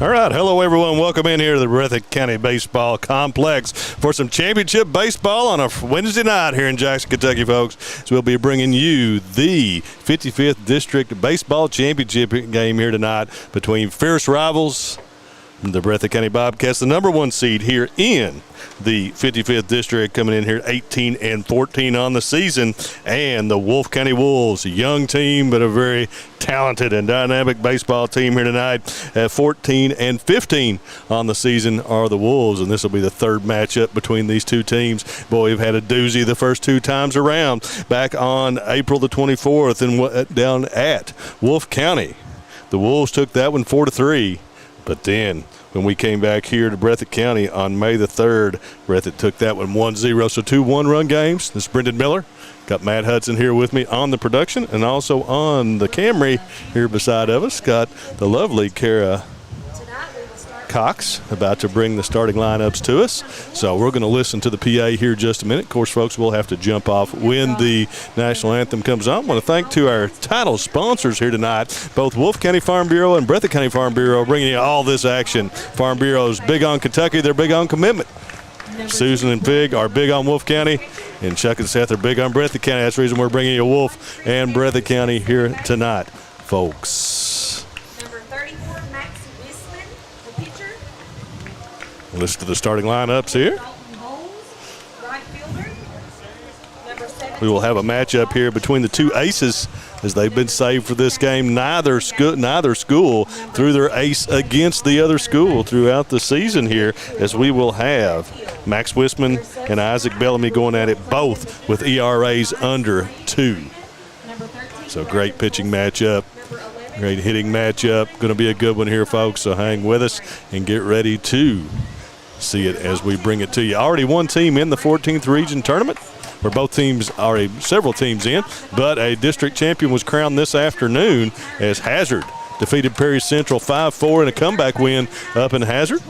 All right, hello everyone. Welcome in here to the Breathitt County Baseball Complex for some championship baseball on a Wednesday night here in Jackson, Kentucky, folks. So we'll be bringing you the 55th District Baseball Championship game here tonight between fierce rivals, the Breathitt County Bobcats, the number one seed here in the 55th District, coming in here at 18-14 on the season, and the Wolfe County Wolves, a young team but a very talented and dynamic baseball team here tonight at 14-15 on the season are the Wolves, and this will be the third matchup between these two teams. Boy, we've had a doozy the first two times around. Back on April the 24th and down at Wolfe County, the Wolves took that one 4-3. But then when we came back here to Breathitt County on May the 3rd, Breathitt took that one 1-0. So 2 one-run games. This is Brendan Miller. Got Matt Hudson here with me on the production and also on the Camry here beside of us. Got the lovely Kara Cox about to bring the starting lineups to us. So we're going to listen to the PA here just a minute. Of course, folks, we'll have to jump off when the national anthem comes on. I want to thank to our title sponsors here tonight, both Wolfe County Farm Bureau and Breathitt County Farm Bureau, bringing you all this action. Farm Bureau's big on Kentucky. They're big on commitment. Susan and Fig are big on Wolfe County, and Chuck and Seth are big on Breathitt County. That's the reason we're bringing you Wolfe and Breathitt County here tonight, folks. Listen to the starting lineups here. We will have a matchup here between the two aces as they've been saved for this game. Neither school threw their ace against the other school throughout the season here, as we will have Max Wisman and Isaac Bellamy going at it, both with ERAs under 2. So great pitching matchup. Great hitting matchup. Going to be a good one here, folks. So hang with us and get ready to see it as we bring it to you. Already one team in the 14th region tournament, where both teams, already several teams in, but a district champion was crowned this afternoon as Hazard defeated Perry Central 5-4 in a comeback win up in Hazard.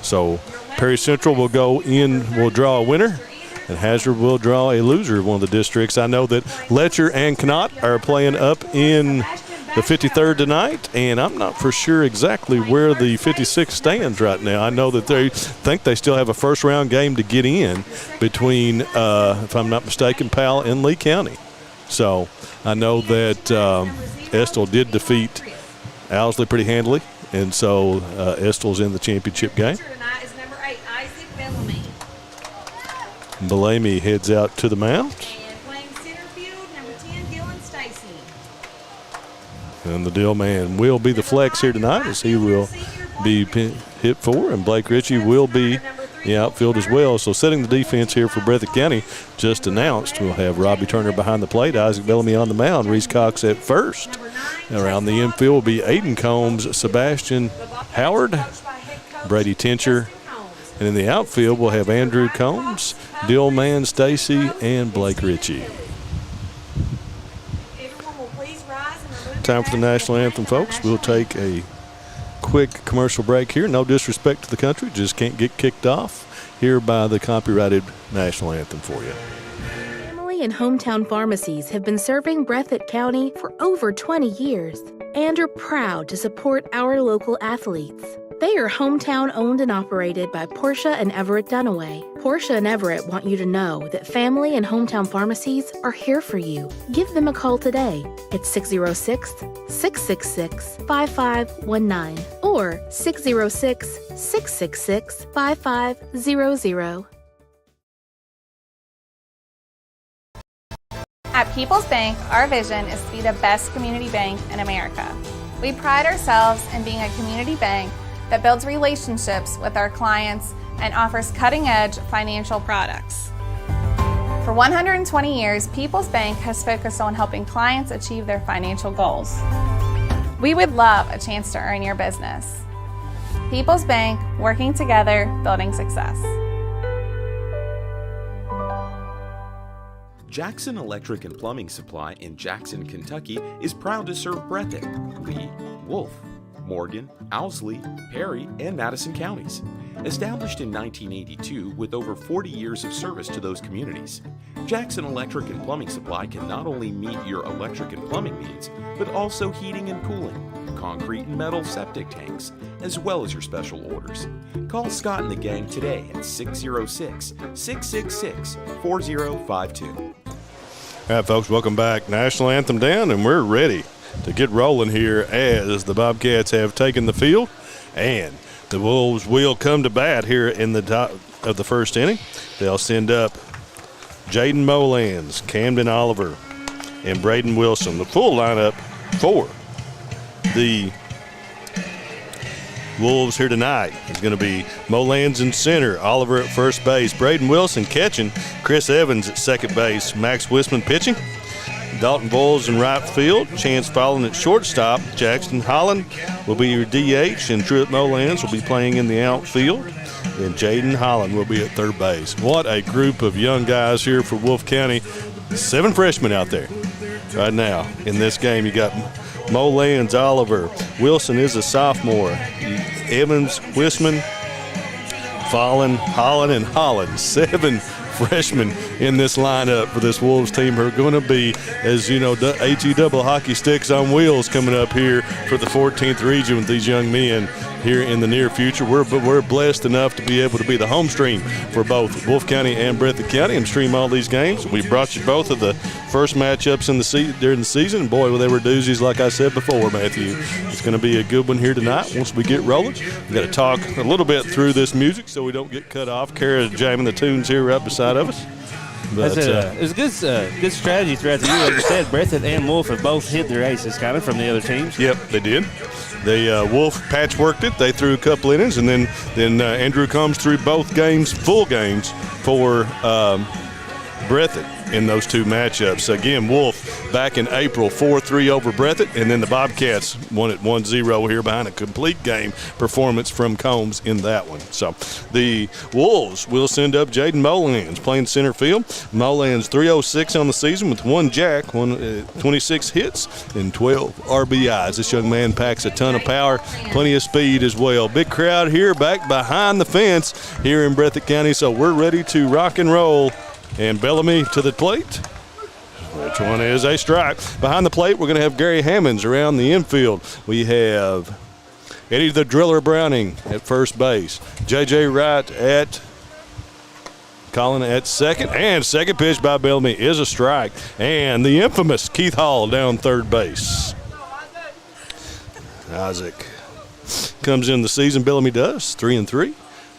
So Perry Central will go in, will draw a winner, and Hazard will draw a loser of one of the districts. I know that Letcher and Knott are playing up in the 53rd tonight, and I'm not for sure exactly where the 56 stands right now. I know that they think they still have a first-round game to get in between, if I'm not mistaken, Powell and Lee County. So I know that Estill did defeat Owsley pretty handily, and so Estill's in the championship game. Bellamy heads out to the mound. And the deal man will be the flex here tonight, as he will be hit for, and Blake Ritchie will be the outfield as well. So setting the defense here for Breathitt County, just announced, we'll have Robbie Turner behind the plate, Isaac Bellamy on the mound, Reese Cox at first. Around the infield will be Aiden Combs, Sebastian Howard, Brady Tincher. And in the outfield, we'll have Andrew Combs, Dillman Stacy, and Blake Ritchie. Time for the national anthem, folks. We'll take a quick commercial break here. No disrespect to the country, just can't get kicked off here by the copyrighted national anthem for you. Family and hometown pharmacies have been serving Breathitt County for over 20 years and are proud to support our local athletes. They are hometown owned and operated by Portia and Everett Dunaway. Portia and Everett want you to know that family and hometown pharmacies are here for you. Give them a call today at 606-666-5519 or 606-666-5500. At People's Bank, our vision is to be the best community bank in America. We pride ourselves in being a community bank that builds relationships with our clients and offers cutting-edge financial products. For 120 years, People's Bank has focused on helping clients achieve their financial goals. We would love a chance to earn your business. People's Bank, working together, building success. Jackson Electric and Plumbing Supply in Jackson, Kentucky is proud to serve Breathitt, Lee, Wolfe, Morgan, Owsley, Perry, and Madison counties. Established in 1982 with over 40 years of service to those communities, Jackson Electric and Plumbing Supply can not only meet your electric and plumbing needs, but also heating and cooling, concrete and metal septic tanks, as well as your special orders. Call Scott and the gang today at 606-666-4052. All right, folks, welcome back. National anthem down, and we're ready to get rolling here as the Bobcats have taken the field, and the Wolves will come to bat here in the top of the first inning. They'll send up Jaden Molans, Camden Oliver, and Braden Wilson. The full lineup for the Wolves here tonight is going to be Molans in center, Oliver at first base, Braden Wilson catching, Chris Evans at second base, Max Wisman pitching, Dalton Boyles in right field, Chance Fallon at shortstop, Jackson Holland will be your DH, and Truett Molans will be playing in the outfield, and Jaden Holland will be at third base. What a group of young guys here for Wolfe County. 7 freshmen out there right now in this game. You got Molans, Oliver, Wilson is a sophomore, Evans, Wisman, Fallon, Holland, and Holland. 7 freshmen in this lineup for this Wolves team are going to be, as you know, HE double hockey sticks on wheels coming up here for the 14th region with these young men here in the near future. We're blessed enough to be able to be the home stream for both Wolfe County and Breathitt County and stream all these games. We brought you both of the first matchups in during the season, and boy, they were doozies, like I said before, Matthew. It's going to be a good one here tonight once we get rolling. We've got to talk a little bit through this music so we don't get cut off. Kara's jamming the tunes here right beside of us. But, it was a good strategy throughout the year. Like you said, Breathitt and Wolfe have both hit their aces kind of from the other teams. Yep, they did. Wolfe patchworked it. They threw a couple innings, and then Andrew comes through both games, full games for Breathitt in those 2 matchups. Again, Wolfe back in April, 4-3 over Breathitt, and then the Bobcats won at 1-0 here behind a complete game performance from Combs in that one. So the Wolves will send up Jaden Molans playing center field. Molans 306 on the season with 1 jack, 26 hits, and 12 RBIs. This young man packs a ton of power, plenty of speed as well. Big crowd here back behind the fence here in Breathitt County, so we're ready to rock and roll. And Bellamy to the plate, which one is a strike. Behind the plate, we're going to have Gary Hammonds around the infield. We have Eddie the Driller Browning at first base. J.J. Wright at Colin at second. And second pitch by Bellamy is a strike. And the infamous Keith Hall down third base. Isaac comes in the season. Bellamy does, 3-3.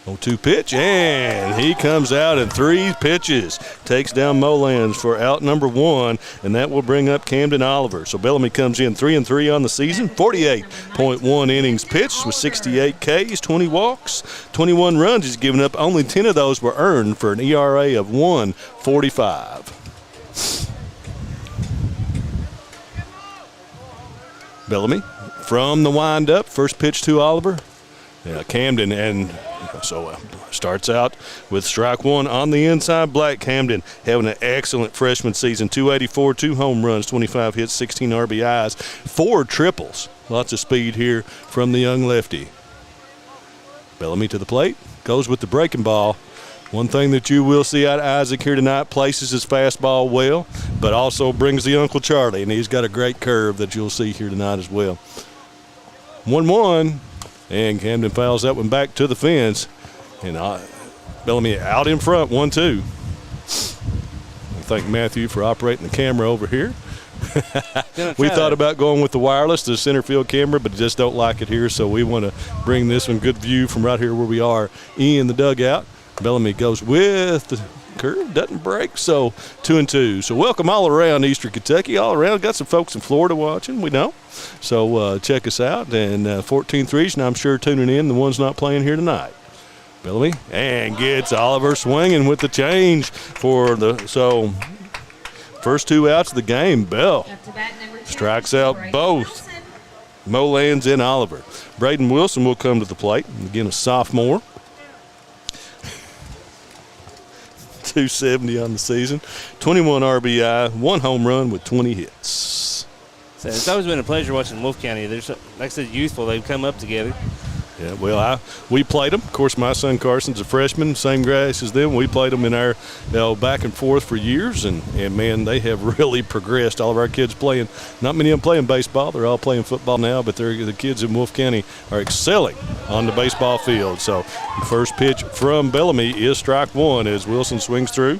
0-2 pitch, and he comes out in 3 pitches. Takes down Molans for out number 1, and that will bring up Camden Oliver. So Bellamy comes in 3-3 on the season, 48.1 innings pitched with 68 Ks, 20 walks, 21 runs. He's given up. Only 10 of those were earned for an ERA of 1.45. Bellamy from the windup. First pitch to Oliver. Camden, and so starts out with strike 1 on the inside. Black Camden having an excellent freshman season. 284, 2 home runs, 25 hits, 16 RBIs, 4 triples. Lots of speed here from the young lefty. Bellamy to the plate, goes with the breaking ball. One thing that you will see out of Isaac here tonight, places his fastball well, but also brings the Uncle Charlie, and he's got a great curve that you'll see here tonight as well. 1-1. And Camden fouls that one back to the fence. And Bellamy out in front, 1-2. I thank Matthew for operating the camera over here. We thought about going with the wireless, the center field camera, but just don't like it here, so we want to bring this one good view from right here where we are in the dugout. Bellamy goes with the curve, doesn't break, so 2-2. So welcome all around Eastern Kentucky, all around. Got some folks in Florida watching, we know. So check us out, and 14th region, I'm sure tuning in, the ones not playing here tonight. Bellamy, and gets Oliver swinging with the change for so first 2 outs of the game. Bell strikes out both Molans and Oliver. Braden Wilson will come to the plate, again a sophomore. 270 on the season, 21 RBI, 1 home run with 20 hits. So it's always been a pleasure watching Wolfe County. They're, like I said, youthful. They've come up together. Yeah, well, we played them. Of course, my son Carson's a freshman, same grass as them. We played them in our back and forth for years, and man, they have really progressed. All of our kids playing, not many of them playing baseball. They're all playing football now, but the kids in Wolfe County are excelling on the baseball field. So the first pitch from Bellamy is strike one as Wilson swings through.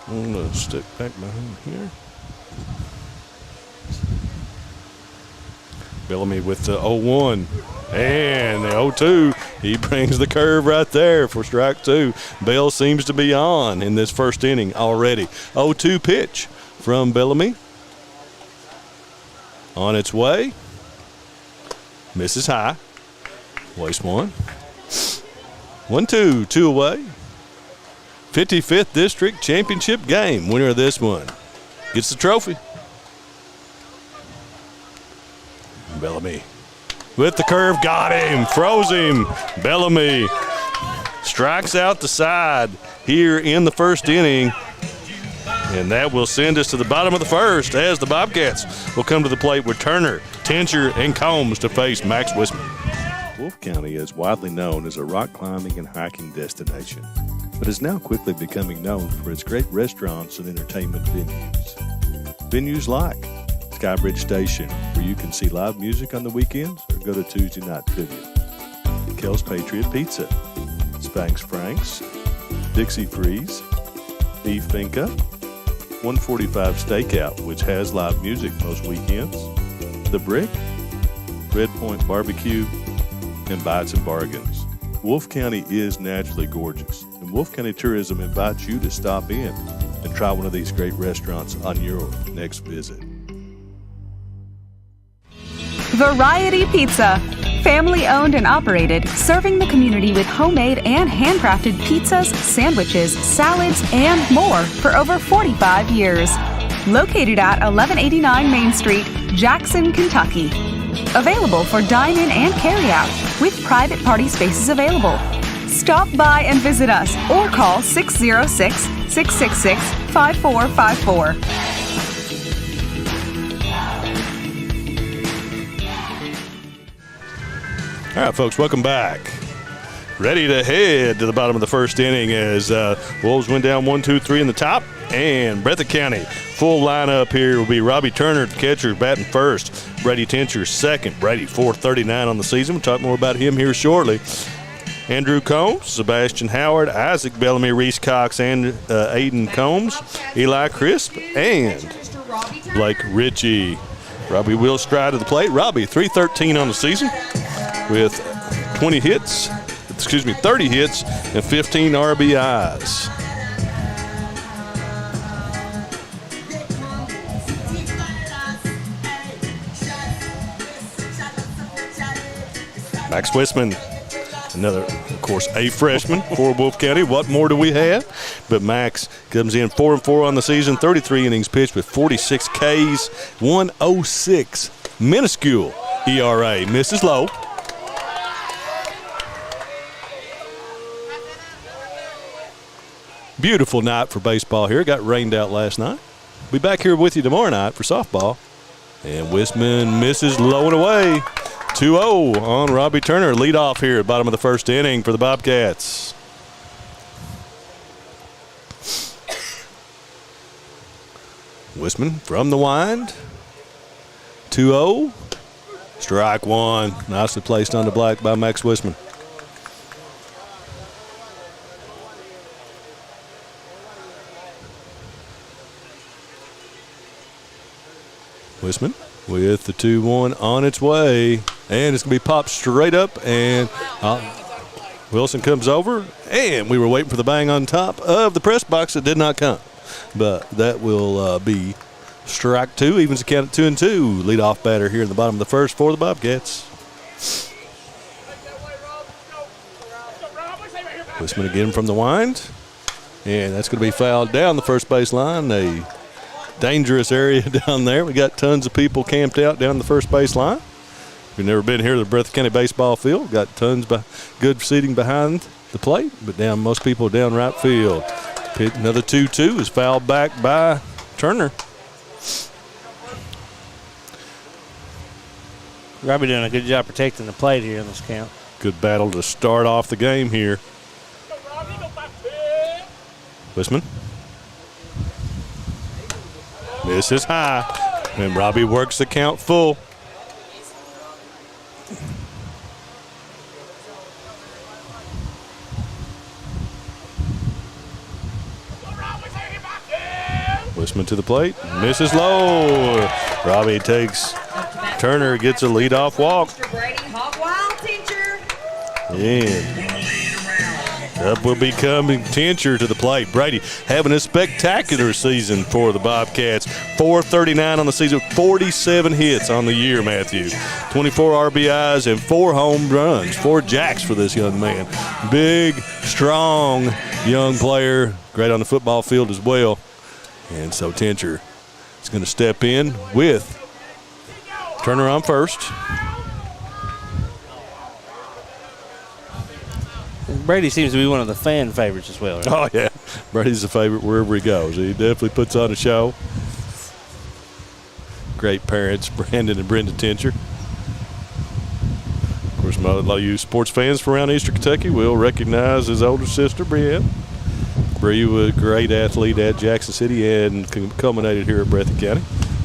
I'm going to stick back behind here. Bellamy with the 0-1 and the 0-2. He brings the curve right there for strike two. Bell seems to be on in this first inning already. 0-2 pitch from Bellamy. On its way. Misses high. Waste one. 1-2, 2 away. 55th District Championship game. Winner of this one gets the trophy. Bellamy with the curve, got him, froze him. Bellamy strikes out the side here in the first inning, and that will send us to the bottom of the first as the Bobcats will come to the plate with Turner, Tincher, and Combs to face Max Wisman. Wolfe County is widely known as a rock climbing and hiking destination, but is now quickly becoming known for its great restaurants and entertainment venues. Venues like Skybridge Station, where you can see live music on the weekends or go to Tuesday night trivia. Kel's Patriot Pizza, Spanx Frank's, Dixie Freeze, Beef Finca, 145 Stakeout, which has live music most weekends, The Brick, Red Point Barbecue, and Bites and Bargains. Wolfe County is naturally gorgeous, and Wolfe County Tourism invites you to stop in and try one of these great restaurants on your next visit. Variety Pizza. Family owned and operated, serving the community with homemade and handcrafted pizzas, sandwiches, salads, and more for over 45 years. Located at 1189 Main Street, Jackson, Kentucky. Available for dine-in and carry-out, with private party spaces available. Stop by and visit us or call 606-666-5454. All right, folks, welcome back. Ready to head to the bottom of the first inning as Wolves went down 1-2-3 in the top. And Breathitt County, full lineup here will be Robbie Turner, the catcher, batting first. Brady Tincher, second. Brady, 439 on the season. We'll talk more about him here shortly. Andrew Combs, Sebastian Howard, Isaac Bellamy, Reese Cox, and Aiden Combs, Eli Crisp, and Blake Ritchie. Robbie will stride to the plate. Robbie, 313 on the season with 30 hits and 15 RBIs. Max Wisman, another, of course, a freshman for Wolfe County. What more do we have? But Max comes in 4-4 on the season, 33 innings pitched with 46 Ks, 1.06 minuscule ERA. Misses low. Beautiful night for baseball here. It got rained out last night. Be back here with you tomorrow night for softball. And Wisman misses low and away. 2-0 on Robbie Turner. Lead off here at the bottom of the first inning for the Bobcats. Wisman from the wind. 2-0. Strike one. Nicely placed on the black by Max Wisman. Wisman with the 2-1 on its way. And it's going to be popped straight up. And Wilson comes over. And we were waiting for the bang on top of the press box. It did not come. But that will be strike two. Evens the count at 2-2. Leadoff batter here in the bottom of the first for the Bobcats. Wisman again from the wind. And that's going to be fouled down the first base line. A dangerous area down there. We got tons of people camped out down the first base line. If you've never been here to the Breathitt County baseball field, got tons of good seating behind the plate, but most people down right field. Another 2-2 is fouled back by Turner. Robbie doing a good job protecting the plate here in this count. Good battle to start off the game here. Wisman. Misses high. And Robbie works the count full. Wisman to the plate. Misses low. Robbie takes. Turner gets a leadoff walk. And up will be coming Tincher to the plate. Brady having a spectacular season for the Bobcats. 439 on the season, 47 hits on the year, Matthew. 24 RBIs and 4 home runs. 4 jacks for this young man. Big, strong young player. Great on the football field as well. And so Tincher is going to step in with Turner on first. Brady seems to be one of the fan favorites as well. Right? Oh, yeah. Brady's a favorite wherever he goes. He definitely puts on a show. Great parents, Brandon and Brenda Tincher. Of course, a lot of you sports fans from around Eastern Kentucky will recognize his older sister, Brienne. Bree was a great athlete at Jackson City and culminated here at Breathitt County.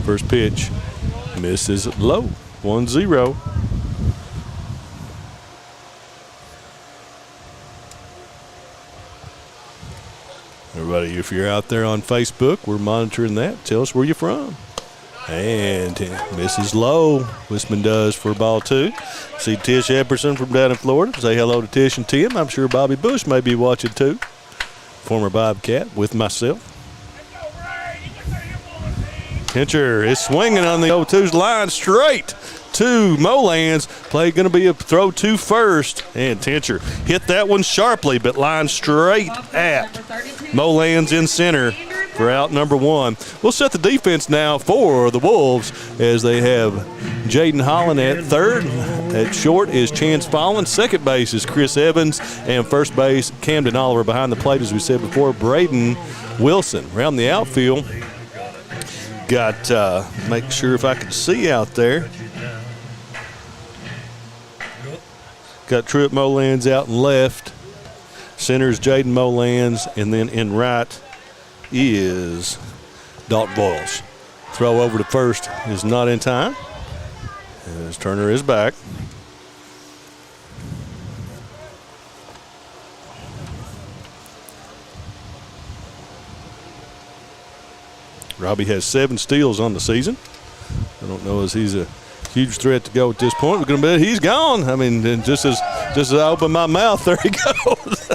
First pitch misses low, 1-0. Everybody, if you're out there on Facebook, we're monitoring that. Tell us where you're from. And misses low. Wisman does for ball 2. See Tish Epperson from down in Florida. Say hello to Tish and Tim. I'm sure Bobby Bush may be watching too. Former Bobcat with myself. Tincher is swinging on the 0-2's line straight to Molands. Play going to be a throw to first. And Tincher hit that one sharply, but line straight at Molands in center for out number 1. We'll set the defense now for the Wolves as they have Jaden Holland at third. At short is Chance Fallon. Second base is Chris Evans. And first base, Camden Oliver. Behind the plate, as we said before, Braden Wilson. Around the outfield, got, make sure if I can see out there. Got Truett Molands out and left. Center's Jaden Molands. And then in right is Dalton Boyles. Throw over to first is not in time. As Turner is back. Robbie has 7 steals on the season. I don't know as he's a huge threat to go at this point. We're going to bet he's gone. I mean, just as I open my mouth, there he goes.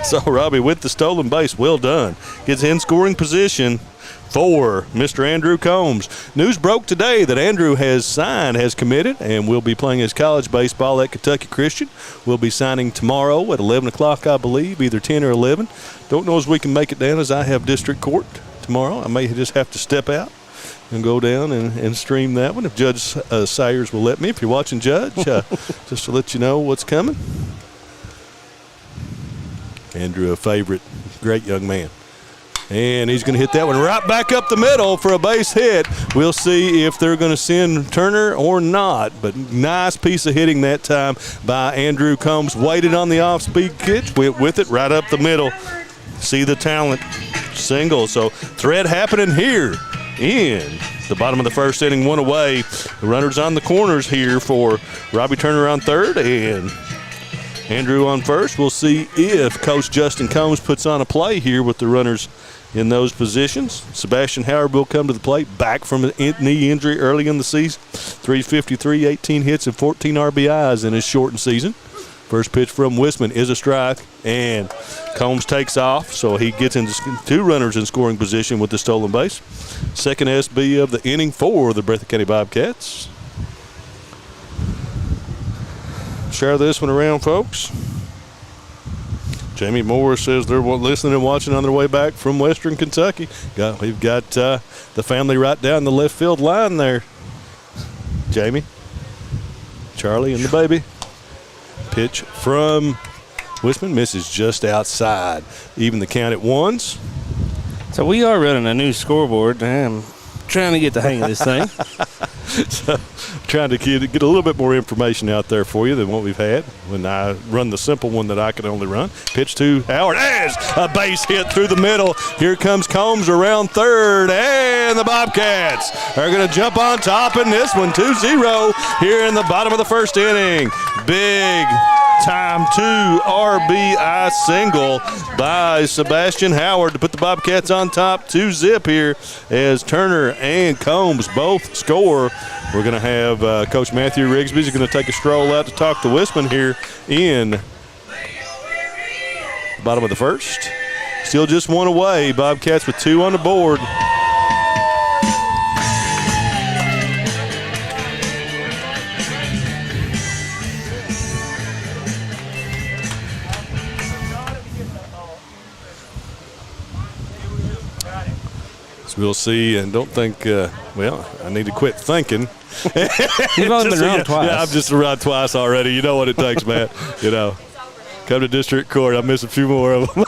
So Robbie with the stolen base, well done. Gets in scoring position for Mr. Andrew Combs. News broke today that Andrew has committed, and will be playing his college baseball at Kentucky Christian. We'll be signing tomorrow at 11 o'clock, I believe, either 10 or 11. Don't know as we can make it down as I have district court tomorrow. I may just have to step out and go down and stream that one if Judge Sayers will let me. If you're watching, Judge, just to let you know what's coming. Andrew, a favorite, great young man. And he's going to hit that one right back up the middle for a base hit. We'll see if they're going to send Turner or not. But nice piece of hitting that time by Andrew Combs. Waited on the off-speed pitch, went with it right up the middle. See the talent. Single. So threat happening here in the bottom of the first inning. 1 away. The runners on the corners here for Robbie Turner on third and Andrew on first. We'll see if Coach Justin Combs puts on a play here with the runners in those positions. Sebastian Howard will come to the plate, back from a knee injury early in the season. 353, 18 hits, and 14 RBIs in his shortened season. First pitch from Wisman is a strike, and Combs takes off, so he gets into 2 runners in scoring position with the stolen base. Second SB of the inning for the Breathitt County Bobcats. Share this one around, folks. Jamie Moore says they're listening and watching on their way back from Western Kentucky. We've got the family right down the left field line there. Jamie, Charlie, and the baby. Pitch from Wisman misses just outside. Even the count at 1s. So we are running a new scoreboard. I'm trying to get the hang of this thing. So trying to get a little bit more information out there for you than what we've had when I run the simple one that I can only run. Pitch to Howard as a base hit through the middle. Here comes Combs around third, and the Bobcats are going to jump on top in this one, 2-0 here in the bottom of the first inning. Big time 2 RBI single by Sebastian Howard to put the Bobcats on top 2-0 here as Turner and Combs both score. We're going to have Coach Matthew Rigsby is going to take a stroll out to talk to Wisman here in the bottom of the first. Still just one away. Bobcats with 2 on the board. We'll see, and don't think, well, I need to quit thinking. You've only been around twice. Yeah, I've just around twice already. You know what it takes, Matt. You know, come to district court. I miss a few more of them.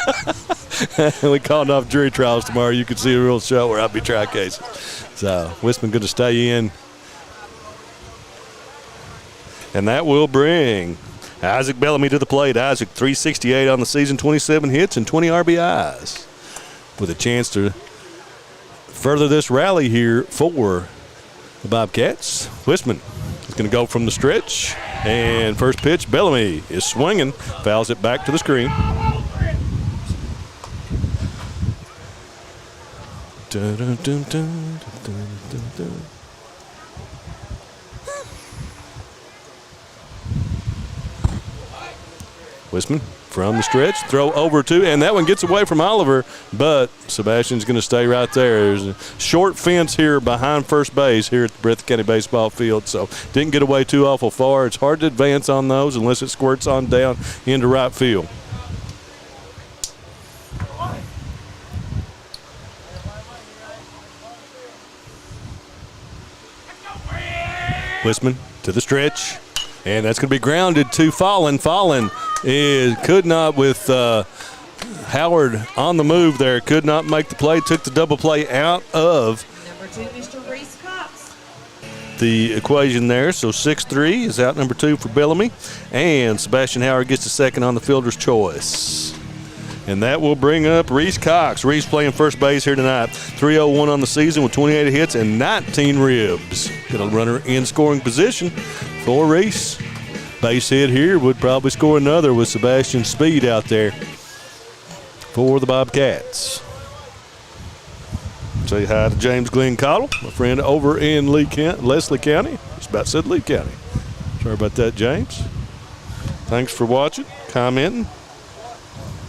We called off jury trials tomorrow. You can see a real show where I'll be trying cases. So, Wisman going to stay in. And that will bring Isaac Bellamy to the plate. Isaac, 368 on the season, 27 hits and 20 RBIs. With a chance to further this rally here for the Bobcats. Wisman is going to go from the stretch. And first pitch, Bellamy is swinging. Fouls it back to the screen. Dun, dun, dun, dun, dun, dun, dun. Wisman from the stretch, throw over 2, and that one gets away from Oliver, but Sebastian's going to stay right there. There's a short fence here behind first base here at the Breathitt County Baseball Field, so didn't get away too awful far. It's hard to advance on those unless it squirts on down into right field. Wisman to the stretch, and that's going to be grounded to Fallon. Fallon could not, with Howard on the move there, could not make the play, took the double play out of number 2, Mr. Reese Cox. The equation there. So 6-3 is out number 2 for Bellamy, and Sebastian Howard gets a second on the fielder's choice. And that will bring up Reese Cox. Reese playing first base here tonight. 301 on the season with 28 hits and 19 ribs. Got a runner in scoring position for Reese. Base hit here would probably score another with Sebastian's speed out there for the Bobcats. Say hi to James Glenn Cottle, my friend over in Leslie County. Just about said Lee County. Sorry about that, James. Thanks for watching, commenting.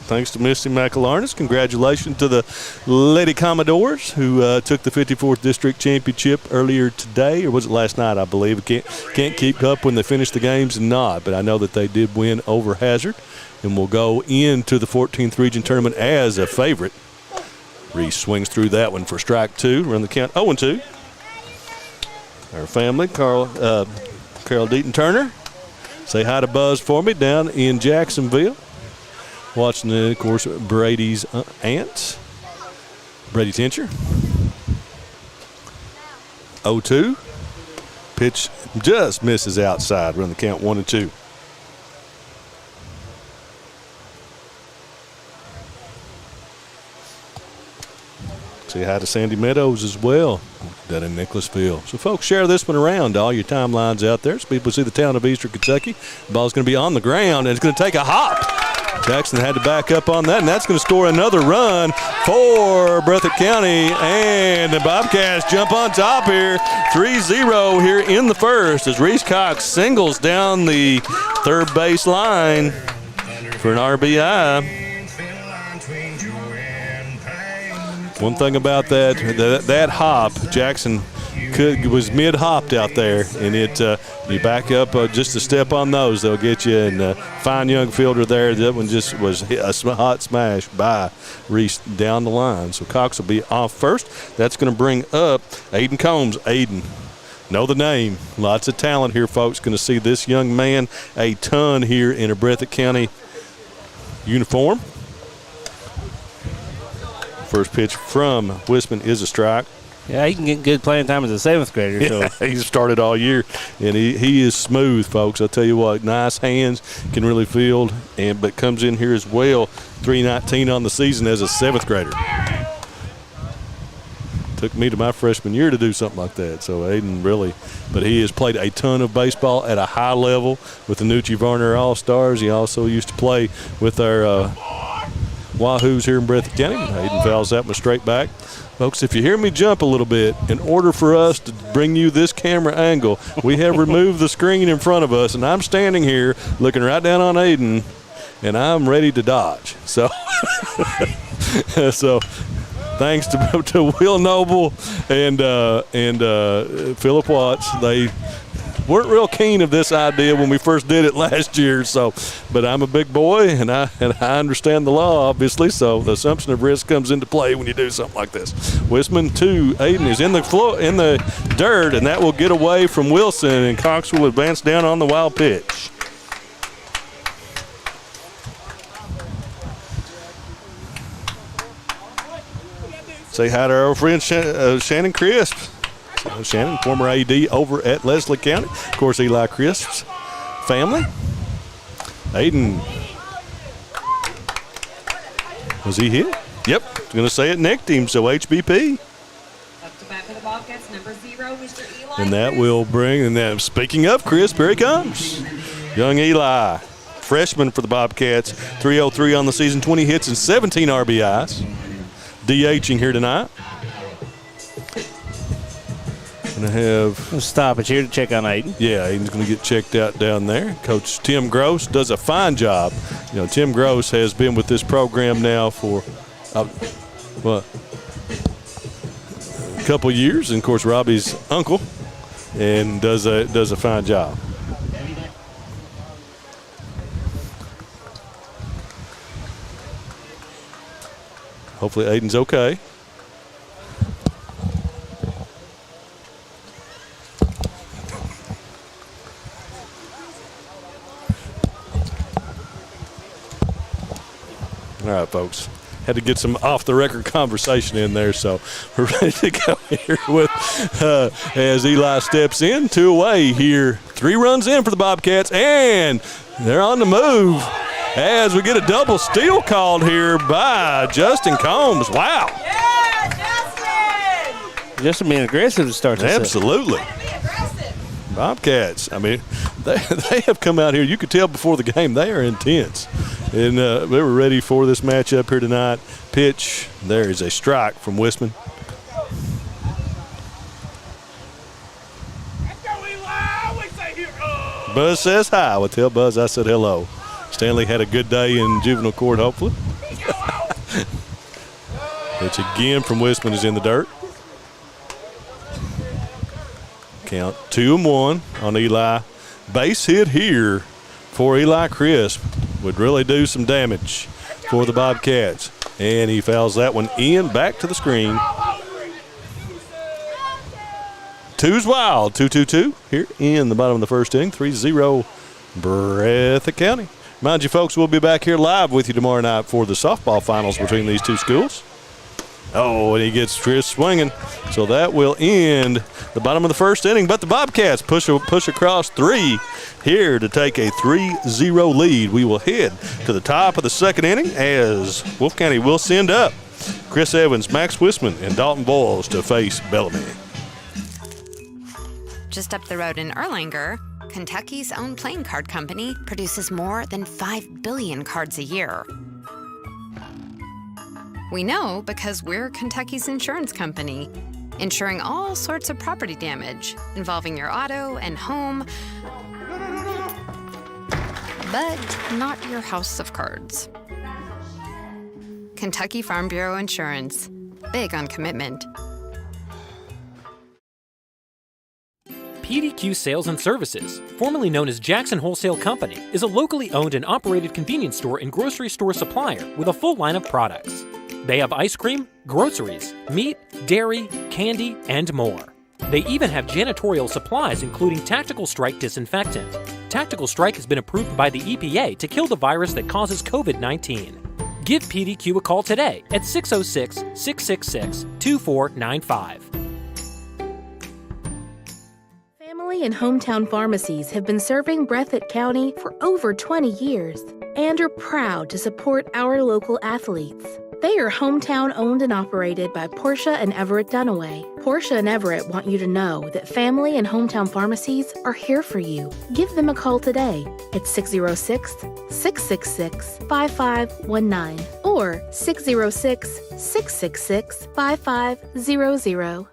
Thanks to Misty McElarnis. Congratulations to the Lady Commodores who took the 54th District Championship earlier today, or was it last night, I believe. Can't keep up when they finish the games and not, but I know that they did win over Hazard and will go into the 14th Region Tournament as a favorite. Reese swings through that one for strike 2. Run the count 0-2. Our family, Carol Deaton Turner. Say hi to Buzz for me down in Jacksonville. Watching, of course, Brady's aunt, Brady Tincher. 0-2. Pitch just misses outside. Run the count 1-2. Say hi to Sandy Meadows as well, down in Nicholasville. So, folks, share this one around to all your timelines out there so people see the town of Eastern Kentucky. The ball's going to be on the ground, and it's going to take a hop. Jackson had to back up on that, and that's going to score another run for Breathitt County. And the Bobcats jump on top here, 3-0 here in the first as Reese Cox singles down the third base line for an RBI. One thing about that hop, Jackson was mid-hopped out there, and you back up just a step on those, they'll get you. And fine young fielder there. That one just was a hot smash by Reese down the line. So Cox will be off first. That's going to bring up Aiden Combs. Aiden, know the name. Lots of talent here, folks. Going to see this young man a ton here in a Breathitt County uniform. First pitch from Wisman is a strike. Yeah, he can get good playing time as a 7th grader. Yeah, So he's started all year, and he is smooth, folks. I'll tell you what, nice hands, can really field, but comes in here as well, 319 on the season as a 7th grader. Took me to my freshman year to do something like that. So Aiden really, but he has played a ton of baseball at a high level with the Nucci Varner All-Stars. He also used to play with our Wahoos here in Breathitt County. Aiden fouls that one straight back. Folks, if you hear me jump a little bit, in order for us to bring you this camera angle, we have removed the screen in front of us, and I'm standing here looking right down on Aiden, and I'm ready to dodge. So, thanks to Will Noble and Philip Watts. They weren't real keen of this idea when we first did it last year. So, but I'm a big boy and I understand the law, obviously. So the assumption of risk comes into play when you do something like this. Wisman 2, Aiden is in the dirt, and that will get away from Wilson, and Cox will advance down on the wild pitch. Say hi to our old friend Shannon Crisp. So Shannon, former AD over at Leslie County. Of course, Eli Crisp's family. Aiden. Was he hit? Yep. I was going to say it necked him, so HBP. Up to bat for the Bobcats, number 0, Mr. Eli. And that will bring, and then speaking of Crisp, here he comes. Young Eli, freshman for the Bobcats, 303 on the season, 20 hits and 17 RBIs. DHing here tonight. Going to have we'll stop it here to check on Aiden. Yeah, Aiden's going to get checked out down there. Coach Tim Gross does a fine job. You know, Tim Gross has been with this program now for a couple years, and of course Robbie's uncle, and does a fine job. Hopefully Aiden's okay. All right, folks. Had to get some off-the-record conversation in there, so we're ready to go here with as Eli steps in, 2 away here. 3 runs in for the Bobcats, and they're on the move as we get a double steal called here by Justin Combs. Wow. Yeah, Justin! Justin being aggressive to start this. Absolutely. Bobcats, I mean, they have come out here. You could tell before the game they are intense. And they were ready for this matchup here tonight. Pitch, there is a strike from Wisman. Buzz says hi. Well, tell Buzz I said hello. Stanley had a good day in juvenile court, hopefully. Pitch again from Wisman is in the dirt. Count 2-1 on Eli. Base hit here for Eli Crisp would really do some damage for the Bobcats. And he fouls that one in, back to the screen. 2's wild, 2-2-2 here in the bottom of the first inning, 3-0 Breathitt County. Mind you, folks, we'll be back here live with you tomorrow night for the softball finals between these two schools. Oh, and he gets Chris swinging. So that will end the bottom of the first inning. But the Bobcats push across 3 here to take a 3-0 lead. We will head to the top of the second inning as Wolfe County will send up Chris Evans, Max Wisman, and Dalton Boyles to face Bellamy. Just up the road in Erlanger, Kentucky's own playing card company produces more than 5 billion cards a year. We know because we're Kentucky's insurance company, insuring all sorts of property damage involving your auto and home, but not your house of cards. Kentucky Farm Bureau Insurance. Big on commitment. PDQ Sales and Services, formerly known as Jackson Wholesale Company, is a locally owned and operated convenience store and grocery store supplier with a full line of products. They have ice cream, groceries, meat, dairy, candy, and more. They even have janitorial supplies including Tactical Strike disinfectant. Tactical Strike has been approved by the EPA to kill the virus that causes COVID-19. Give PDQ a call today at 606-666-2495. Family and hometown pharmacies have been serving Breathitt County for over 20 years and are proud to support our local athletes. They are hometown owned and operated by Portia and Everett Dunaway. Portia and Everett want you to know that family and hometown pharmacies are here for you. Give them a call today at 606-666-5519 or 606-666-5500.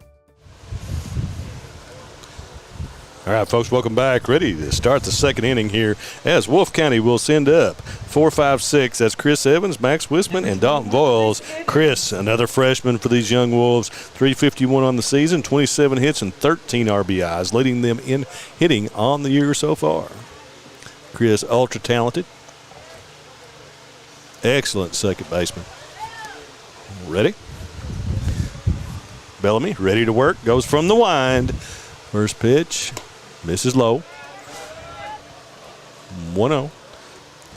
All right, folks, welcome back. Ready to start the second inning here as Wolfe County will send up 4-5-6. That's Chris Evans, Max Wisman, and Dalton Voiles. Chris, another freshman for these young Wolves, 351 on the season, 27 hits and 13 RBIs, leading them in hitting on the year so far. Chris, ultra talented. Excellent second baseman. Ready? Bellamy, ready to work, goes from the wind. First pitch. Misses low. 1-0.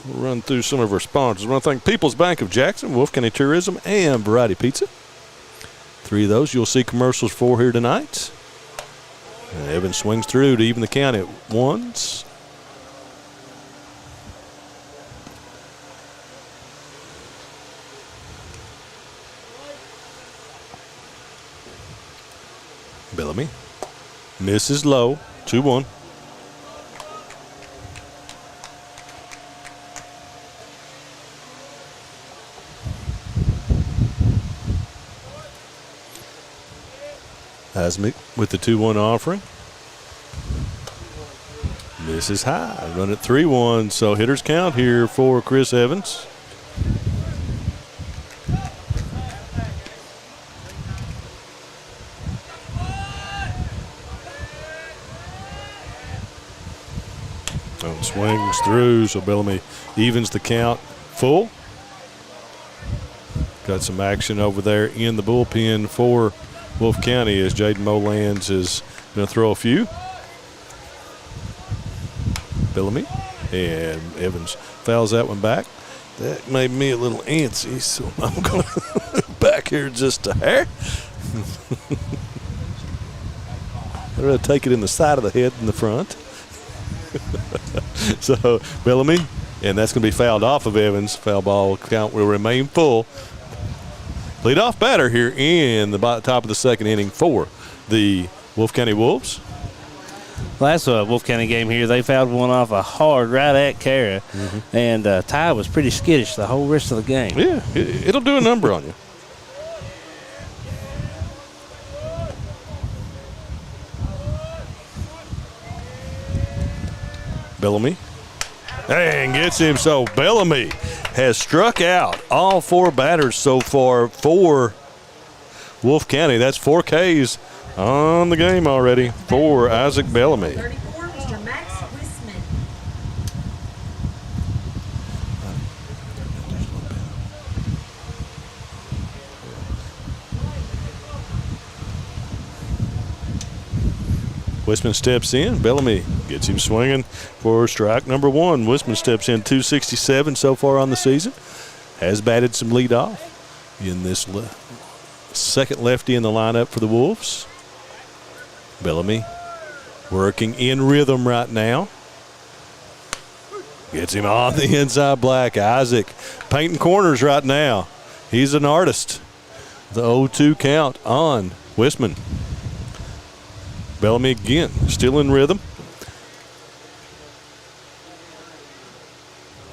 We'll run through some of our sponsors. I want to thank People's Bank of Jackson, Wolfe County Tourism, and Variety Pizza. 3 of those you'll see commercials for here tonight. And Evans swings through to even the count at ones. Bellamy misses low. 2-1. Asmic with the 2-1 offering. Misses high. Run at 3-1. So hitters count here for Chris Evans. Swings through, so Bellamy evens the count full. Got some action over there in the bullpen for Wolfe County as Jaden Molans is going to throw a few. Bellamy and Evans fouls that one back. That made me a little antsy, so I'm going to back here just a hair. I'd rather take it in the side of the head than the front. So Bellamy, and that's going to be fouled off of Evans. Foul ball count will remain full. Leadoff batter here in the top of the second inning for the Wolfe County Wolves. Last Wolfe County game here, they fouled one off a hard right at Cara, and Ty was pretty skittish the whole rest of the game. Yeah, it'll do a number on you. Bellamy and gets him. So Bellamy has struck out all 4 batters so far for Wolfe County. That's 4 Ks on the game already for Isaac Bellamy. 34, Mr. Max Wisman. Wisman steps in. Bellamy gets him swinging for strike number 1. Wisman steps in 267 so far on the season. Has batted some lead off in this second lefty in the lineup for the Wolves. Bellamy working in rhythm right now. Gets him on the inside black. Isaac painting corners right now. He's an artist. The 0-2 count on Wisman. Bellamy again, still in rhythm.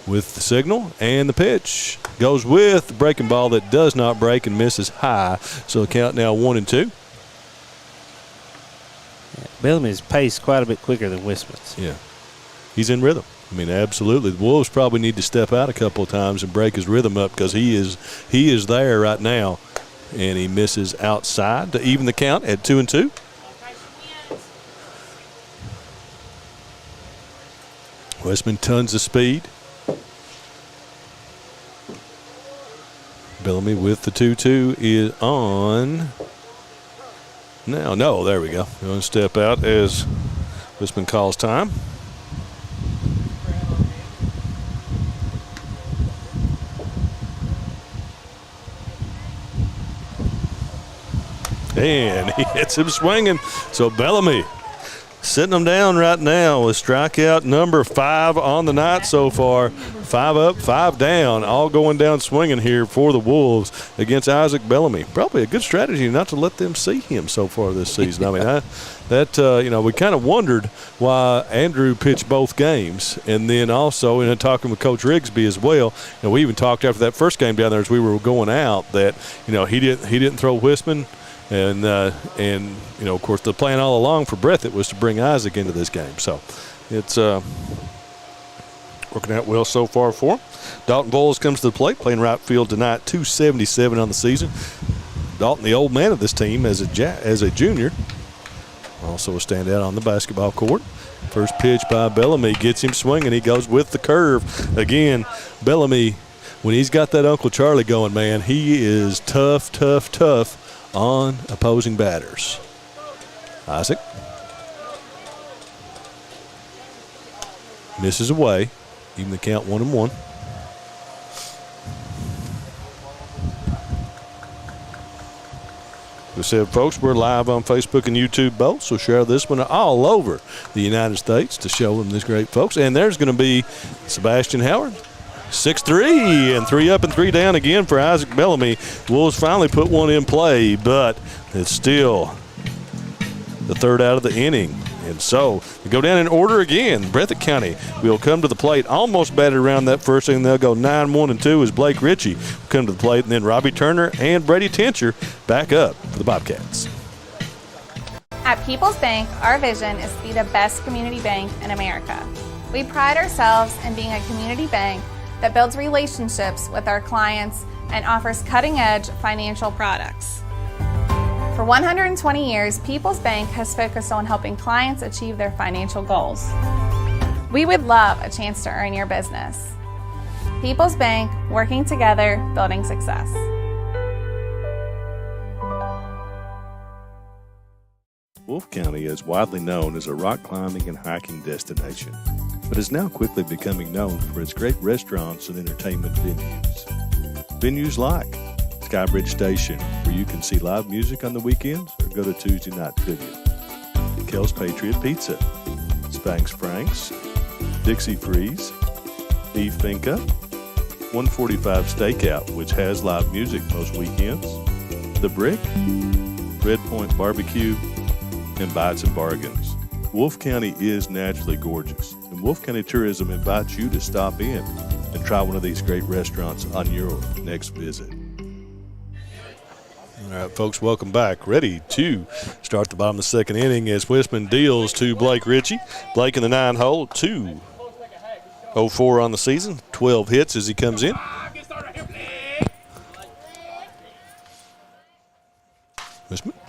With the signal and the pitch. Goes with the breaking ball that does not break and misses high. So the count now 1-2. Yeah, Bellamy's paced quite a bit quicker than Wisman's. Yeah. He's in rhythm. I mean, absolutely. The Wolves probably need to step out a couple of times and break his rhythm up because he is there right now. And he misses outside to even the count at 2-2. Wisman tons of speed. Bellamy with the 2-2 is on. Now, no, there we go. Going to step out as Wisman calls time. And he hits him swinging. So Bellamy sitting them down right now with strikeout number 5 on the night so far. 5 up, 5 down, all going down swinging here for the Wolves against Isaac Bellamy. Probably a good strategy not to let them see him so far this season. I mean, we kind of wondered why Andrew pitched both games, and then also in talking with Coach Rigsby as well. We even talked after that first game down there as we were going out that he didn't throw Wisman. And of course, the plan all along for Breathitt was to bring Isaac into this game. So it's working out well so far for him. Dalton Voles comes to the plate, playing right field tonight, 277 on the season. Dalton, the old man of this team as a junior, also a standout on the basketball court. First pitch by Bellamy gets him swinging. He goes with the curve. Again, Bellamy, when he's got that Uncle Charlie going, man, he is tough on opposing batters. Isaac misses away, even the count 1-1. We said, folks, we're live on Facebook and YouTube both, so share this one all over the United States to show them this great folks. And there's going to be Sebastian Howard. 6-3 and 3 up and 3 down again for Isaac Bellamy. Wolves finally put one in play, but it's still the third out of the inning. And so we go down in order again. Breathitt County will come to the plate. Almost batted around that first inning. They'll go 9-1-2 as Blake Ritchie will come to the plate. And then Robbie Turner and Brady Tincher back up for the Bobcats. At People's Bank, our vision is to be the best community bank in America. We pride ourselves in being a community bank that builds relationships with our clients and offers cutting-edge financial products. For 120 years, People's Bank has focused on helping clients achieve their financial goals. We would love a chance to earn your business. People's Bank, working together, building success. Wolfe County is widely known as a rock climbing and hiking destination, but is now quickly becoming known for its great restaurants and entertainment venues. Venues like Skybridge Station, where you can see live music on the weekends or go to Tuesday night trivia. Kel's Patriot Pizza, Spanx Franks, Dixie Freeze, Beef Finca, 145 Stakeout, which has live music most weekends, The Brick, Red Point Barbecue, and Bites and Bargains. Wolfe County is naturally gorgeous, and Wolfe County Tourism invites you to stop in and try one of these great restaurants on your next visit. All right, folks, welcome back. Ready to start the bottom of the second inning as Wisman deals to Blake Ritchie. Blake in the 9-hole, 2-0-4 on the season, 12 hits as he comes in.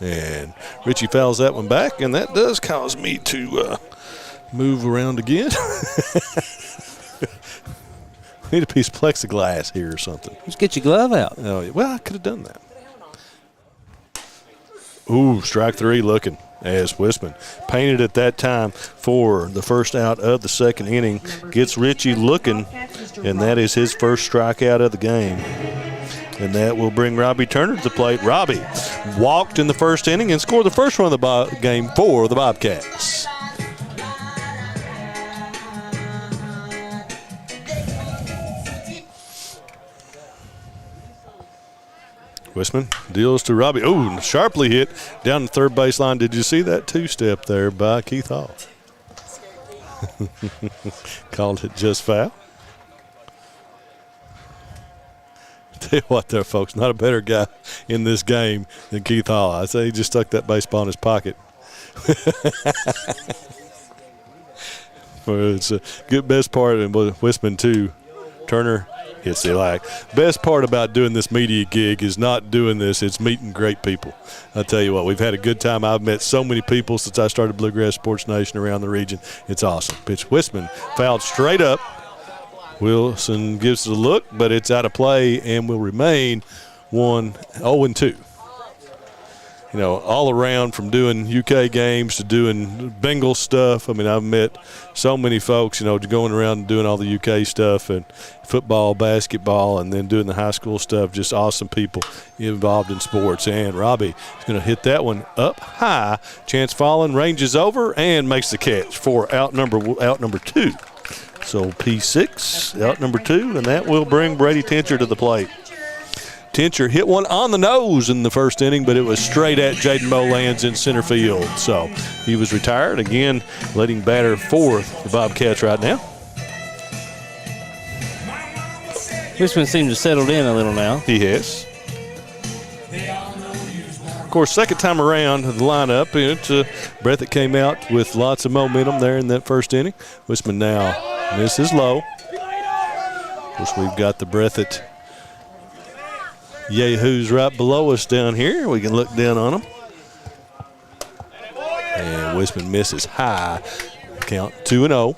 And Ritchie fouls that one back, and that does cause me to move around again. Need a piece of plexiglass here or something. Just get your glove out. Oh, well, I could have done that. Ooh, strike 3 looking as Wisman painted at that time for the first out of the second inning. Gets Ritchie looking, and that is his first strikeout of the game. And that will bring Robbie Turner to the plate. Robbie walked in the first inning and scored the first one of the game for the Bobcats. Wisman deals to Robbie. Oh, sharply hit down the third baseline. Did you see that two-step there by Keith Hall? Called it just foul. Tell you what there, folks, not a better guy in this game than Keith Hall. I say he just stuck that baseball in his pocket. Well, it's a good best part, and Wisman too. Turner hits the like. Best part about doing this media gig is not doing this, it's meeting great people. I tell you what, we've had a good time. I've met so many people since I started Bluegrass Sports Nation around the region. It's awesome. Pitch Wisman fouled straight up. Wilson gives it a look, but it's out of play and will remain 0-2. all around from doing UK games to doing Bengal stuff. I mean, I've met so many folks, going around and doing all the UK stuff and football, basketball, and then doing the high school stuff. Just awesome people involved in sports. And Robbie is going to hit that one up high. Chance falling, ranges over, and makes the catch for out number 2. So P6, out number 2, and that will bring Brady Tincher to the plate. Tincher hit one on the nose in the first inning, but it was straight at Jaden Bolands in center field. So he was retired. Again, leading batter for the Bobcats right now. Richmond seems to settled in a little now. He has. Of course, second time around the lineup, it's Breathitt came out with lots of momentum there in that first inning. Wisman now misses low. Of course, we've got the Breathitt Yahoos right below us down here. We can look down on them. And Wisman misses high. Count 2-0.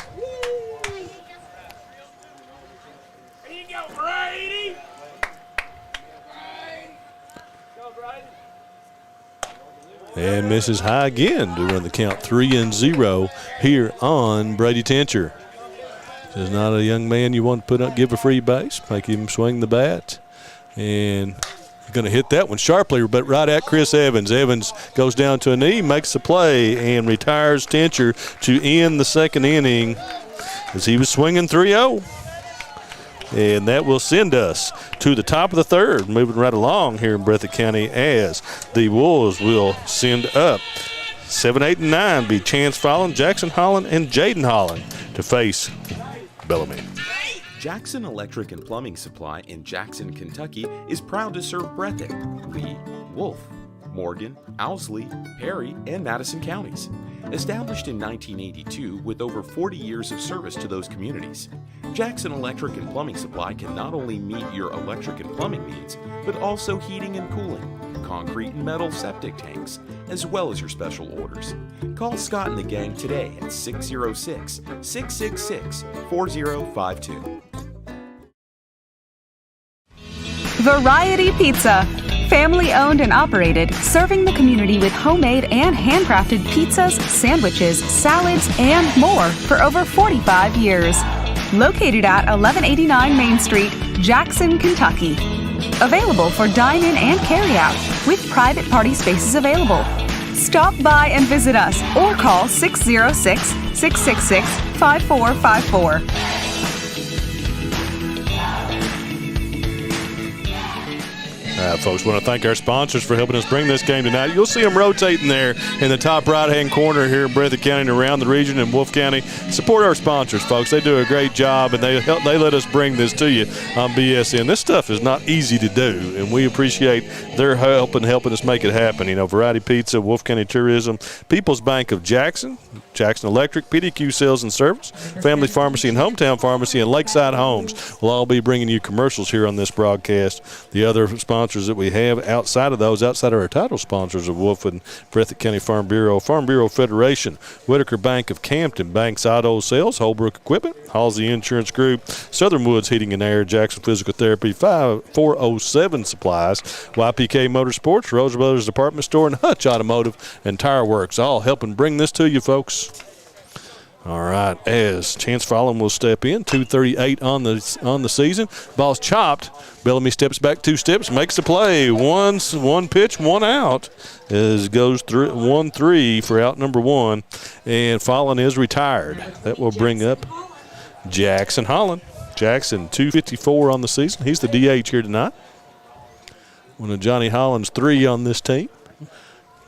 And misses high again to run the count 3-0 here on Brady Tincher. This is not a young man you want to put up, give a free base, make him swing the bat. And going to hit that one sharply, but right at Chris Evans. Evans goes down to a knee, makes the play, and retires Tincher to end the second inning as he was swinging 3-0. And that will send us to the top of the third, moving right along here in Breathitt County as the Wolves will send up 7, 8, and 9 be Chance Fallon, Jackson Holland, and Jaden Holland to face Bellamy. Jackson Electric and Plumbing Supply in Jackson, Kentucky is proud to serve Breathitt, Lee, Wolfe, Morgan, Owsley, Perry, and Madison counties. Established in 1982 with over 40 years of service to those communities, Jackson Electric and Plumbing Supply can not only meet your electric and plumbing needs, but also heating and cooling, concrete and metal septic tanks, as well as your special orders. Call Scott and the gang today at 606-666-4052. Variety Pizza. Family owned and operated, serving the community with homemade and handcrafted pizzas, sandwiches, salads, and more for over 45 years. Located at 1189 Main Street, Jackson, Kentucky. Available for dine-in and carry-out, with private party spaces available. Stop by and visit us or call 606-666-5454. All right, folks, want to thank our sponsors for helping us bring this game tonight. You'll see them rotating there in the top right-hand corner here in Breathitt County and around the region in Wolfe County. Support our sponsors, folks. They do a great job, and they let us bring this to you on BSN. This stuff is not easy to do, and we appreciate their help and helping us make it happen. Variety Pizza, Wolfe County Tourism, People's Bank of Jackson, Jackson Electric, PDQ Sales and Service, Family Pharmacy and Hometown Pharmacy, and Lakeside Homes will all be bringing you commercials here on this broadcast. The other sponsors that we have outside of our title sponsors of Wolfe and Breathitt County Farm Bureau Federation, Whitaker Bank of Campton, Banks Auto Sales, Holbrook Equipment, Halsey Insurance Group, Southern Woods Heating and Air, Jackson Physical Therapy, 407 Supplies, YPK Motorsports, Rose Brothers Department Store, and Hutch Automotive and Tire Works, all helping bring this to you, folks. All right, as Chance Fallon will step in, 2:38 on the season. Ball's chopped. Bellamy steps back 2 steps, makes the play. One pitch, 1 out. As goes through 1-3 for out number 1, and Fallon is retired. That will bring up Jackson Holland. Jackson, 254 on the season. He's the DH here tonight. One of Johnny Holland's 3 on this team.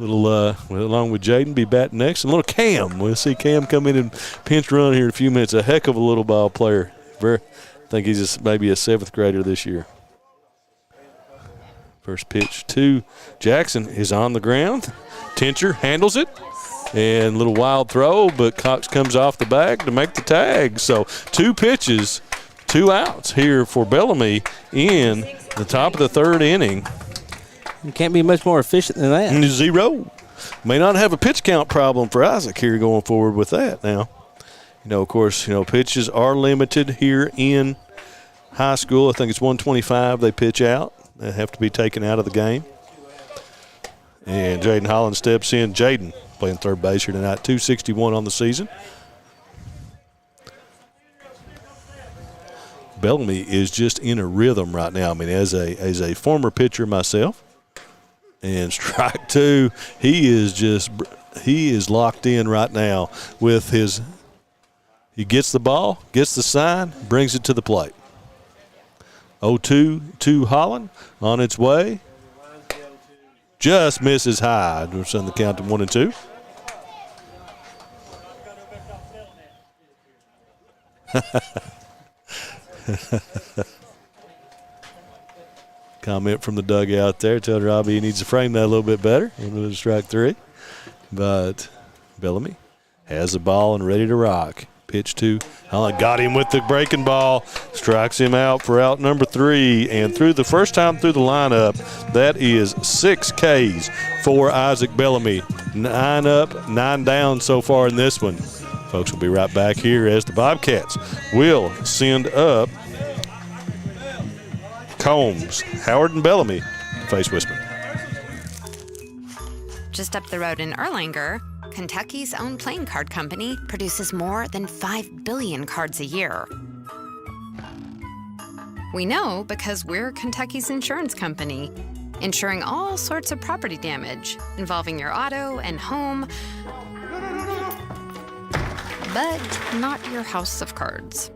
Along with Jaden, be batting next. And little Cam. We'll see Cam come in and pinch run here in a few minutes. A heck of a little ball player. I think he's maybe a 7th grader this year. First pitch to Jackson is on the ground. Tincher handles it. And a little wild throw, but Cox comes off the bag to make the tag. So 2 pitches, 2 outs here for Bellamy in the top of the 3rd inning. You can't be much more efficient than that. 0. May not have a pitch count problem for Isaac here going forward with that now. Of course, pitches are limited here in high school. I think it's 125 they pitch out. They have to be taken out of the game. And Jaden Holland steps in. Jaden playing third base here tonight, 261 on the season. Bellamy is just in a rhythm right now. I mean, as a former pitcher myself, and strike two, he is locked in right now with his. He gets the ball, gets the sign, brings it to the plate. 0-2 to Holland on its way. Just misses high. We're sending the count to 1-2. Comment from the dugout there. Tell Robbie he needs to frame that a little bit better. Into strike three. But Bellamy has the ball and ready to rock. Pitch to Holland. Got him with the breaking ball. Strikes him out for out number 3. And through the first time through the lineup, that is 6 Ks for Isaac Bellamy. 9 up, 9 down so far in this one. Folks, will be right back here as the Bobcats will send up Combs, Howard, and Bellamy to face Wisman. Just up the road in Erlanger, Kentucky's own playing card company produces more than 5 billion cards a year. We know because we're Kentucky's insurance company, insuring all sorts of property damage involving your auto and home, but not your house of cards.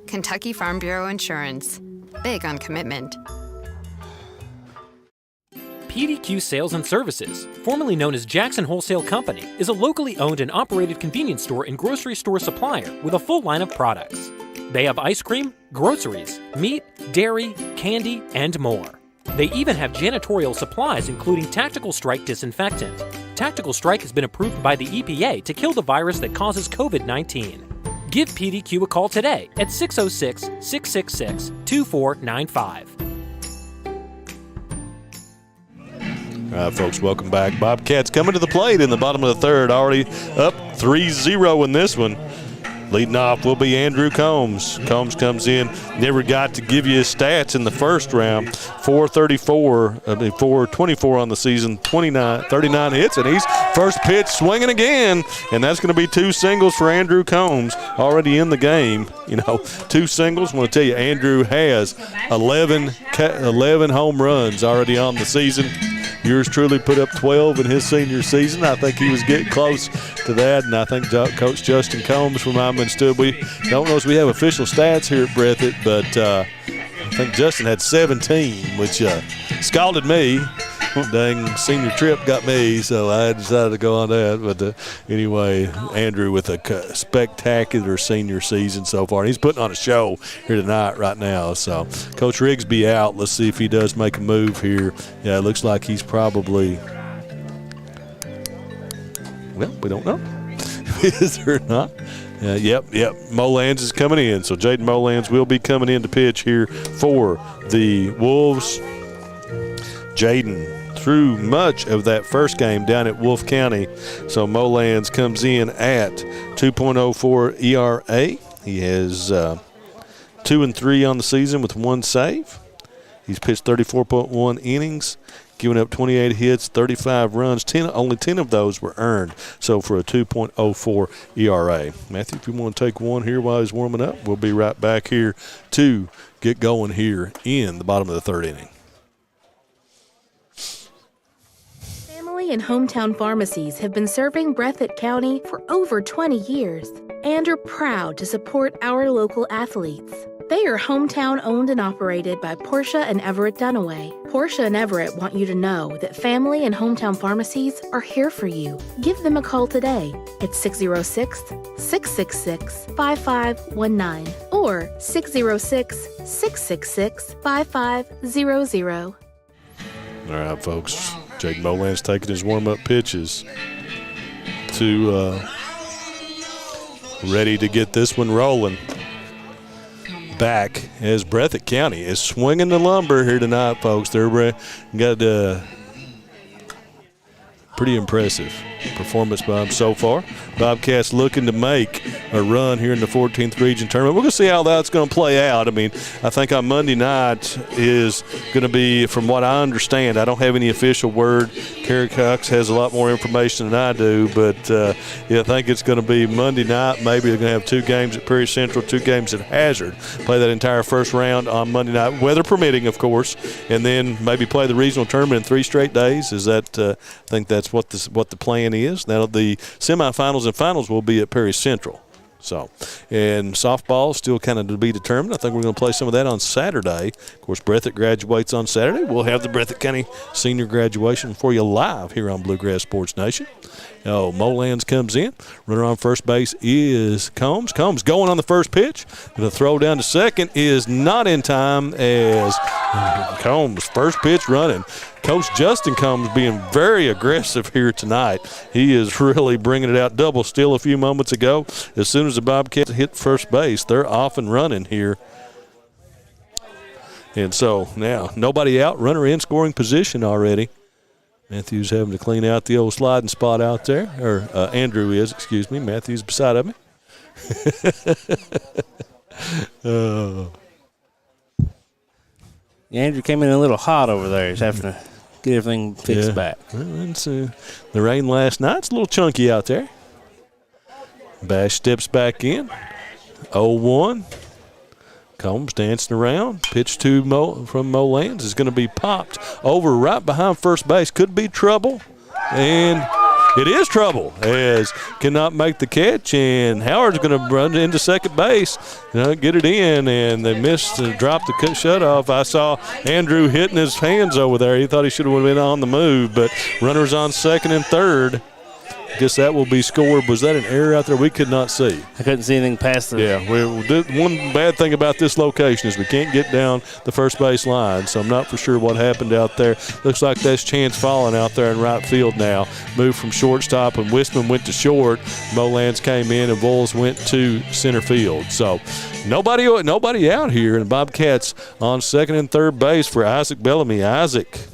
Kentucky Farm Bureau Insurance. Big on commitment. PDQ Sales and Services, formerly known as Jackson Wholesale Company, is a locally owned and operated convenience store and grocery store supplier with a full line of products. They have ice cream, groceries, meat, dairy, candy, and more. They even have janitorial supplies including Tactical Strike disinfectant. Tactical Strike has been approved by the EPA to kill the virus that causes COVID-19. Give PDQ a call today at 606-666-2495. All right, folks, welcome back. Bobcats coming to the plate in the bottom of the third, already up 3-0 in this one. Leading off will be Andrew Combs. Combs comes in, never got to give you his stats in the first round. 424 on the season, 39 hits, and he's first pitch swinging again, and that's going to be 2 singles for Andrew Combs already in the game. You know, 2 singles. I want to tell you, Andrew has 11 home runs already on the season. Yours truly put up 12 in his senior season. I think he was getting close to that, and I think Coach Justin Combs from Iman stood. We don't know if we have official stats here at Breathitt, but I think Justin had 17, which scalded me. Dang, senior trip got me, so I decided to go on that. But anyway, Andrew with a spectacular senior season so far. And he's putting on a show here tonight right now. So Coach Rigsby out. Let's see if he does make a move here. Yeah, it looks like he's probably – well, we don't know if he is or not. Yep. Molans is coming in. So Jaden Molans will be coming in to pitch here for the Wolves. Jaden threw much of that first game down at Wolfe County. So Molans comes in at 2.04 ERA. He has 2-3 on the season with 1 save. He's pitched 34.1 innings, giving up 28 hits, 35 runs. Only 10 of those were earned. So for a 2.04 ERA. Matthew, if you want to take one here while he's warming up, we'll be right back here to get going here in the bottom of the third inning. Family and hometown pharmacies have been serving Breathitt County for over 20 years and are proud to support our local athletes. They are hometown owned and operated by Portia and Everett Dunaway. Portia and Everett want you to know that family and hometown pharmacies are here for you. Give them a call today at 606-666-5519 or 606-666-5500. All right, folks. Jake Molan's taking his warm-up pitches to ready to get this one rolling. Back as Breathitt County is swinging the lumber here tonight, folks. They're got pretty impressive performance by them so far. Bobcats looking to make a run here in the 14th region tournament. We're going to see how that's going to play out. I mean, I think on Monday night is going to be, from what I understand, I don't have any official word. Kerry Cox has a lot more information than I do, but I think it's going to be Monday night. Maybe they're going to have 2 games at Perry Central, 2 games at Hazard. Play that entire first round on Monday night, weather permitting, of course, and then maybe play the regional tournament in 3 straight days. Is that? I think that's what the plan is. Now the semifinals and finals will be at Perry Central. So, and softball still kind of to be determined. I think we're going to play some of that on Saturday. Of course, Breathitt graduates on Saturday. We'll have the Breathitt County senior graduation for you live here on Bluegrass Sports Nation. Oh, Molans comes in. Runner on first base is Combs. Combs going on the first pitch. The throw down to second is not in time as Combs, first pitch running. Coach Justin Combs being very aggressive here tonight. He is really bringing it out. Double steal a few moments ago. As soon as the Bobcats hit first base, they're off and running here. And so now nobody out, runner in scoring position already. Matthews having to clean out the old sliding spot out there. Or Andrew is, excuse me. Matthews beside of me. Andrew came in a little hot over there. He's having to get everything fixed back. Well, it's, the rain last night. It's a little chunky out there. Bash steps back in. 0-1. Combs dancing around. Pitch from Molans is going to be popped over right behind first base. Could be trouble. And it is trouble as cannot make the catch. And Howard's going to run into second base. Get it in. And they missed and dropped the shutoff. I saw Andrew hitting his hands over there. He thought he should have been on the move. But runners on second and third. Guess that will be scored. Was that an error out there? We could not see. I couldn't see anything past the. Yeah, one bad thing about this location is we can't get down the first base line, so I'm not for sure what happened out there. Looks like that's Chance falling out there in right field now. Moved from shortstop, and Wisman went to short. Molans came in, and Voles went to center field. So nobody out here, and Bobcats on second and third base for Isaac Bellamy. Isaac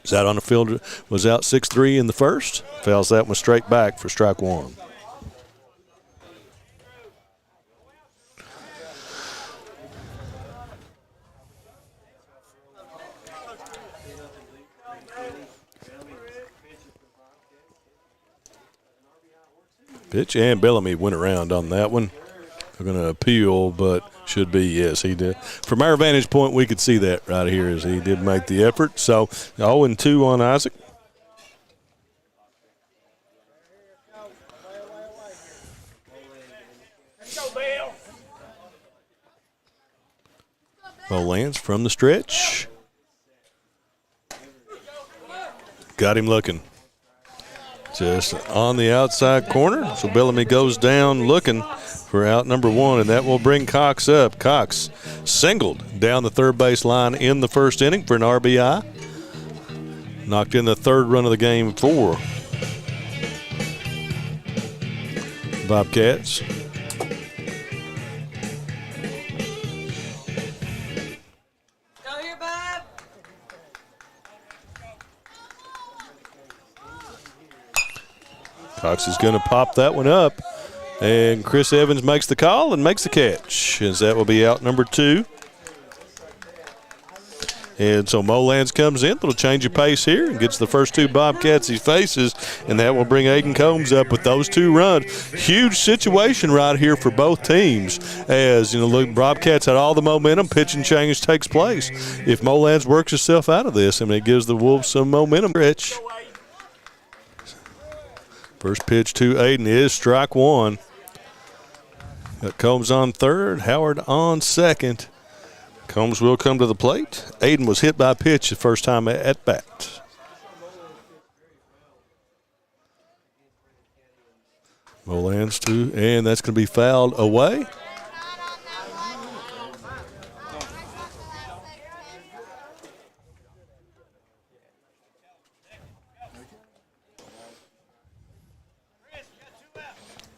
is out on the field, was out 6-3 in the first. Fouls that one straight back for strike one. Pitch, and Bellamy went around on that one. They're going to appeal, but should be, yes, he did. From our vantage point, we could see that right here as he did make the effort. So 0-2 on Isaac. Molans from the stretch. Got him looking. Just on the outside corner. So Bellamy goes down looking for out number one, and that will bring Cox up. Cox singled down the third base line in the first inning for an RBI. Knocked in the third run of the game for Bobcats. Cox is going to pop that one up, and Chris Evans makes the call and makes the catch, as that will be out number two. And so Molans comes in, little change of pace here, and gets the first two Bobcats he faces, and that will bring Aiden Combs up with those two runs. Huge situation right here for both teams, as look, Bobcats had all the momentum. Pitching change takes place. If Molans works himself out of this, it gives the Wolves some momentum. Rich. First pitch to Aiden is strike one. Got Combs on third, Howard on second. Combs will come to the plate. Aiden was hit by a pitch the first time at bat. Molans and that's going to be fouled away.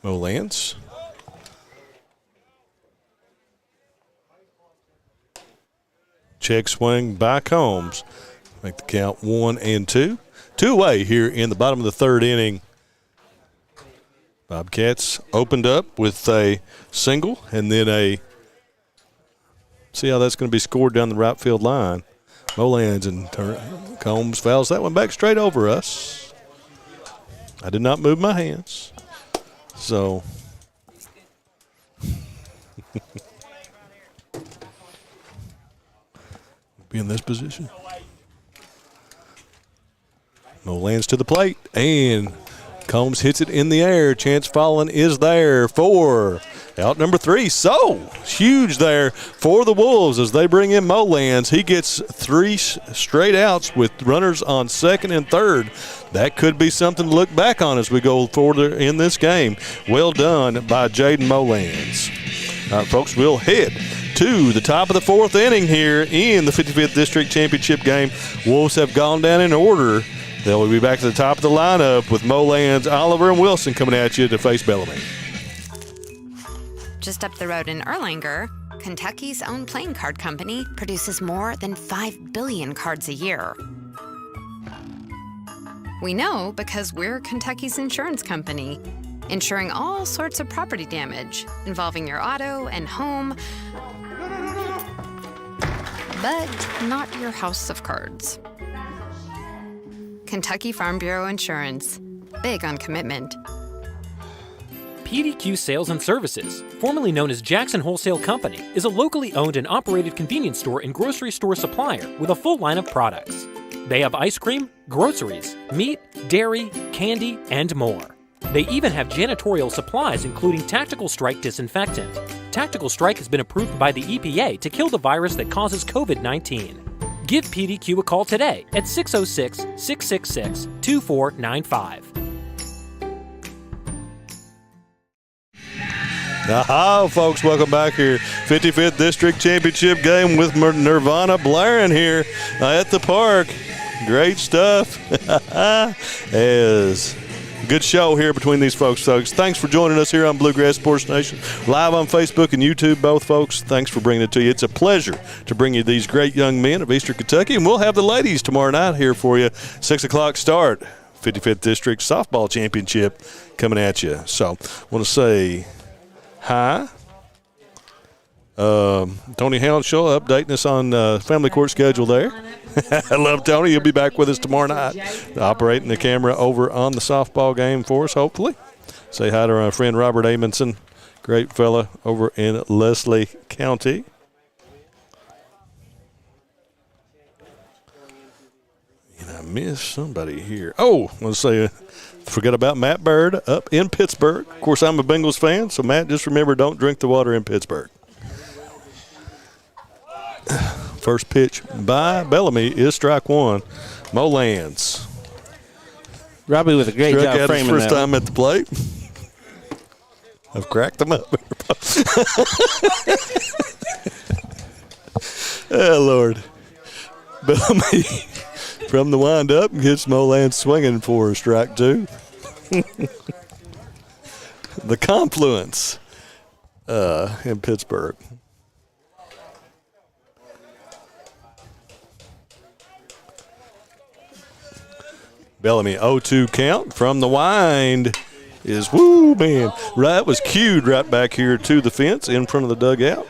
Molans. Check swing by Combs. Make the count 1-2. 2 away here in the bottom of the third inning. Bobcats opened up with a single and then see how that's going to be scored down the right field line. Molands and Combs fouls that one back straight over us. I did not move my hands. So be in this position. Molands to the plate, and Combs hits it in the air. Chance Fallon is there for out number 3. So huge there for the Wolves as they bring in Molands. He gets 3 straight outs with runners on second and third. That could be something to look back on as we go forward in this game. Well done by Jaden Molands. All right, folks, we'll head to the top of the 4th inning here in the 55th District Championship game. Wolves have gone down in order. They'll be back to the top of the lineup with Molands, Oliver, and Wilson coming at you to face Bellamy. Just up the road in Erlanger, Kentucky's own playing card company produces more than 5 billion cards a year. We know because we're Kentucky's insurance company, insuring all sorts of property damage involving your auto and home, but not your house of cards. Kentucky Farm Bureau Insurance. Big on commitment. PDQ Sales and Services, formerly known as Jackson Wholesale Company, is a locally owned and operated convenience store and grocery store supplier with a full line of products. They have ice cream, groceries, meat, dairy, candy, and more. They even have janitorial supplies including Tactical Strike disinfectant. Tactical Strike has been approved by the EPA to kill the virus that causes COVID-19. Give PDQ a call today at 606-666-2495. Aha, folks, welcome back here. 55th District Championship game with Nirvana blaring here at the park. Great stuff. As good show here between these folks. Thanks for joining us here on Bluegrass Sports Nation. Live on Facebook and YouTube, both folks. Thanks for bringing it to you. It's a pleasure to bring you these great young men of Eastern Kentucky. And we'll have the ladies tomorrow night here for you. 6 o'clock start. 55th District Softball Championship coming at you. So I want to say hi. Tony Howell updating us on family court schedule there. I love Tony. He'll be back with us tomorrow night, operating the camera over on the softball game for us, hopefully. Say hi to our friend Robert Amundsen, great fella over in Leslie County. And I missed somebody here. Oh, I want to say, forget about Matt Bird up in Pittsburgh. Of course, I'm a Bengals fan, so Matt, just remember, don't drink the water in Pittsburgh. First pitch by Bellamy is strike 1. Molands. Robbie with a great Struck job out framing his first that time at the plate. I've cracked them up. Oh, Lord. Bellamy from the wind-up gets Molands swinging for strike 2. The confluence in Pittsburgh. Bellamy 0-2 count from the wind is, woo, man. That was cued right back here to the fence in front of the dugout.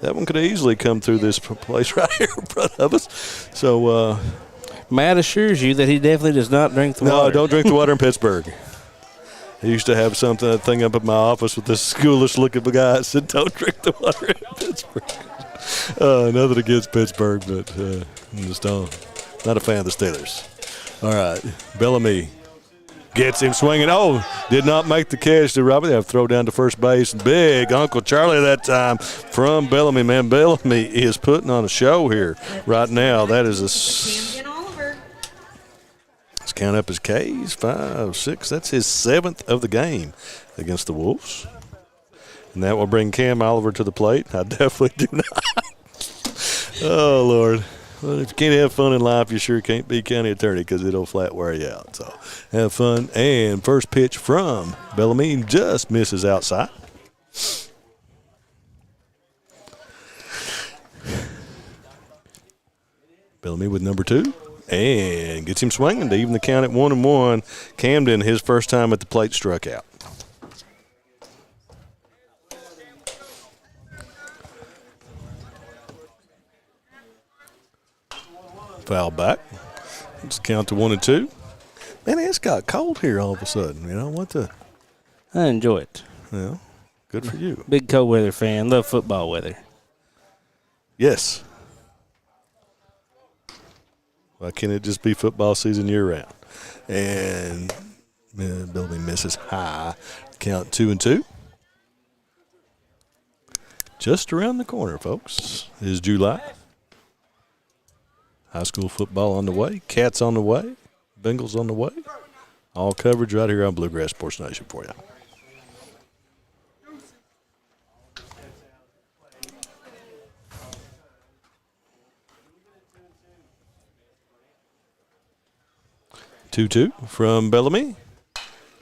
That one could easily come through this place right here in front of us. So Matt assures you that he definitely does not drink the water. No, don't drink the water in Pittsburgh. I used to have a thing up at my office with this schoolish-looking guy that said, don't drink the water in Pittsburgh. Nothing against Pittsburgh, but I'm just not a fan of the Steelers. All right, Bellamy gets him swinging. Oh, did not make the catch to Robbie. They have to throw down to first base. Big Uncle Charlie that time from Bellamy. Man, Bellamy is putting on a show here right now. That is let's count up his Ks, 5, 6. That's his 7th of the game against the Wolves. And that will bring Cam Oliver to the plate. I definitely do not. Oh, Lord. Well, if you can't have fun in life, you sure can't be county attorney because it'll flat wear you out. So have fun. And first pitch from Bellamy just misses outside. Bellamy with number 2 and gets him swinging to even the count at 1-1. Camden, his first time at the plate, struck out. Foul back. Let's count to 1-2. Man, it's got cold here all of a sudden. You know what the? I enjoy it. Yeah, good for you. Big cold weather fan. Love football weather. Yes. Why can't it just be football season year-round? And Bellamy misses high. Count 2-2. Just around the corner, folks, is July. High school football on the way. Cats on the way. Bengals on the way. All coverage right here on Bluegrass Sports Nation for you. Two from Bellamy.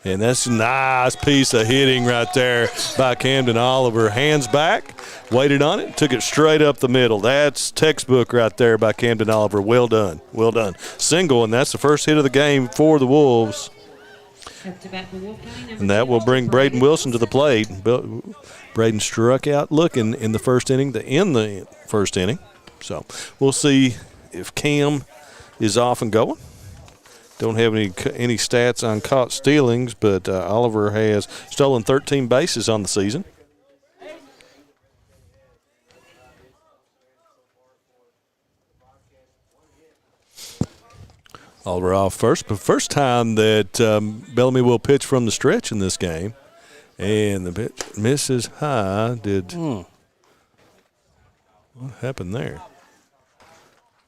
And that's a nice piece of hitting right there by Camden Oliver. Hands back, waited on it, took it straight up the middle. That's textbook right there by Camden Oliver. Well done, well done. Single, and that's the first hit of the game for the Wolves. And that will bring Braden Wilson to the plate. Braden struck out looking in the first inning to end the first inning. So we'll see if Cam is off and going. Don't have any stats on caught stealings, but Oliver has stolen 13 bases on the season. Oliver off first, but first time that Bellamy will pitch from the stretch in this game. And the pitch misses high. What happened there?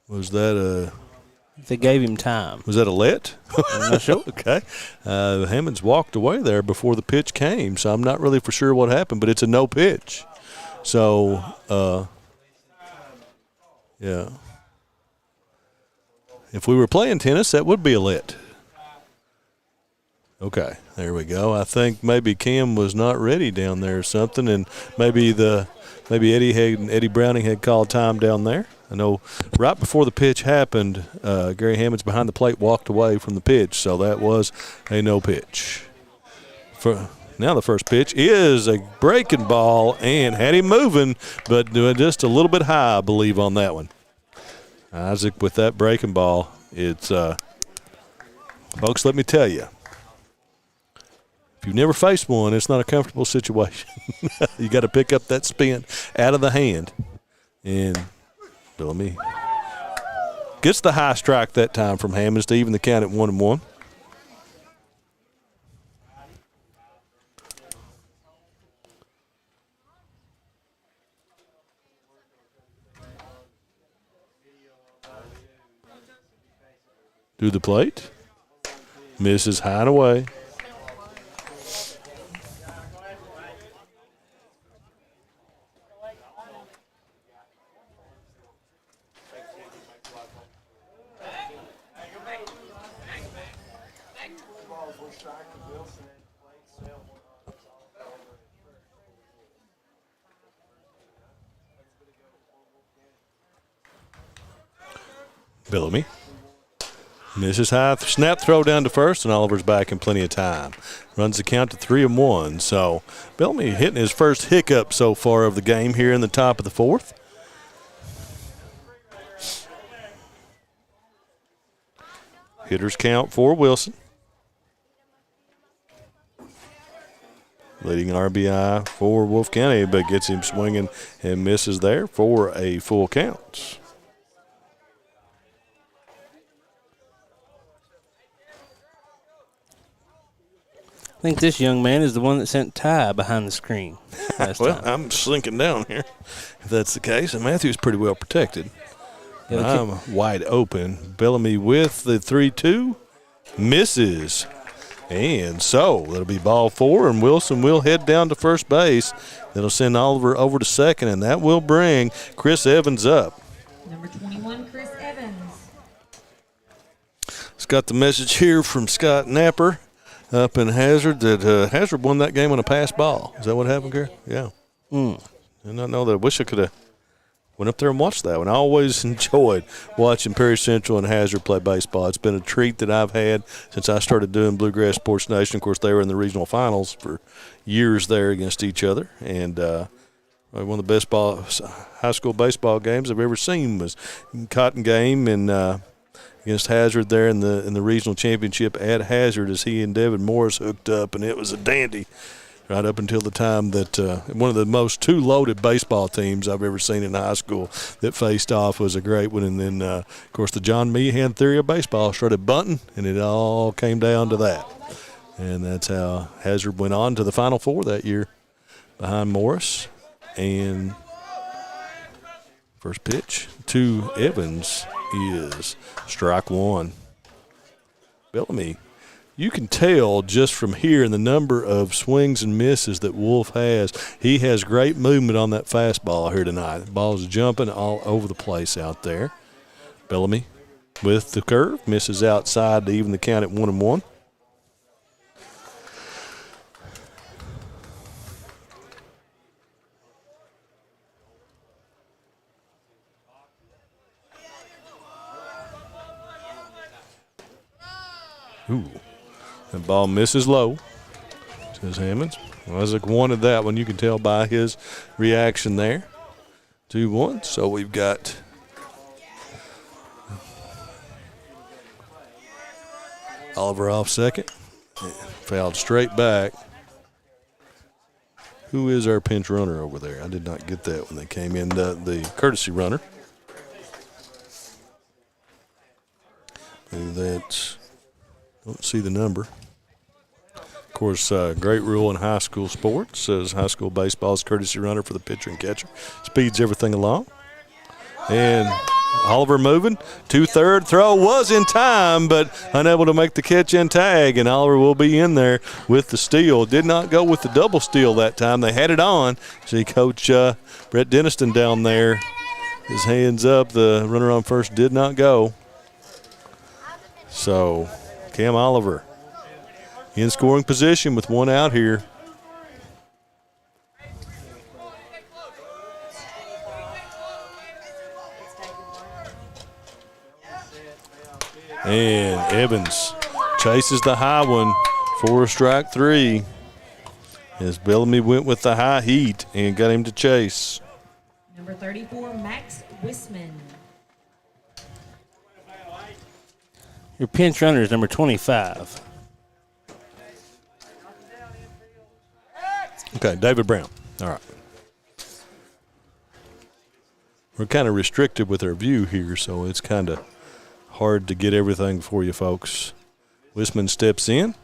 Was that a... They gave him time. Was that a let? I'm not sure. Okay. Hammonds walked away there before the pitch came, so I'm not really for sure what happened, but it's a no pitch. So, yeah. If we were playing tennis, that would be a let. Okay, there we go. I think maybe Cam was not ready down there or something, and maybe Eddie Browning had called time down there. I know right before the pitch happened, Gary Hammonds behind the plate walked away from the pitch, so that was a no pitch. Now the first pitch is a breaking ball and had him moving, but just a little bit high, I believe, on that one. Isaac with that breaking ball. It's folks, let me tell you, if you've never faced one, it's not a comfortable situation. You got to pick up that spin out of the hand. And Bellamy gets the high strike that time from Hammonds to even the count at 1-1. To the plate. Misses high and away. Bellamy misses high, snap throw down to first, and Oliver's back in plenty of time. Runs the count to 3-1. So Bellamy hitting his first hiccup so far of the game here in the top of the fourth. Hitters count for Wilson. Leading RBI for Wolfe County, but gets him swinging and misses there for a full count. I think this young man is the one that sent Ty behind the screen last well, time. I'm slinking down here if that's the case. And Matthew's pretty well protected. I'm wide open. Bellamy with the 3-2. Misses. And so that'll be ball 4, and Wilson will head down to first base. That'll send Oliver over to second, and that will bring Chris Evans up. Number 21, Chris Evans. It's got the message here from Scott Napper up in Hazard that Hazard won that game on a pass ball. Is that what happened, Gary? Yeah. I did not know that. I wish I could have went up there and watched that one. I always enjoyed watching Perry Central and Hazard play baseball. It's been a treat that I've had since I started doing Bluegrass Sports Nation. Of course, they were in the regional finals for years there against each other. And one of the best high school baseball games I've ever seen was Cotton Game and against Hazard there in the regional championship at Hazard as he and Devin Morris hooked up, and it was a dandy right up until the time that one of the most two loaded baseball teams I've ever seen in high school that faced off was a great one. And then, of course, the John Meehan theory of baseball started bunting, and it all came down to that. And that's how Hazard went on to the Final Four that year behind Morris. And first pitch to Evans is strike one. Bellamy, you can tell just from here in the number of swings and misses that Wolfe has. He has great movement on that fastball here tonight. The ball is jumping all over the place out there. Bellamy with the curve, misses outside to even the count at 1-1. Ooh, that ball misses low, says Hammonds. Well, Isaac wanted that one. You can tell by his reaction there. 2-1. So we've got Oliver off second. Fouled straight back. Who is our pinch runner over there? I did not get that when they came in. The courtesy runner. And that's, don't see the number. Of course, great rule in high school sports says high school baseball is courtesy runner for the pitcher and catcher. Speeds everything along. And Oliver moving. 2-3rd throw was in time, but unable to make the catch and tag. And Oliver will be in there with the steal. Did not go with the double steal that time. They had it on. See Coach Brett Denniston down there. His hands up. The runner on first did not go. So Cam Oliver in scoring position with one out here. And Evans chases the high one for strike three as Bellamy went with the high heat and got him to chase. Number 34, Max Wisman. Your pinch runner is number 25. Okay, David Brown. All right. We're kind of restricted with our view here, so it's kind of hard to get everything for you folks. Wisman steps in.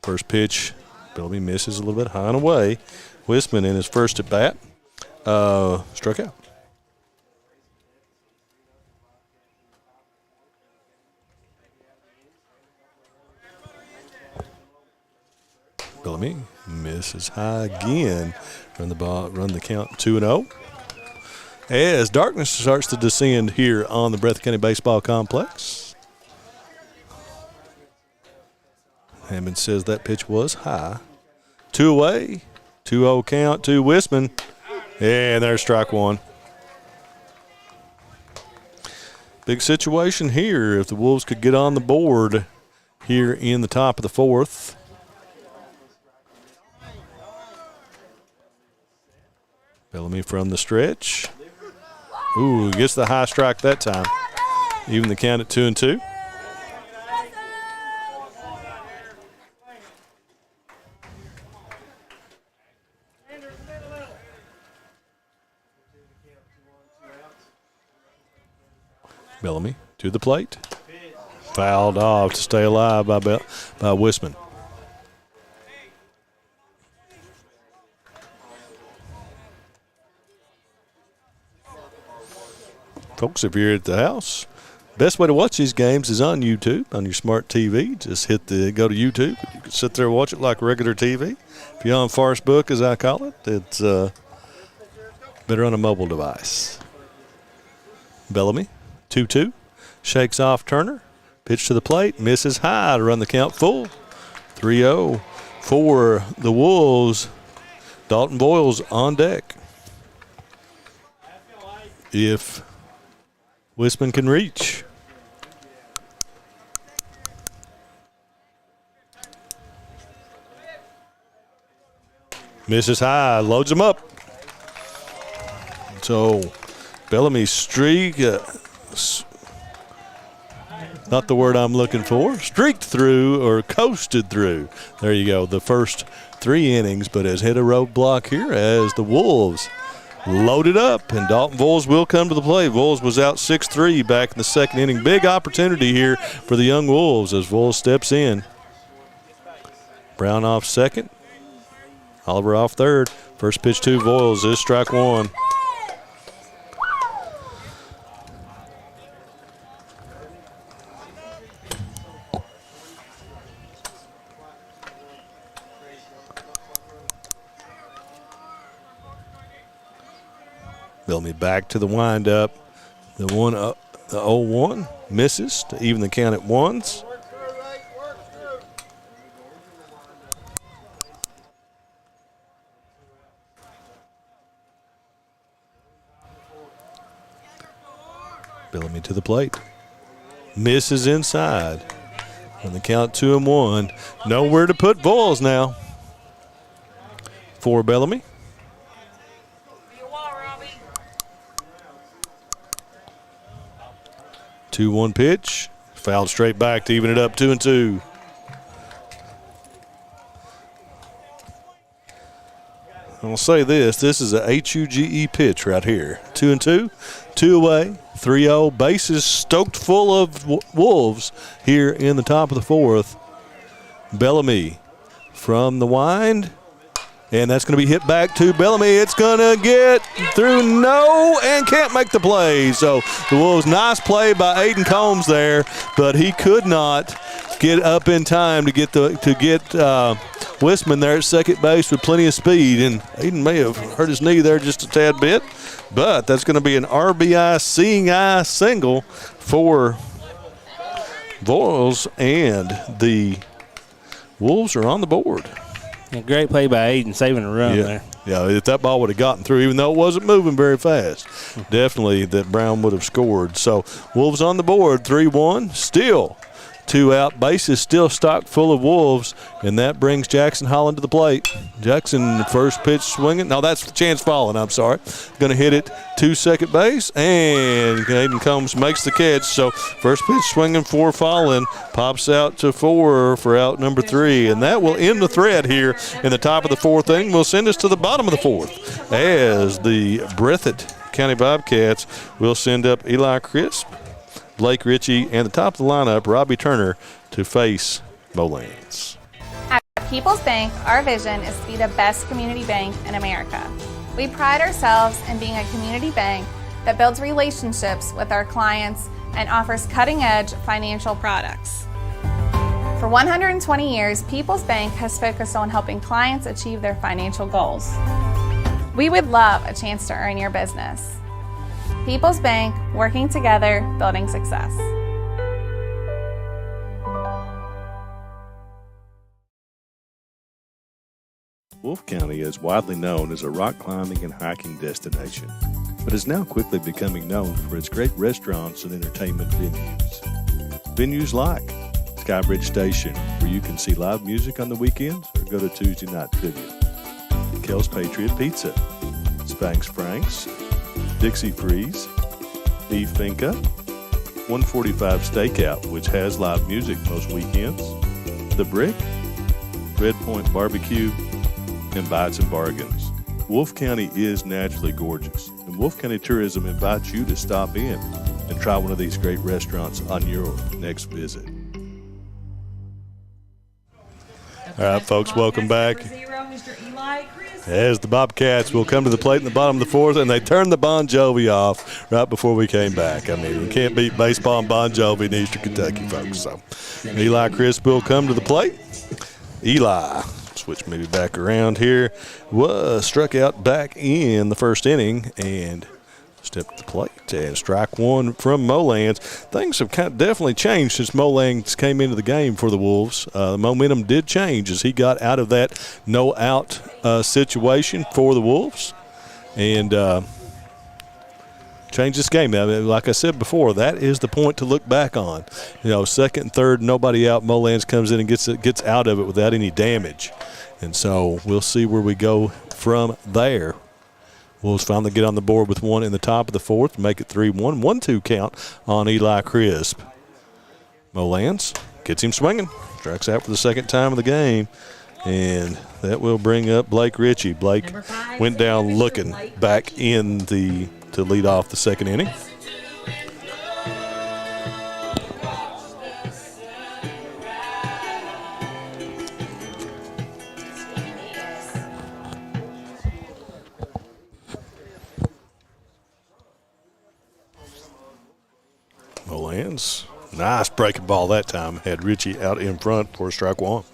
First pitch, Bellamy misses a little bit high and away. Wisman in his first at bat, struck out. Bellamy misses high again. Run the count 2-0. As darkness starts to descend here on the Breathitt County Baseball Complex. Hammond says that pitch was high. 2 away. 2-0 count to Wisman. And there's strike one. Big situation here if the Wolves could get on the board here in the top of the fourth. Bellamy from the stretch. Ooh, gets the high strike that time. Even the count at 2-2. Bellamy to the plate. Fouled off to stay alive by Wisman. Folks, if you're at the house, best way to watch these games is on YouTube, on your smart TV. Just go to YouTube. You can sit there and watch it like regular TV. If you're on Forest Book, as I call it, it's better on a mobile device. Bellamy, 2-2, shakes off Turner. Pitch to the plate, misses high to run the count full. 3-0 for the Wolves. Dalton Boyles on deck. If Wisman can reach. Misses high, loads him up. So Bellamy's streak, not the word I'm looking for, streaked through or coasted through. There you go, the first 3 innings, but has hit a roadblock here as the Wolves loaded up, and Dalton Voles will come to the plate. Voles was out 6-3 back in the second inning. Big opportunity here for the young Wolves as Voles steps in. Brown off second. Oliver off third. First pitch to Voles is strike 1. Bellamy back to the windup. The 0-1 misses to even the count at ones. Bellamy to the plate. Misses inside. On the count 2-1. Nowhere to put Voles now for Bellamy. 2-1 pitch. Fouled straight back to even it up 2-2. I'll say this is a HUGE pitch right here. 2-2, 2 away, 3-0. Bases stoked full of Wolves here in the top of the 4th. Bellamy from the wind. And that's going to be hit back to Bellamy. It's going to get through and can't make the play. So the Wolves, nice play by Aiden Combs there, but he could not get up in time to get Wisman there at second base with plenty of speed. And Aiden may have hurt his knee there just a tad bit, but that's going to be an RBI seeing eye single for Voles, and the Wolves are on the board. A great play by Aiden, saving a run there. Yeah, if that ball would have gotten through, even though it wasn't moving very fast, definitely that Brown would have scored. So Wolves on the board, 3-1. Still 2 out. Bases still stocked full of Wolves, and that brings Jackson Holland to the plate. Jackson, first pitch swinging. No, that's Chance Fallen, I'm sorry. Going to hit it to second base, and Aiden Combs makes the catch. So first pitch swinging for Fallen. Pops out to 4 for out number 3, and that will end the thread here in the top of the 4th inning. Will send us to the bottom of the 4th as the Breathitt County Bobcats will send up Eli Crisp, Blake Ritchie, and the top of the lineup, Robbie Turner, to face Bowlands. At People's Bank, our vision is to be the best community bank in America. We pride ourselves in being a community bank that builds relationships with our clients and offers cutting-edge financial products. For 120 years, People's Bank has focused on helping clients achieve their financial goals. We would love a chance to earn your business. People's Bank, working together, building success. Wolfe County is widely known as a rock climbing and hiking destination, but is now quickly becoming known for its great restaurants and entertainment venues. Venues like Skybridge Station, where you can see live music on the weekends or go to Tuesday night trivia. Kel's Patriot Pizza, Spanx Franks, Dixie Freeze, Beef Finca, 145 Stakeout, which has live music most weekends, The Brick, Red Point Barbecue, and Bites and Bargains. Wolfe County is naturally gorgeous, and Wolfe County Tourism invites you to stop in and try one of these great restaurants on your next visit. All right, folks, welcome back. As the Bobcats will come to the plate in the bottom of the 4th, and they turned the Bon Jovi off right before we came back. I mean, you can't beat baseball and Bon Jovi in Eastern Kentucky, folks. So Eli Crisp will come to the plate. Eli, switch maybe back around here, was struck out back in the first inning and stepped to the plate. And strike 1 from Molands. Things have definitely changed since Molands came into the game for the Wolves. The momentum did change as he got out of that no-out situation for the Wolves and changed this game. Now, like I said before, that is the point to look back on. You know, second and third, nobody out. Molands comes in and gets out of it without any damage. And so we'll see where we go from there. Wolves finally get on the board with 1 in the top of the 4th, make it 3-1, 1-2 count on Eli Crisp. Molans gets him swinging. Strikes out for the second time of the game. And that will bring up Blake Ritchie. Blake went down looking back in to lead off the second inning. Molans, nice breaking ball that time. Had Ritchie out in front for strike one.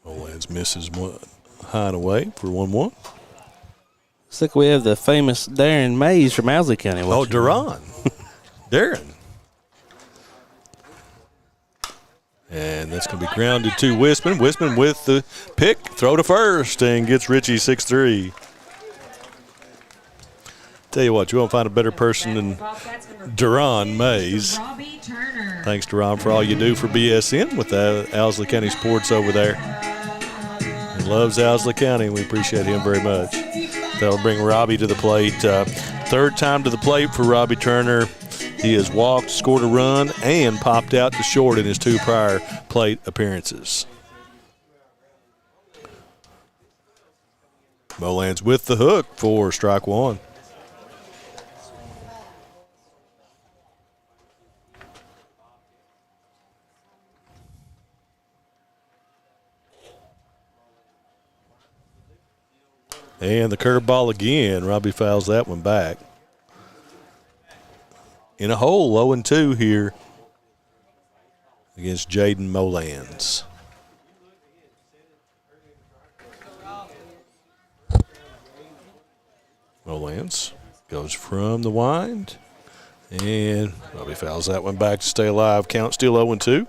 Molans misses one high and away for 1-1. Looks like we have the famous Darren Mays from Owsley County. Oh, Duran. Darren. And that's going to be grounded to Wisman. Wisman with the pick, throw to first, and gets Ritchie 6-3. Tell you what, you won't find a better person than Duran Mays. Thanks, Duran, for all you do for BSN with the Owsley County Sports over there. He loves Owsley County. We appreciate him very much. That'll bring Robbie to the plate. Third time to the plate for Robbie Turner. He has walked, scored a run, and popped out to short in his two prior plate appearances. Molans with the hook for strike one. And the curveball again. Robbie fouls that one back. In a hole, 0-2 here against Jaden Molans. Molans goes from the wind, and Robbie fouls that one back to stay alive. Count still 0-2.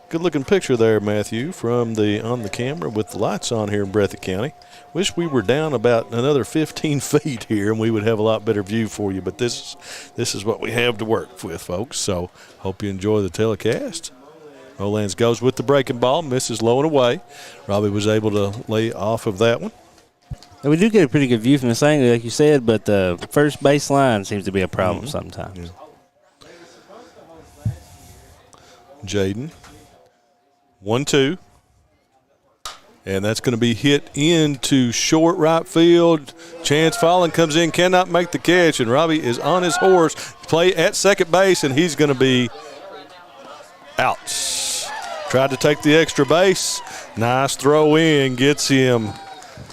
Good-looking picture there, Matthew, from on the camera with the lights on here in Breathitt County. Wish we were down about another 15 feet here and we would have a lot better view for you, but this is what we have to work with, folks. So hope you enjoy the telecast. Molans goes with the breaking ball, misses low and away. Robbie was able to lay off of that one. And we do get a pretty good view from this angle, like you said, but the first base line seems to be a problem sometimes. Yeah. Jaden. 1-2. And that's going to be hit into short right field. Chance Fallon comes in, cannot make the catch, and Robbie is on his horse, play at second base, and he's going to be out. Tried to take the extra base. Nice throw in, gets him.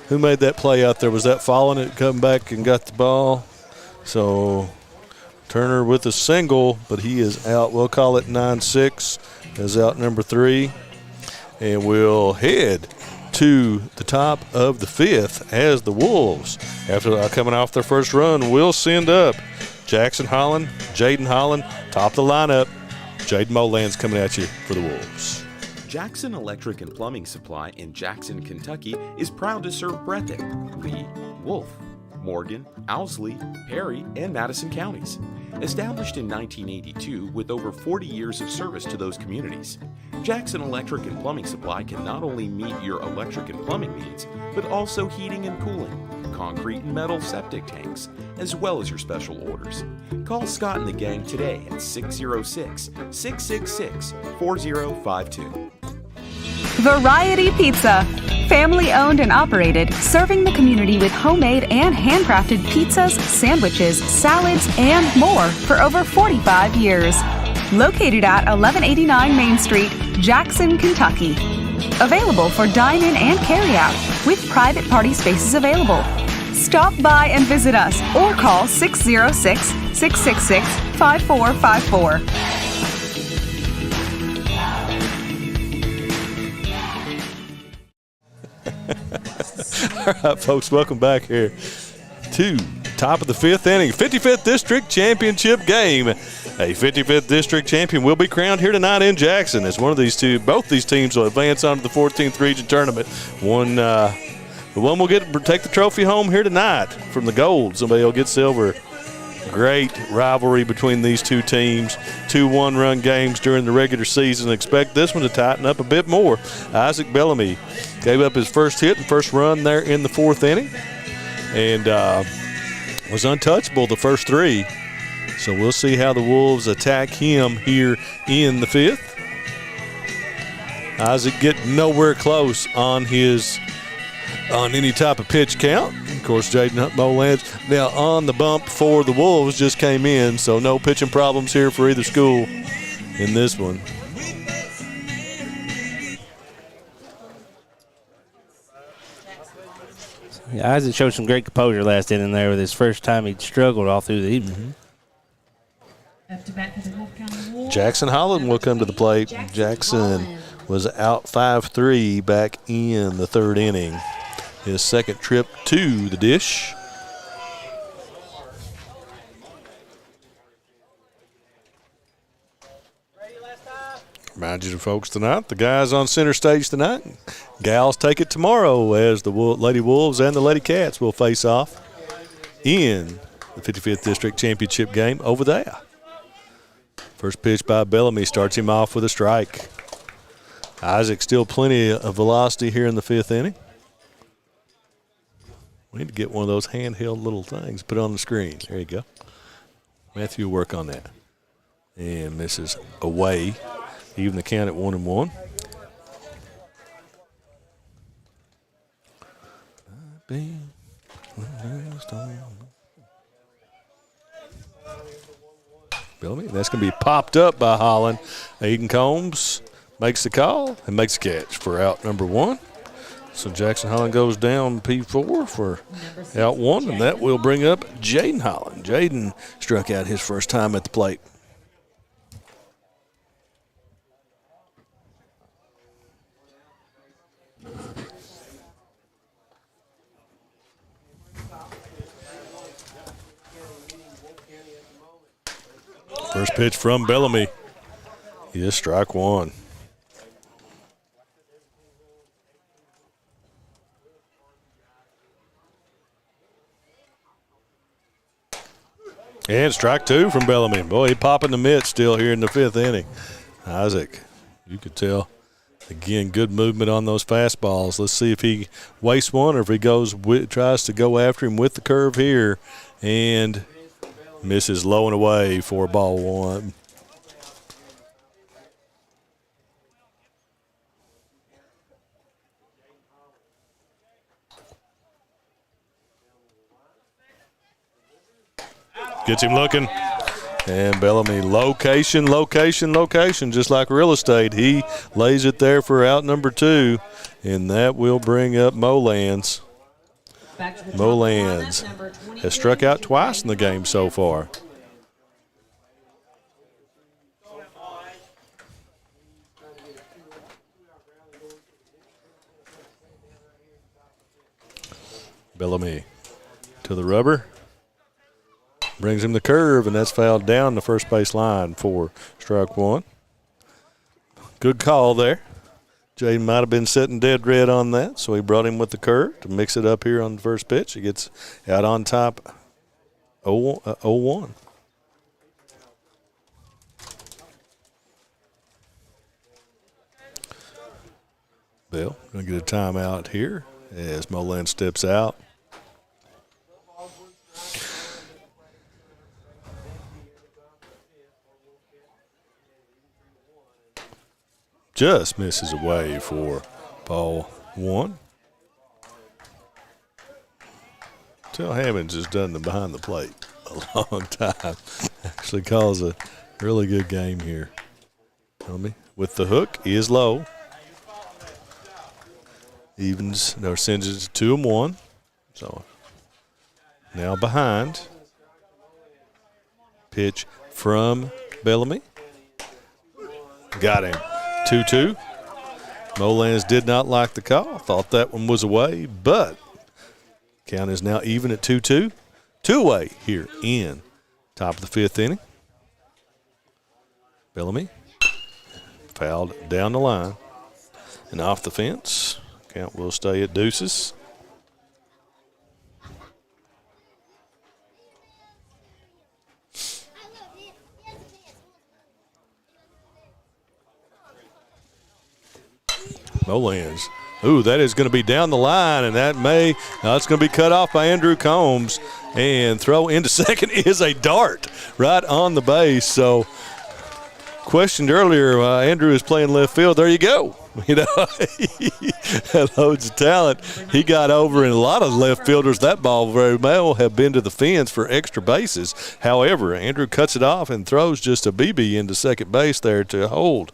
Who made that play out there? Was that Fallon that come back and got the ball? So Turner with a single, but he is out. We'll call it 9-6 as out number 3. And we'll head to the top of the 5th as the Wolves, after coming off their first run, will send up Jackson Holland, Jaden Holland, top of the lineup. Jaden Molans coming at you for the Wolves. Jackson Electric and Plumbing Supply in Jackson, Kentucky is proud to serve Breathitt, Lee, Wolfe, Morgan, Owsley, Perry, and Madison counties. Established in 1982 with over 40 years of service to those communities, Jackson Electric and Plumbing Supply can not only meet your electric and plumbing needs, but also heating and cooling, concrete and metal septic tanks, as well as your special orders. Call Scott and the gang today at 606-666-4052. Variety Pizza. Family owned and operated, serving the community with homemade and handcrafted pizzas, sandwiches, salads, and more for over 45 years. Located at 1189 Main Street, Jackson, Kentucky. Available for dine-in and carry-out, with private party spaces available. Stop by and visit us or call 606-666-5454. All right, folks, welcome back here to top of the 5th inning, 55th District Championship game. A 55th District champion will be crowned here tonight in Jackson as both these teams will advance on to the 14th Region Tournament. The one will take the trophy home here tonight from the gold. Somebody will get silver. Great rivalry between these two teams. 2 one-run games during the regular season. Expect this one to tighten up a bit more. Isaac Bellamy gave up his first hit and first run there in the 4th inning and was untouchable the first 3. So we'll see how the Wolves attack him here in the 5th. Isaac getting nowhere close on any type of pitch count. Of course, Jaden Molands now on the bump for the Wolves just came in, so no pitching problems here for either school in this one. Yeah, Isaac showed some great composure last inning there with his first time he'd struggled all through the evening. Jackson Holland will come to the plate. Jackson was out 5-3 back in the 3rd inning. His second trip to the dish. Remind you folks tonight, the guys on center stage tonight. Gals take it tomorrow as the Lady Wolves and the Lady Cats will face off in the 55th District Championship game over there. First pitch by Bellamy starts him off with a strike. Isaac still plenty of velocity here in the 5th inning. We need to get one of those handheld little things, put it on the screen. There you go. Matthew will work on that. And misses away. Even the count at 1-1. Bellamy, that's going to be popped up by Holland. Aiden Combs makes the call and makes the catch for out number 1. So Jackson Holland goes down P4 for out 1, and that will bring up Jaden Holland. Jaden struck out his first time at the plate. First pitch from Bellamy. Yes, strike 1. And strike 2 from Bellamy. Boy, he popping the mitt still here in the 5th inning. Isaac, you could tell. Again, good movement on those fastballs. Let's see if he wastes one or if he tries to go after him with the curve here and misses low and away for ball 1. Gets him looking. And Bellamy, location, just like real estate. He lays it there for out number 2, and that will bring up Molands. Molands has struck out twice in the game so far. Bellamy to the rubber. Brings him the curve, and that's fouled down the first base line for strike 1. Good call there. Jaden might have been sitting dead red on that, so he brought him with the curve to mix it up here on the first pitch. He gets out on top 0-1. Bill going to get a timeout here as Molan steps out. Just misses away for ball 1. Tell Hammonds has done the behind the plate a long time. Actually calls a really good game here. Tell me, with the hook, he is low. Evens, no, sends it to 2-1. So now behind. Pitch from Bellamy. Got him. 2-2. Molands did not like the call. Thought that one was away, but count is now even at 2-2. 2 away here in top of the 5th inning. Bellamy fouled down the line and off the fence. Count will stay at deuces. Molan's. Ooh, that is going to be down the line, and that it's going to be cut off by Andrew Combs. And throw into second is a dart right on the base. So, questioned earlier, Andrew is playing left field. There you go. You know, loads of talent. He got over, and a lot of left fielders, that ball very well have been to the fence for extra bases. However, Andrew cuts it off and throws just a BB into second base there to hold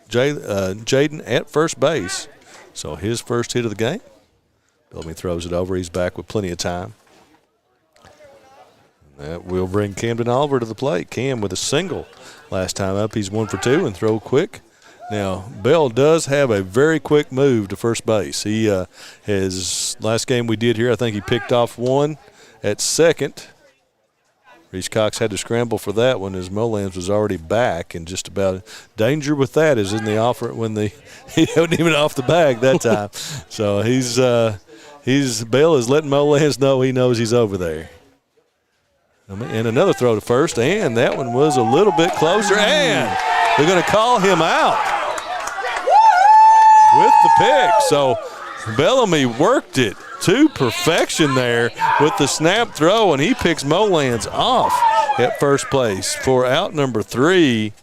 Jaden at first base. So his first hit of the game. Bellamy throws it over. He's back with plenty of time. And that will bring Camden Oliver to the plate. Cam with a single last time up. He's 1 for 2 and throw quick. Now, Bell does have a very quick move to first base. He has, last game we did here, I think he picked off one at second. Reese Cox had to scramble for that one as Molans was already back, and just about danger with that is in the offer when he wasn't even off the bag that time. So Bell is letting Molans know he knows he's over there. And another throw to first, and that one was a little bit closer, and they're going to call him out with the pick. So Bellamy worked it to perfection there with the snap throw, and he picks Molans off at first place for out number 3.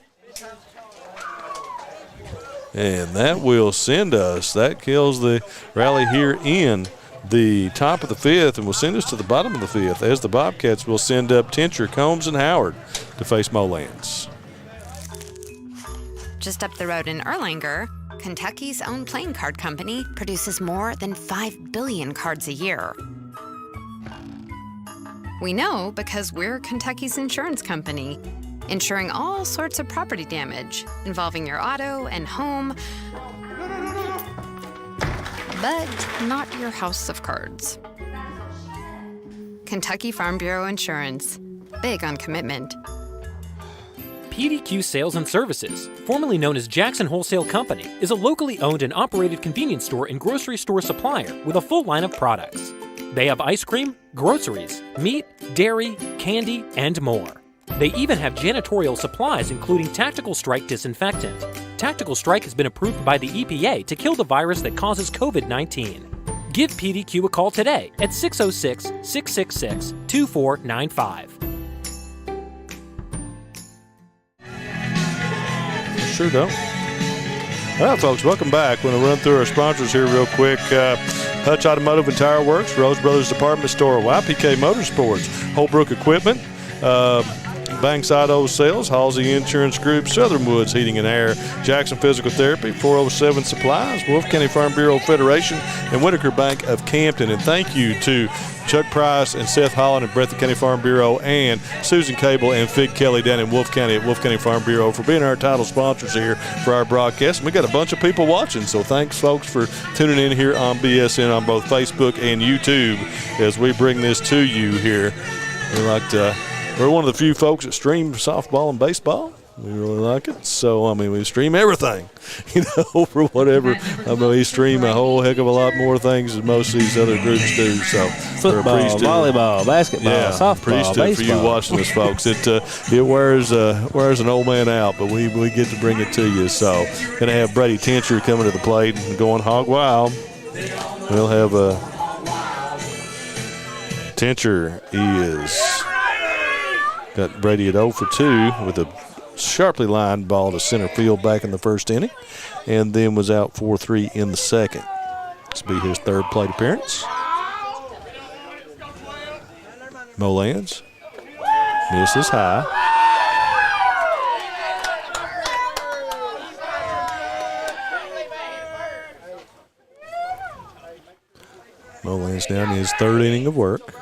And that will send us, that kills the rally here in the top of the 5th and will send us to the bottom of the 5th as the Bobcats will send up Tincher, Combs, and Howard to face Molans. Just up the road in Erlanger, Kentucky's own playing card company produces more than 5 billion cards a year. We know because we're Kentucky's insurance company, insuring all sorts of property damage involving your auto and home, but not your house of cards. Kentucky Farm Bureau Insurance, big on commitment. PDQ Sales and Services, formerly known as Jackson Wholesale Company, is a locally owned and operated convenience store and grocery store supplier with a full line of products. They have ice cream, groceries, meat, dairy, candy, and more. They even have janitorial supplies including Tactical Strike disinfectant. Tactical Strike has been approved by the EPA to kill the virus that causes COVID-19. Give PDQ a call today at 606-666-2495. Sure don't. All right, folks, welcome back. We're going to run through our sponsors here real quick. Hutch Automotive and Tire Works, Rose Brothers Department Store, YPK Motorsports, Holbrook Equipment, Bankside Auto Sales, Halsey Insurance Group, Southern Woods Heating and Air, Jackson Physical Therapy, 407 Supplies, Wolfe County Farm Bureau Federation, and Whitaker Bank of Campton. And thank you to Chuck Price and Seth Holland at Breathitt County Farm Bureau, and Susan Cable and Fig Kelly down in Wolfe County at Wolfe County Farm Bureau for being our title sponsors here for our broadcast. And we got a bunch of people watching, so thanks, folks, for tuning in here on BSN on both Facebook and YouTube as we bring this to you here. We're one of the few folks that stream softball and baseball. We really like it. So, we stream everything, for whatever. We stream a whole heck of a lot more things than most of these other groups do. So, football, volleyball, basketball, softball, baseball. For you watching this, folks. It wears an old man out, but we get to bring it to you. So, going to have Brady Tincher coming to the plate and going hog wild. We'll have Tincher is got Brady at 0 for 2 with a sharply lined ball to center field back in the first inning, and then was out 4-3 in the second. This will be his third plate appearance. Molans misses high. Molans down in his third inning of work.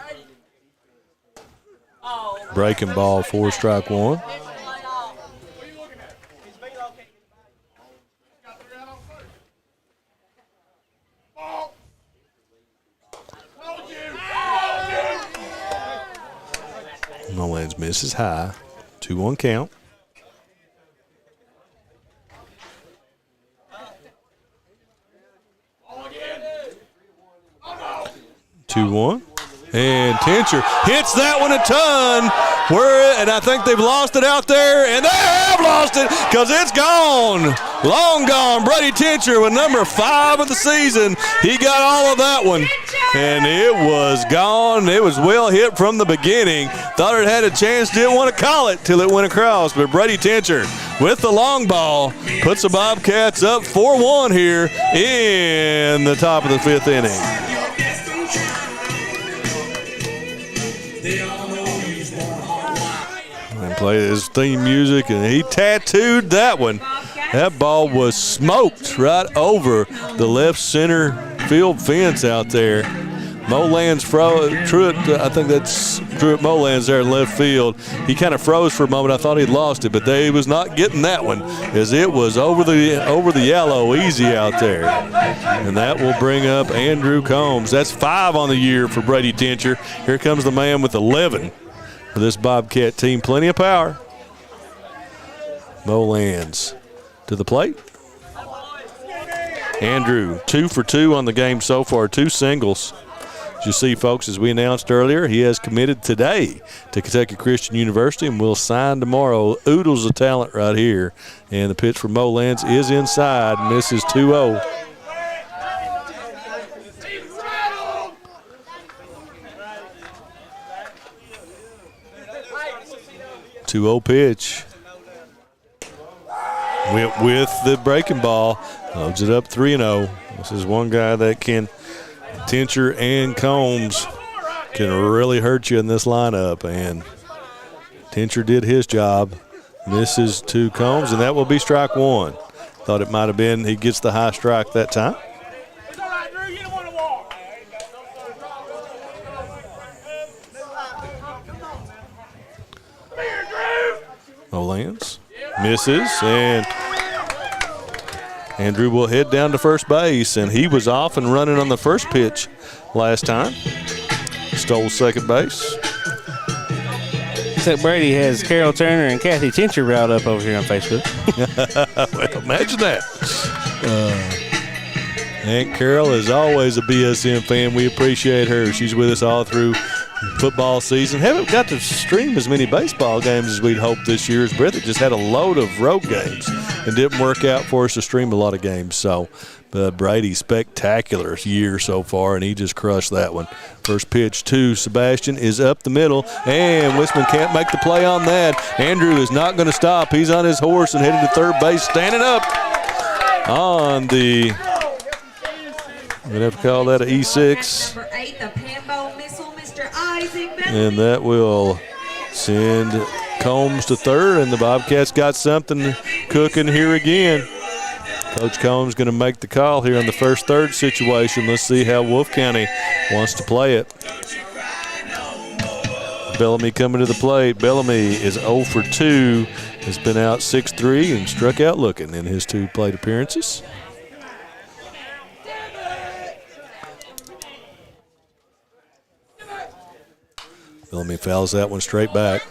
Breaking ball, 4 strike 1. Molans misses high. 2-1 count. Two-one. And Tincher hits that one a ton. Where and I think they've lost it out there, and they have lost it because it's gone. Long gone. Brady Tincher with number 5 of the season. He got all of that one, and it was gone. It was well hit from the beginning. Thought it had a chance, didn't want to call it till it went across, but Brady Tincher with the long ball puts the Bobcats up 4-1 here in the top of the 5th inning. And played his theme music, and he tattooed that one. That ball was smoked right over the left center field fence out there. Molan's I think that's Truett Molan's there in left field. He kind of froze for a moment. I thought he'd lost it, but they was not getting that one as it was over the yellow, easy out there. And that will bring up Andrew Combs. That's 5 on the year for Brady Tincher. Here comes the man with 11 for this Bobcat team. Plenty of power. Molan's to the plate. Andrew, 2 for 2 on the game so far, 2 singles. As you see, folks, as we announced earlier, he has committed today to Kentucky Christian University and will sign tomorrow. Oodles of talent right here. And the pitch for Molan's is inside, misses 2-0. Pitch. With the breaking ball, loads it up 3-0. This is one guy that can, Tincher and Combs, can really hurt you in this lineup. And Tincher did his job, misses to Combs, and that will be strike 1. Thought it might have been, he gets the high strike that time. Molan's misses, and Andrew will head down to first base, and he was off and running on the first pitch last time. Stole second base. Except Brady has Carol Turner and Kathy Tincher riled up over here on Facebook. Well, imagine that. Aunt Carol is always a BSM fan. We appreciate her. She's with us all through football season. Haven't got to stream as many baseball games as we'd hoped this year, as Breathitt just had a load of road games and didn't work out for us to stream a lot of games. So, Brady, spectacular year so far, and he just crushed that one. First pitch to Sebastian is up the middle, and Wisman can't make the play on that. Andrew is not going to stop. He's on his horse and heading to third base, standing up on the, I'm going to have to call that an E6. Number 8, the Pambo missile, Mr. Isaac. And that will send Combs to third, and the Bobcats got something cooking here again. Coach Combs going to make the call here on the first-third situation. Let's see how Wolfe County wants to play it. Bellamy coming to the plate. Bellamy is 0 for 2. Has been out 6-3 and struck out looking in his 2 plate appearances. Bellamy fouls that one straight back.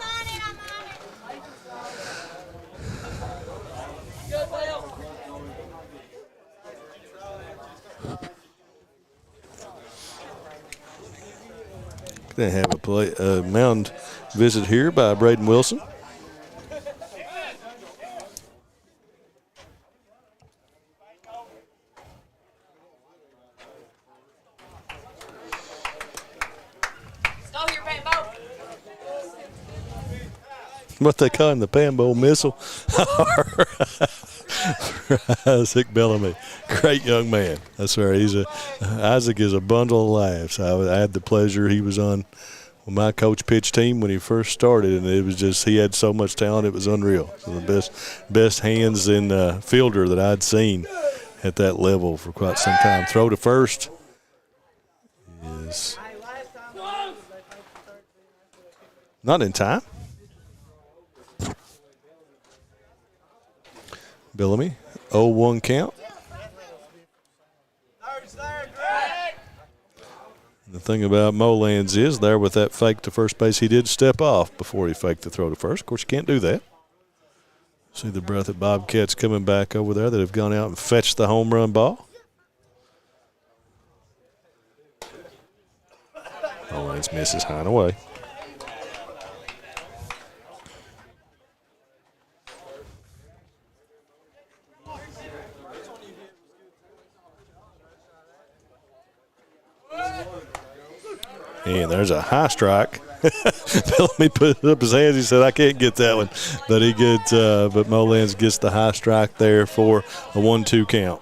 Going to have a mound visit here by Braden Wilson. What they call him, the Pambo missile. Isaac Bellamy, great young man. That's right. Isaac is a bundle of laughs. I had the pleasure. He was on my coach pitch team when he first started, and it was just, he had so much talent. It was unreal. So the best hands in fielder that I'd seen at that level for quite some time. Throw to first is not in time. Bellamy, 0-1 count. The thing about Molan's is there with that fake to first base, he did step off before he faked the throw to first. Of course, you can't do that. See the Breathitt Bobcats coming back over there that have gone out and fetched the home run ball. Molan's misses high and away. And there's a high strike. Bellamy put up his hands. He said, I can't get that one. But but Molans gets the high strike there for a 1-2 count.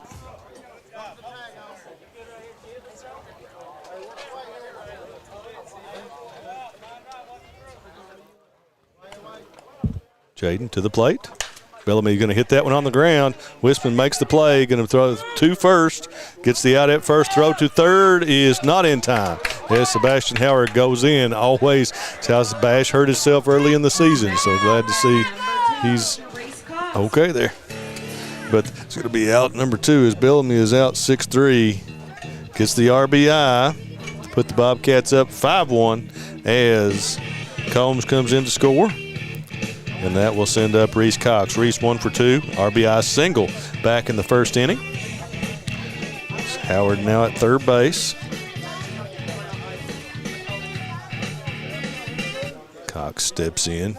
Jaden to the plate. Bellamy going to hit that one on the ground. Wisman makes the play, going to throw to first. Gets the out at first. Throw to third is not in time. As Sebastian Howard goes in. Always, it's how Bash hurt himself early in the season. So glad to see he's okay there. But it's going to be out number 2 as Bellamy is out 6-3. Gets the RBI to put the Bobcats up 5-1 as Combs comes in to score. And that will send up Reese Cox. Reese 1 for 2. RBI single back in the first inning. It's Howard now at third base. Cox steps in.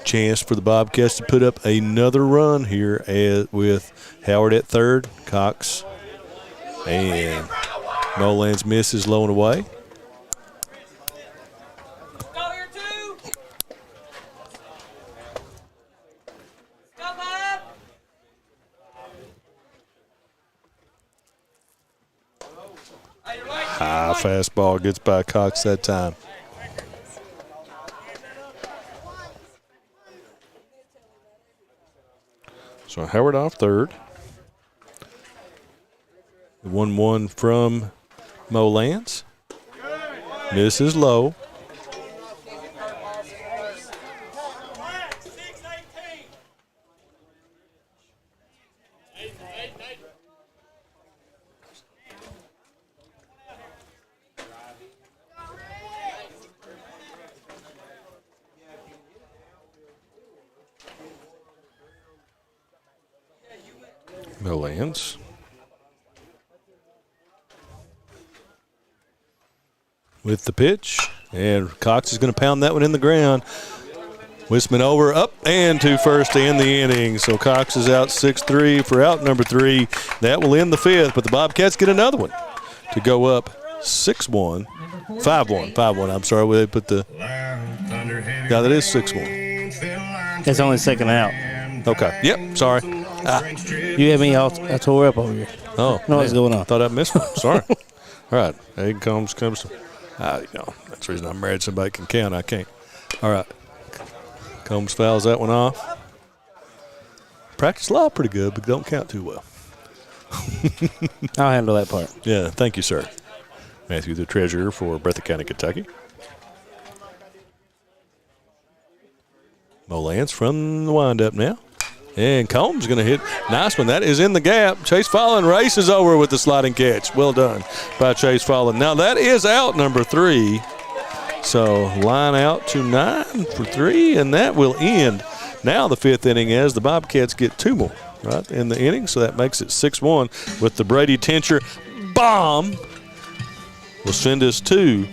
Chance for the Bobcats to put up another run here with Howard at third. Cox and Molans misses low and away. High fastball gets by Cox that time. So Howard off third. The 1-1 from Molans. Misses low. Molans. With the pitch, and Cox is going to pound that one in the ground. Wisman over, up, and to first to end the inning. So Cox is out 6-3 for out number 3. That will end the 5th, but the Bobcats get another one to go up 6-1. 5-1. I'm sorry, they put the. Yeah, that is 6-1. It's only second out. Okay. Yep. Sorry. You had me all tore up over here. Oh, know what's going on. Thought I missed one. Sorry. All right. Egg comes. That's the reason I'm married. Somebody can count. I can't. All right. Combs fouls that one off. Practice law pretty good, but don't count too well. I'll handle that part. Yeah. Thank you, sir. Matthew, the treasurer for Breathitt County, Kentucky. Molans from the windup now. And Combs going to hit. Nice one. That is in the gap. Chase Fallon races over with the sliding catch. Well done by Chase Fallon. Now that is out number 3. So line out to 9 for 3, and that will end now the 5th inning as the Bobcats get 2 more right in the inning. So that makes it 6-1 with the Brady Tincher bomb. Will send us to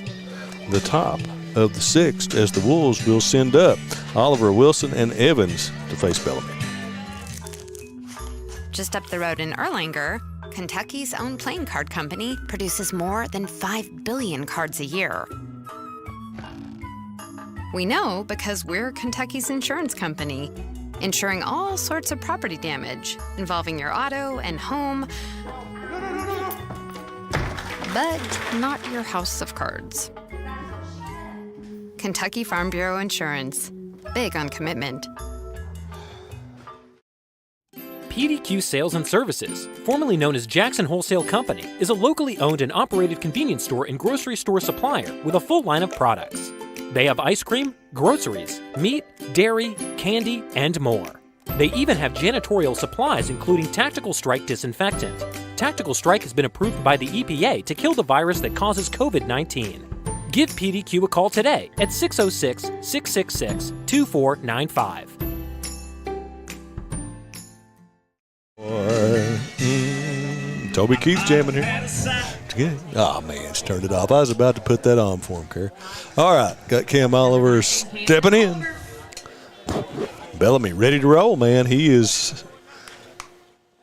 the top of the 6th as the Wolves will send up Oliver, Wilson, and Evans to face Bellamy. Just up the road in Erlanger, Kentucky's own playing card company produces more than 5 billion cards a year. We know because we're Kentucky's insurance company, insuring all sorts of property damage involving your auto and home, but not your house of cards. Kentucky Farm Bureau Insurance. Big on commitment. PDQ Sales and Services, formerly known as Jackson Wholesale Company, is a locally owned and operated convenience store and grocery store supplier with a full line of products. They have ice cream, groceries, meat, dairy, candy, and more. They even have janitorial supplies including Tactical Strike disinfectant. Tactical Strike has been approved by the EPA to kill the virus that causes COVID-19. Give PDQ a call today at 606-666-2495. Toby Keith's jamming here. Oh, man, it's turned it off. I was about to put that on for him, Kerr. All right, got Cam Oliver stepping in. Bellamy ready to roll, man. He is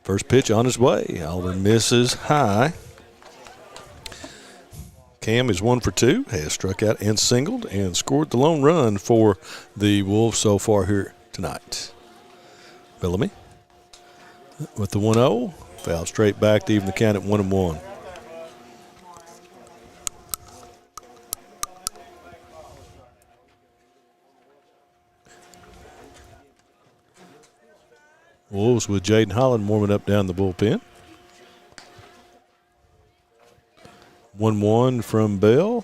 first pitch on his way. Oliver misses high. Cam is 1 for 2, has struck out and singled and scored the lone run for the Wolves so far here tonight. Bellamy with the 1-0, foul straight back to even the count at 1-1. Wolves with Jaden Holland warming up down the bullpen. 1-1 from Bell.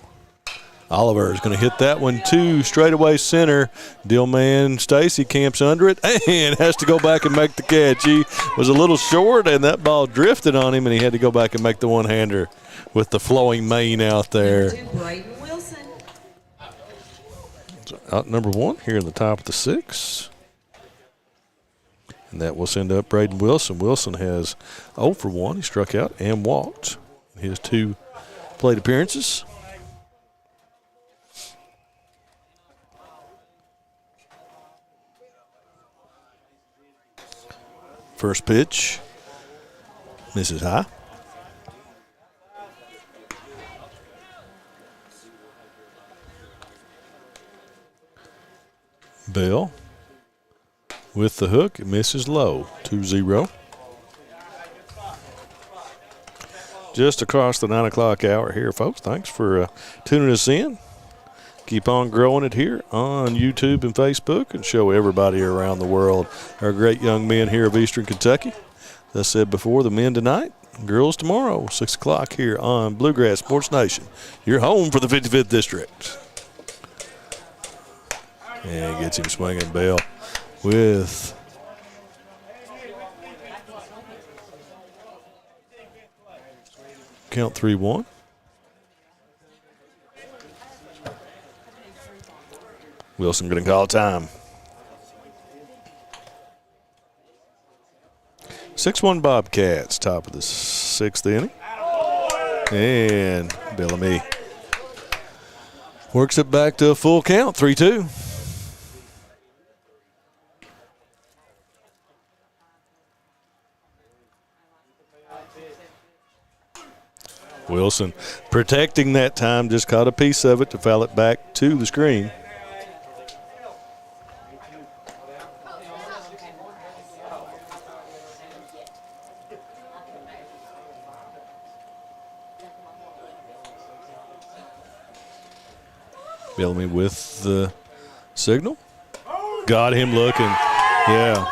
Oliver is going to hit that one too, straightaway center. Dillman Stacy camps under it and has to go back and make the catch. He was a little short, and that ball drifted on him, and he had to go back and make the one-hander with the flowing mane out there. Out number 1 here in the top of the 6th. And that will send up Braden Wilson. Wilson has 0 for 1. He struck out and walked in his 2 plate appearances. First pitch misses high. Bell with the hook, it misses low, 2-0. Just across the 9 o'clock hour here, folks. Thanks for tuning us in. Keep on growing it here on YouTube and Facebook and show everybody around the world our great young men here of Eastern Kentucky. As I said before, the men tonight, girls tomorrow, 6 o'clock here on Bluegrass Sports Nation. You're home for the 55th District. And he gets him swinging, Bell. With count 3-1. Wilson going to call time. 6-1 Bobcats, top of the 6th inning. And Bellamy works it back to a full count, 3-2. Wilson protecting that time, just caught a piece of it to foul it back to the screen. Bellamy with the signal. Got him looking. Yeah.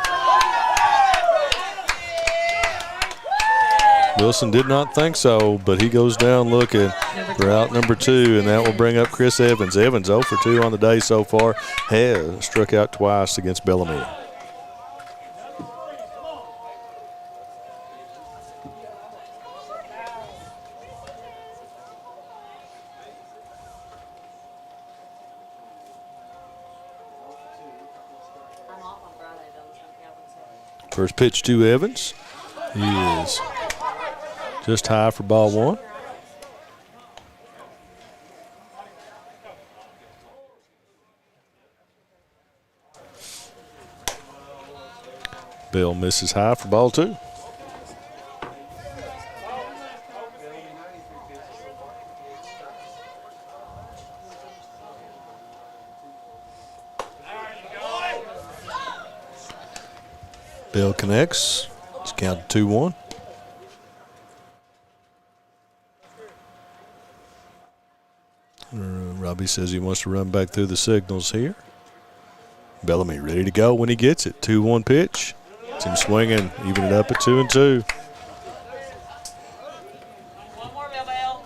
Wilson did not think so, but he goes down looking for out number 2, and that will bring up Chris Evans. Evans 0 for 2 on the day so far, has struck out twice against Bellamy. First pitch to Evans. He is just high for ball 1. Bell misses high for ball 2. Bell connects. It's counted 2-1. Robbie says he wants to run back through the signals here. Bellamy ready to go when he gets it. 2-1 pitch. It's him swinging, even it up at 2-2. One more, Bell.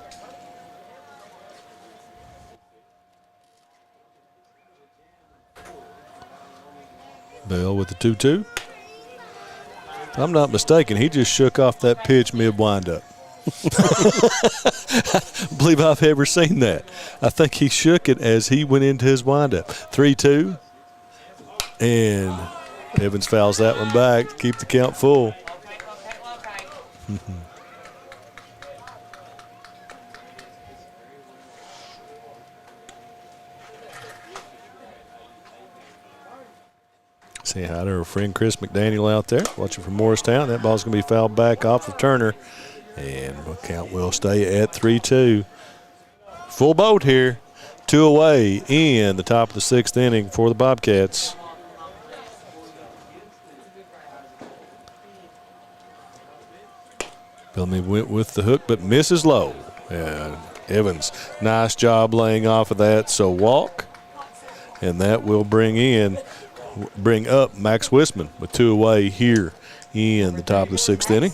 Bell with the 2-2. If I'm not mistaken, he just shook off that pitch mid-windup. I believe I've ever seen that. I think he shook it as he went into his windup. 3-2. And Evans fouls that one back to keep the count full. Say hi to our friend Chris McDaniel out there watching from Morristown. That ball's going to be fouled back off of Turner. And the count will stay at 3-2. full boat here. 2 away in the top of the 6th inning for the Bobcats. Bellamy went with the hook, but misses low. And Evans, nice job laying off of that. So walk, and that will bring up Max Wisman with 2 away here in the top of the 6th inning.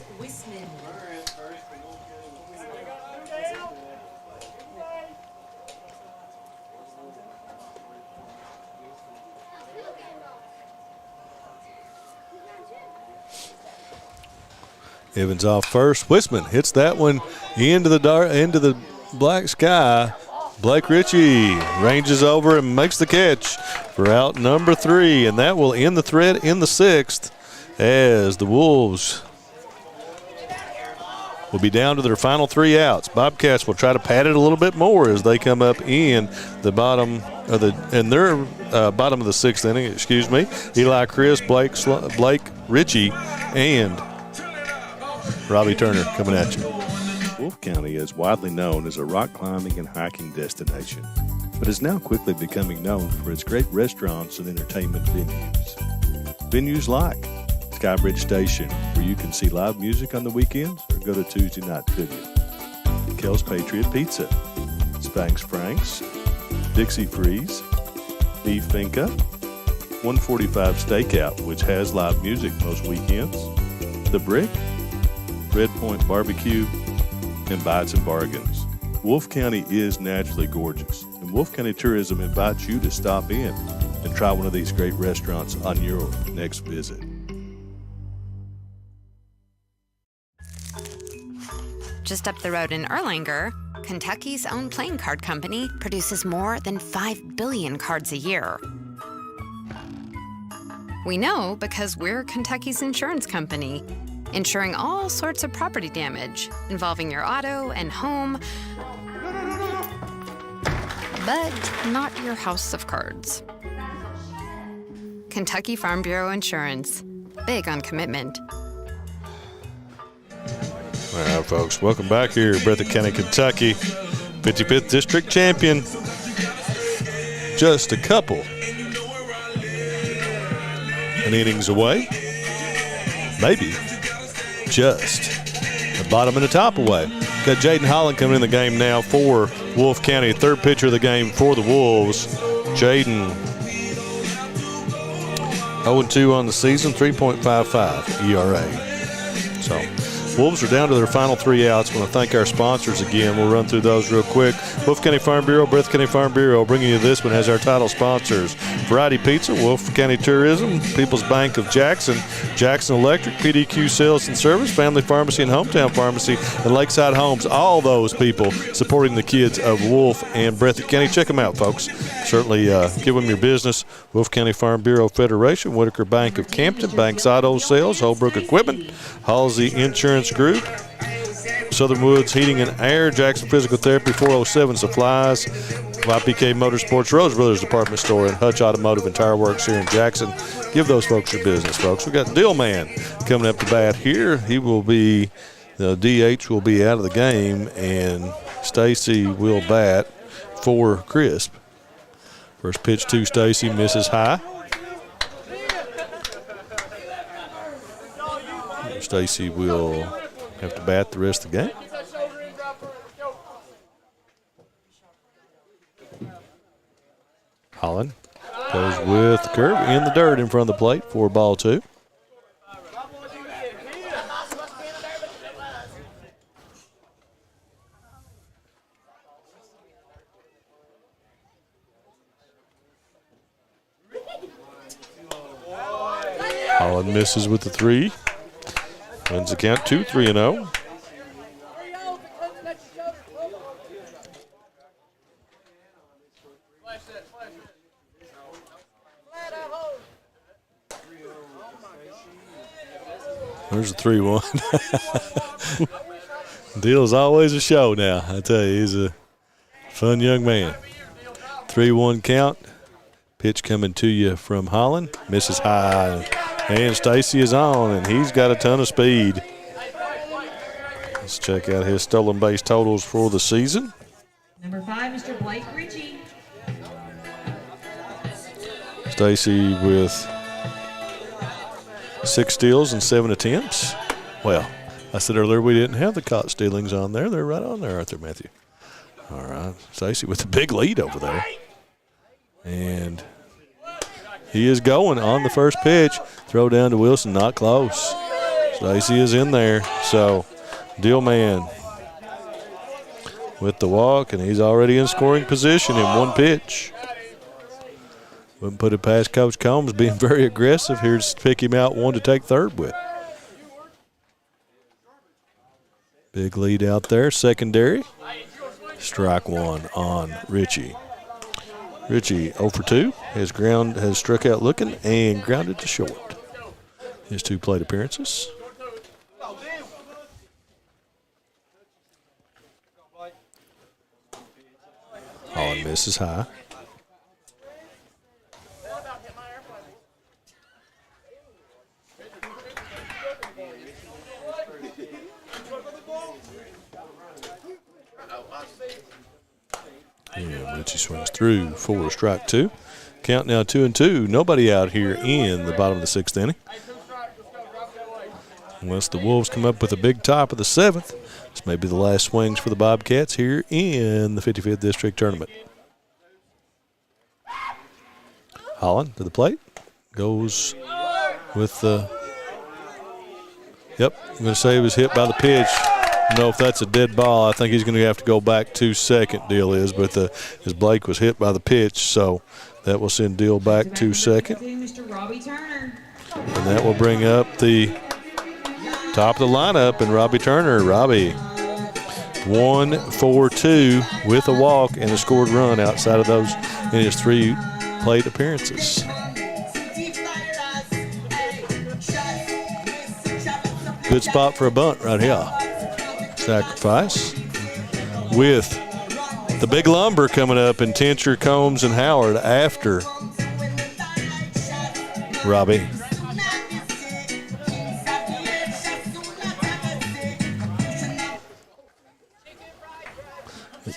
Evans off first. Wisman hits that one into the black sky. Blake Ritchie ranges over and makes the catch for out number 3, and that will end the thread in the 6th as the Wolves will be down to their final 3 outs. Bobcats will try to pad it a little bit more as they come up in the bottom of the bottom of the 6th inning. Excuse me. Eli Chris, Blake Ritchie, and Robbie Turner coming at you. Wolfe County is widely known as a rock climbing and hiking destination, but is now quickly becoming known for its great restaurants and entertainment venues. Venues like Skybridge Station, where you can see live music on the weekends or go to Tuesday night trivia. Kel's Patriot Pizza, Spanx Frank's, Dixie Freeze, Beef Finca, 145 Stakeout, which has live music most weekends, The Brick, Red Point Barbecue, and Bites and Bargains. Wolfe County is naturally gorgeous, and Wolfe County Tourism invites you to stop in and try one of these great restaurants on your next visit. Just up the road in Erlanger, Kentucky's own playing card company produces more than 5 billion cards a year. We know because we're Kentucky's insurance company, insuring all sorts of property damage involving your auto and home, but not your house of cards. Kentucky Farm Bureau Insurance, big on commitment. All right, folks, welcome back here, Breathitt County, Kentucky, 55th District Champion. Just a couple innings away, maybe just the bottom and the top away. Got Jaden Holland coming in the game now for Wolfe County, 3rd pitcher of the game for the Wolves. Jaden 0-2 on the season, 3.55 ERA. So Wolves are down to their final 3 outs. I want to thank our sponsors again. We'll run through those real quick. Wolfe County Farm Bureau, Breathitt County Farm Bureau, bringing you this one as our title sponsors. Variety Pizza, Wolfe County Tourism, People's Bank of Jackson, Jackson Electric, PDQ Sales and Service, Family Pharmacy and Hometown Pharmacy, and Lakeside Homes. All those people supporting the kids of Wolfe and Breathitt County. Check them out, folks. Certainly give them your business. Wolfe County Farm Bureau Federation, Whitaker Bank of Campton, Banks Auto Sales, Holbrook Equipment, Halsey Insurance Group, Southern Woods Heating and Air, Jackson Physical Therapy, 407 Supplies, YPK Motorsports, Rose Brothers Department Store, and Hutch Automotive and Tire Works here in Jackson. Give those folks your business, folks. We got Dillman coming up to bat here. He will be, the DH will be out of the game, and Stacy will bat for Crisp. First pitch to Stacy, misses high. Stacy will have to bat the rest of the game. Holland goes with the curve in the dirt in front of the plate for ball 2. Holland misses with the 3. Wins the count 2-3-0. There's a 3-1. Deal's always a show now. I tell you, he's a fun young man. 3-1 count. Pitch coming to you from Holland. Misses high. And Stacy is on, and he's got a ton of speed. Let's check out his stolen base totals for the season. Number 5, Mr. Blake Ritchie. Stacy with 6 steals and 7 attempts. Well, I said earlier we didn't have the caught stealings on there. They're right on there, aren't they, Matthew? All right. Stacy with a big lead over there. And he is going on the first pitch. Throw down to Wilson, not close. Stacy is in there. So, Dillman with the walk, and he's already in scoring position in one pitch. Wouldn't put it past Coach Combs being very aggressive here to pick him out one to take third with. Big lead out there, secondary. Strike one on Ritchie. Ritchie 0 for 2, has struck out looking and grounded to short. His 2 plate appearances. Holland misses high. And Ritchie swings through for strike 2. Count now 2-2. Nobody out here in the bottom of the 6th inning. Unless the Wolves come up with a big top of the 7th. This may be the last swings for the Bobcats here in the 55th District Tournament. Holland to the plate. Goes with the, yep, I'm going to say he was hit by the pitch. I don't know if that's a dead ball. I think he's going to have to go back to second, Deal is, but as Blake was hit by the pitch, so that will send Deal back to second. Mr. Robbie Turner. And that will bring up the top of the lineup, and Robbie Turner. Robbie 1 for 2 with a walk and a scored run outside of those in his 3 plate appearances. Good spot for a bunt right here. Sacrifice with the big lumber coming up in Tincher, Combs, and Howard after Robbie.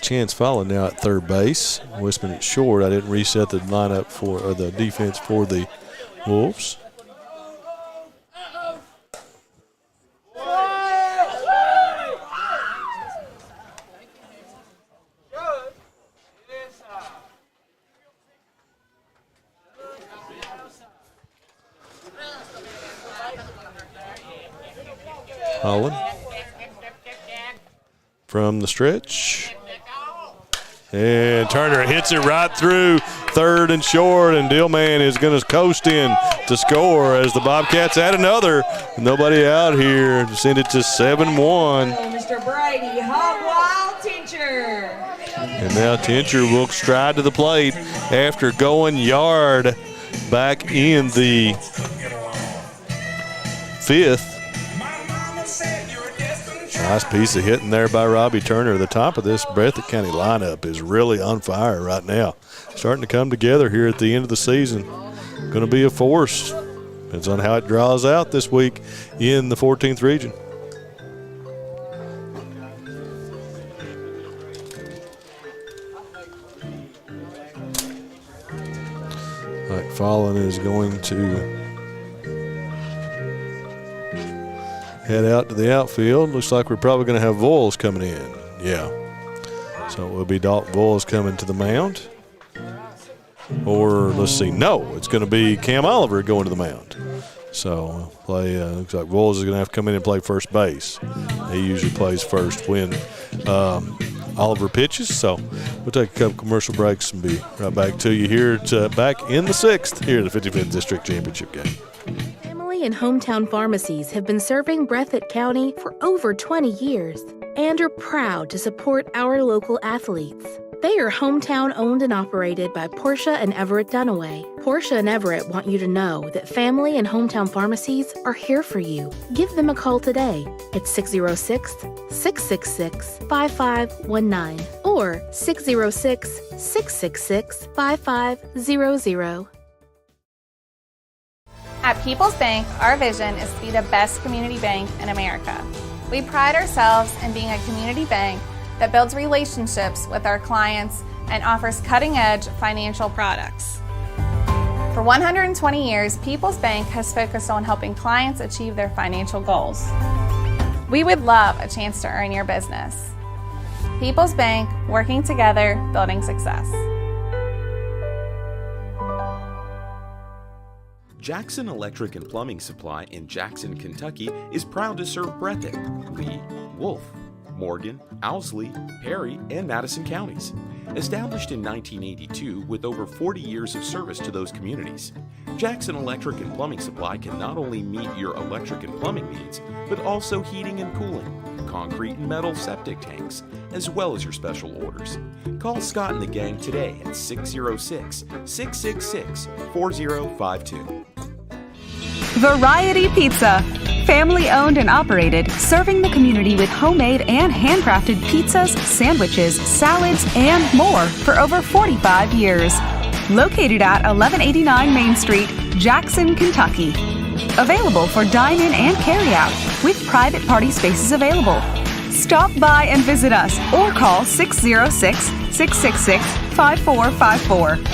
Chance Fallon now at third base. Westman at short. I didn't reset the lineup or the defense for the Wolves. Holland from the stretch. And Turner hits it right through third and short, and Dillman is going to coast in to score as the Bobcats add another. Nobody out here to send it to 7-1. Mr. Brady Hogwild Tincher. And now Tincher will stride to the plate after going yard back in the 5th. Nice piece of hitting there by Robbie Turner. The top of this Breathitt County lineup is really on fire right now. Starting to come together here at the end of the season. Going to be a force. Depends on how it draws out this week in the 14th region. All right, Fallon is going to head out to the outfield. Looks like we're probably going to have Voyles coming in. Yeah. So it will be Dalton Voyles coming to the mound. Or, let's see, no, it's going to be Cam Oliver going to the mound. So play. Looks like Voyles is going to have to come in and play first base. He usually plays first when Oliver pitches. So we'll take a couple commercial breaks and be right back to you here back in the 6th here at the 55th District Championship game. Family and hometown pharmacies have been serving Breathitt County for over 20 years and are proud to support our local athletes. They are hometown owned and operated by Portia and Everett Dunaway. Portia and Everett want you to know that family and hometown pharmacies are here for you. Give them a call today at 606-666-5519 or 606-666-5500. At People's Bank, our vision is to be the best community bank in America. We pride ourselves in being a community bank that builds relationships with our clients and offers cutting-edge financial products. For 120 years, People's Bank has focused on helping clients achieve their financial goals. We would love a chance to earn your business. People's Bank, working together, building success. Jackson Electric and Plumbing Supply in Jackson, Kentucky is proud to serve Breathitt, Lee, Wolfe, Morgan, Owsley, Perry, and Madison counties. Established in 1982 with over 40 years of service to those communities, Jackson Electric and Plumbing Supply can not only meet your electric and plumbing needs, but also heating and cooling, concrete and metal septic tanks, as well as your special orders. Call Scott and the gang today at 606-666-4052. Variety Pizza. Family owned and operated, serving the community with homemade and handcrafted pizzas, sandwiches, salads, and more for over 45 years. Located at 1189 Main Street, Jackson, Kentucky. Available for dine-in and carry-out, with private party spaces available. Stop by and visit us or call 606-666-5454.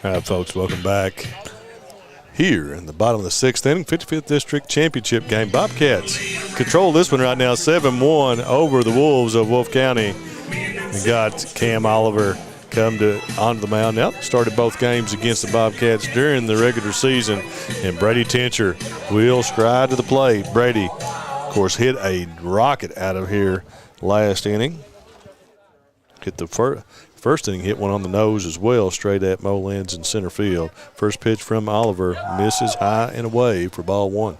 All right, folks, welcome back. Here in the bottom of the sixth inning, 55th District Championship game. Bobcats control this one right now, 7-1 over the Wolves of Wolfe County. We got Cam Oliver come onto the mound now. Started both games against the Bobcats during the regular season. And Brady Tincher will stride to the plate. Brady, of course, hit a rocket out of here last inning. Hit the first inning, hit one on the nose as well, straight at Mo Lenz in center field. First pitch from Oliver misses high and away for ball one.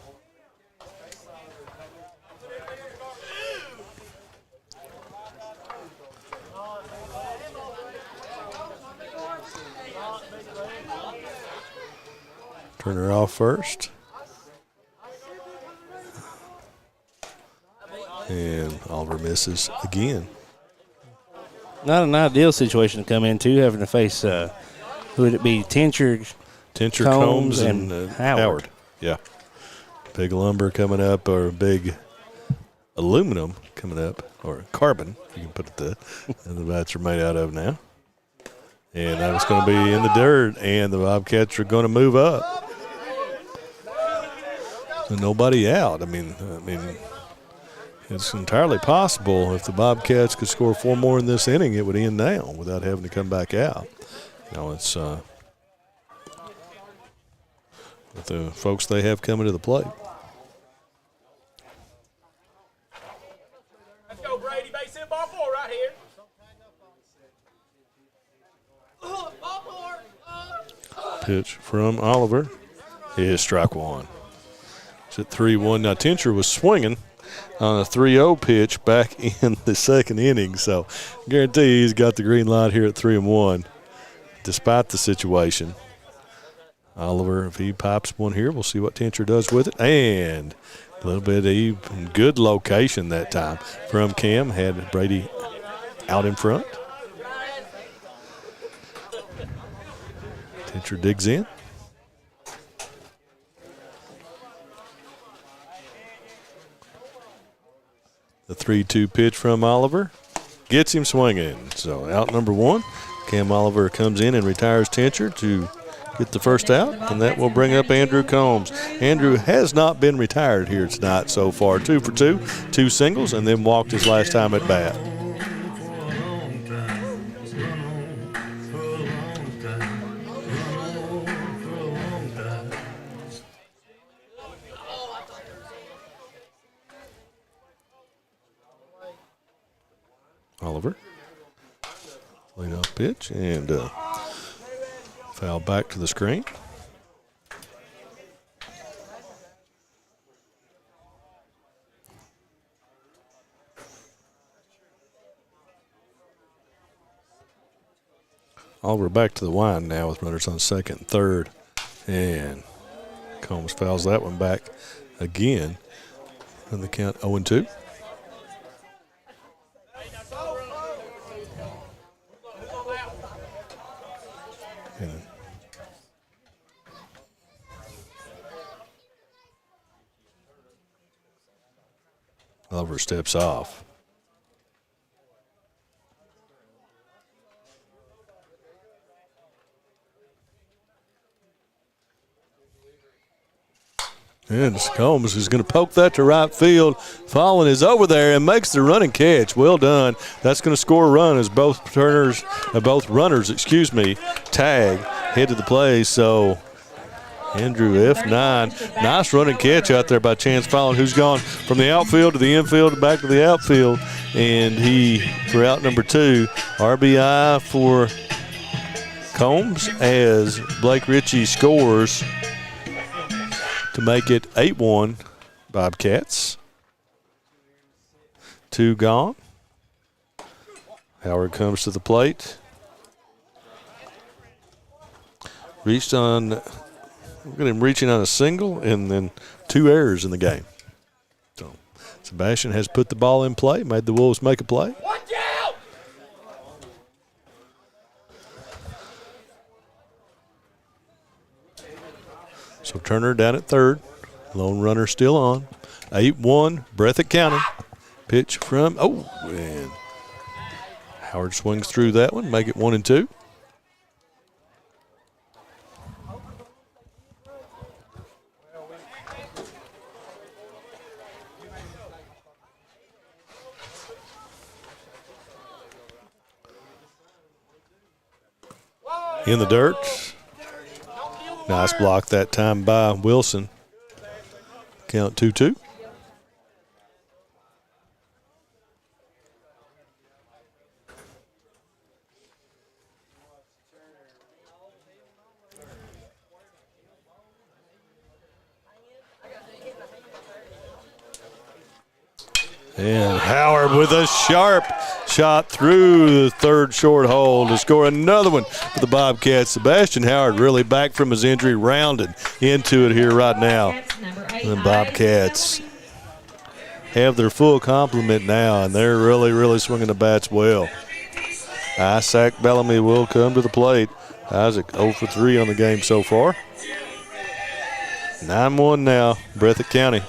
Turner off first. And Oliver misses again. Not an ideal situation to come into, having to face, who would it be, Tincher, Combs, and Howard. Yeah. Big lumber coming up, or big aluminum coming up, or carbon, if you can put it that. And the bats are made out of now. And that was going to be in the dirt, and the Bobcats are going to move up. So nobody out. I mean, it's entirely possible if the Bobcats could score 4 more in this inning, it would end now without having to come back out. You know, it's with the folks they have coming to the plate. Let's go, Brady. Base hit, ball 4 right here. Ball 4. Pitch from Oliver is strike one. It's at 3-1. Now, Tincher was swinging on a 3-0 pitch back in the second inning. So, guarantee he's got the green light here at 3-1, despite the situation. Oliver, if he pops one here, we'll see what Tincher does with it. And a little bit of good location that time from Cam. Had Brady out in front. Tincher digs in. The 3-2 pitch from Oliver gets him swinging. So out number 1. Cam Oliver comes in and retires Tincher to get the first out, and that will bring up Andrew Combs. Andrew has not been retired here tonight so far. 2 for 2, 2 singles, and then walked his last time at bat. Oliver. Lead off pitch and foul back to the screen. Oliver back to the line now with runners on second and third. And Combs fouls that one back again. And the count 0-2. Oliver steps off. And Combs is going to poke that to right field. Fallon is over there and makes the running catch. Well done. That's going to score a run as both runners, tag, head to the play. So Andrew F9. Nice running catch out there by Chance Fallon, who's gone from the outfield to the infield back to the outfield. And he, for out number 2, RBI for Combs as Blake Ritchie scores to make it 8-1 Bobcats. 2 gone. Howard comes to the plate. Look at him reaching on a single and then 2 errors in the game. So Sebastian has put the ball in play, made the Wolves make a play. Watch out! So Turner down at third. Lone runner still on. 8-1, Breathitt County. Pitch from, and Howard swings through that one, make it 1-2. In the dirt. Nice block that time by Wilson. Count 2-2. And Howard with a sharp shot through the third short hole to score another one for the Bobcats. Sebastian Howard really back from his injury, rounded into it here right now. The Bobcats have their full complement now, and they're really, really swinging the bats well. Isaac Bellamy will come to the plate. Isaac 0 for 3 on the game so far. 9-1 now, Breathitt County.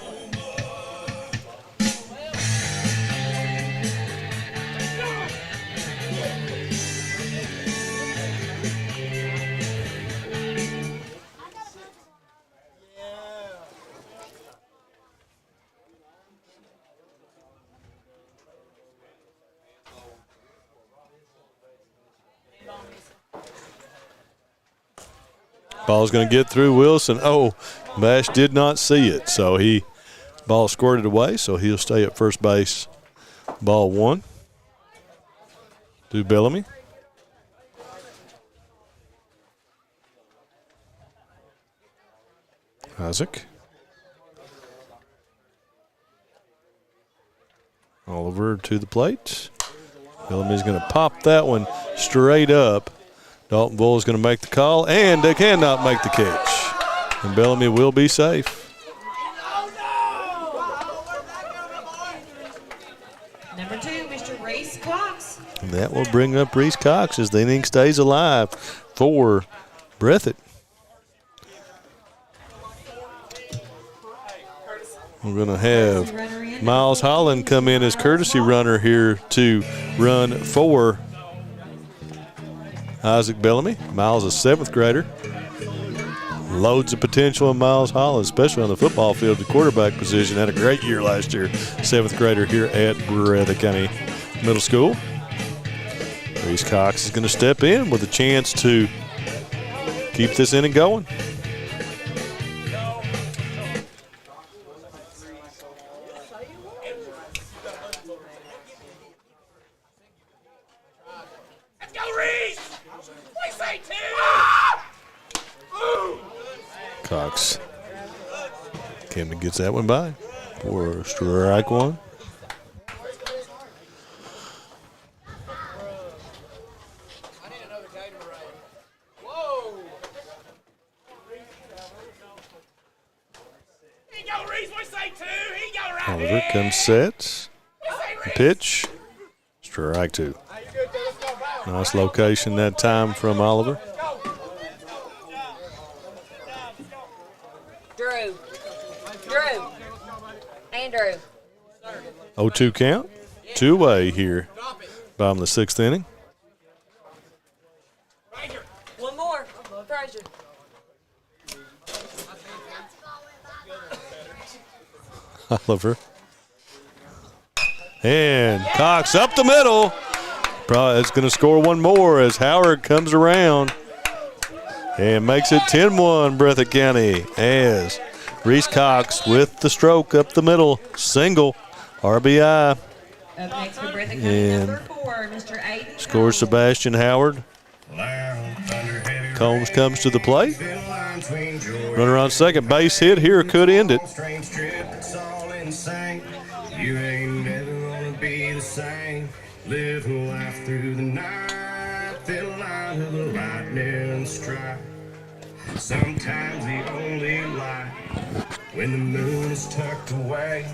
Ball's going to get through Wilson. Oh, Bash did not see it, so ball squirted away, so he'll stay at first base. Ball 1 to Bellamy. Isaac. Oliver to the plate. Bellamy's going to pop that one straight up. Dalton Bull is going to make the call, and they cannot make the catch. And Bellamy will be safe. Number 2, Mr. Reese Cox. And that will bring up Reese Cox as the inning stays alive for Breathitt. We're going to have Miles Holland come in as courtesy runner here to run for Isaac Bellamy. Miles, a 7th grader. Loads of potential in Miles Holland, especially on the football field, the quarterback position. Had a great year last year. 7th grader here at Breathitt County Middle School. Reese Cox is going to step in with a chance to keep this inning going. Cox. Camden gets that one by for strike 1. Oliver comes set. Pitch. Strike 2. Nice location that time from Oliver. Andrew. 0-2 count. 2 away here. Bottom of the 6th inning. One more. Frazier. Oliver. And Cox up the middle. Probably is going to score one more as Howard comes around and makes it 10-1 Breathitt County as Reese Cox with the stroke up the middle. Single. RBI. Up next for Breathitt County, number 4, Mr. Aiden. Scores Sebastian Howard. Combs comes to the plate. Runner on second, base hit here could end it. You ain't never gonna be the same. Live life through the night. Feel line of the lightning strike. Sometimes the only light when the moon is tucked away.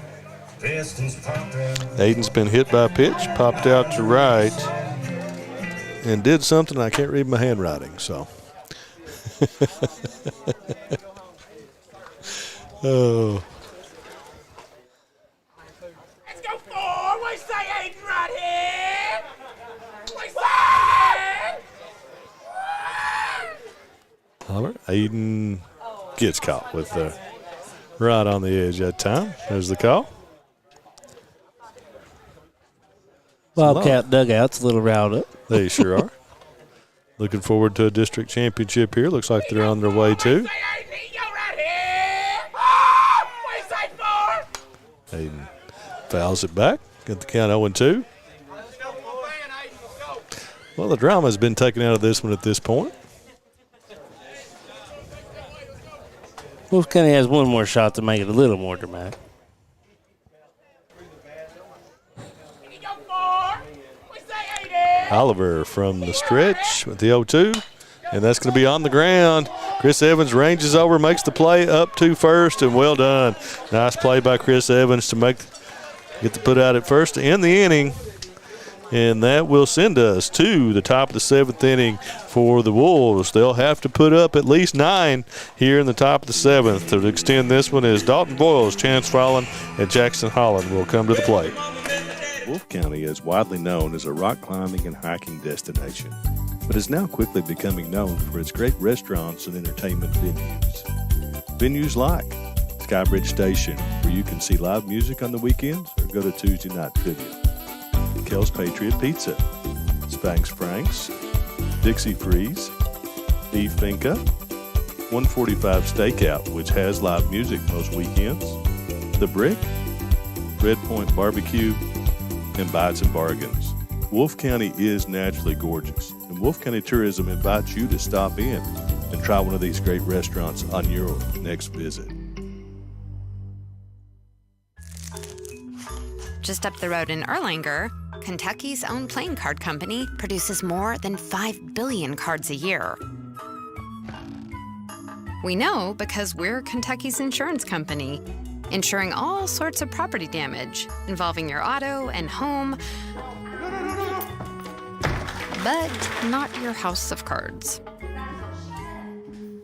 Pistons pop out. Aiden's been hit by a pitch, popped out to right, and did something I can't read my handwriting, so. Oh. Let's go 4. We say Aiden right here. We say Holler. Aiden gets caught with the right on the edge that time. There's the call. Bobcat dugout's a little riled up. They sure are. Looking forward to a district championship here. Looks like they're on their way too. Aiden fouls it back. Get the count 0-2. Well, the drama has been taken out of this one at this point. Wolfe County has one more shot to make it a little more dramatic. Oliver from the stretch with the 0-2, and that's going to be on the ground. Chris Evans ranges over, makes the play up to first, and well done. Nice play by Chris Evans to get the put out at first to end the inning, and that will send us to the top of the 7th inning for the Wolves. They'll have to put up at least 9 here in the top of the 7th to extend this one as Dalton Boyles, Chance Fallon, and Jackson Holland will come to the plate. Wolfe County is widely known as a rock climbing and hiking destination, but is now quickly becoming known for its great restaurants and entertainment venues. Venues like Skybridge Station, where you can see live music on the weekends or go to Tuesday night trivia. Kel's Patriot Pizza, Spanx Frank's, Dixie Freeze, Beef Finca, 145 Stakeout, which has live music most weekends, The Brick, Red Point Barbecue, and Bites and Bargains. Wolfe County is naturally gorgeous, and Wolfe County Tourism invites you to stop in and try one of these great restaurants on your next visit. Just up the road in Erlanger, Kentucky's own playing card company produces more than 5 billion cards a year. We know because we're Kentucky's insurance company, insuring all sorts of property damage involving your auto and home, but not your house of cards.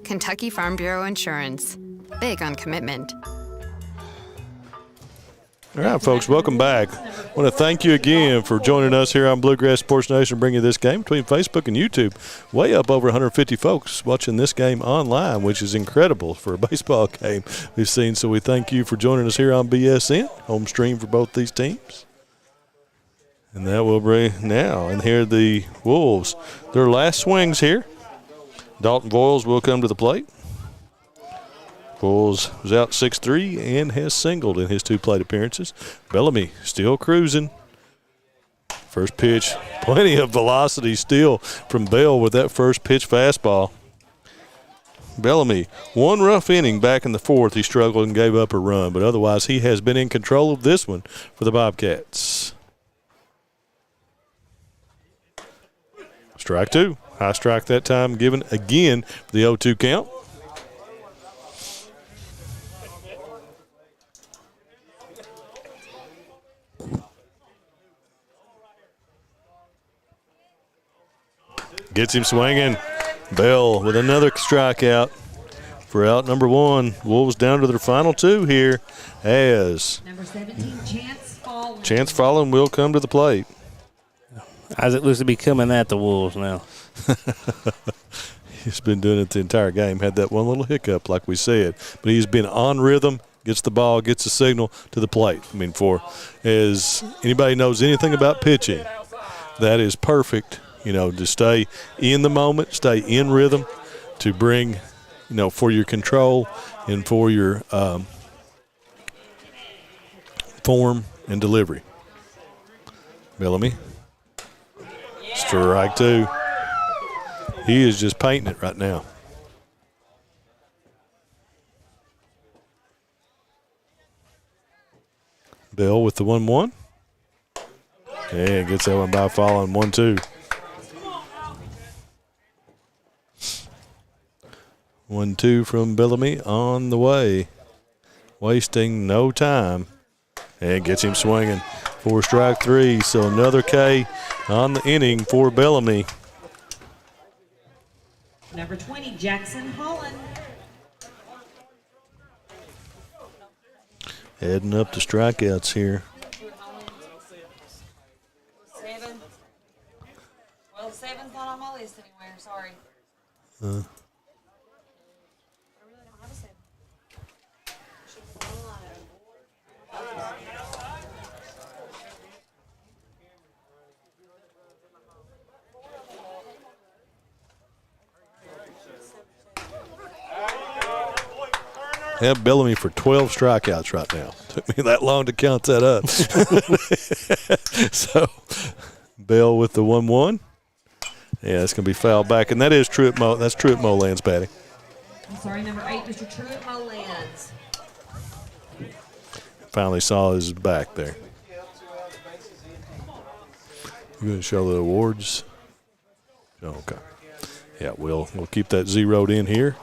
Kentucky Farm Bureau Insurance, big on commitment. All right, folks, welcome back. I want to thank you again for joining us here on Bluegrass Sports Nation, bringing you this game between Facebook and YouTube. Way up over 150 folks watching this game online, which is incredible for a baseball game we've seen. So we thank you for joining us here on BSN, home stream for both these teams. And that will bring now, and here are the Wolves. Their last swings here. Dalton Boyles will come to the plate. Boyles was out 6-3 and has singled in his 2 plate appearances. Bellamy still cruising. First pitch, plenty of velocity still from Bell with that first pitch fastball. Bellamy, one rough inning back in the 4th. He struggled and gave up a run, but otherwise he has been in control of this one for the Bobcats. Strike 2. High strike that time given again for the 0-2 count. Gets him swinging. Bell with another strikeout for out number 1. Wolves down to their final 2 here as number 17, Chance Fallon. Chance Fallen will come to the plate. Isaac looks to be coming at the Wolves now. He's been doing it the entire game. Had that one little hiccup, like we said. But he's been on rhythm, gets the ball, gets the signal to the plate. I mean, for as anybody knows anything about pitching, that is perfect, to stay in the moment, stay in rhythm, to bring, for your control and for your form and delivery. Bellamy. Strike 2. He is just painting it right now. Bell with the 1-1. And gets that one by Fallen. 1-2. 1-2 from Bellamy on the way. Wasting no time. And gets him swinging for strike 3. So another K on the inning for Bellamy. Number 20, Jackson Holland. Heading up to strikeouts here. 7. Well, 7's not on my list anywhere. Sorry. Have Bellamy for 12 strikeouts right now. Took me that long to count that up. So, Bell with the 1-1. Yeah, it's going to be fouled back, and that is Truett Molan's batting. I'm sorry, number 8, Mr. Truett Molan's. Finally saw his back there. You going to show the awards? Oh, okay. Yeah, we'll keep that zeroed in here.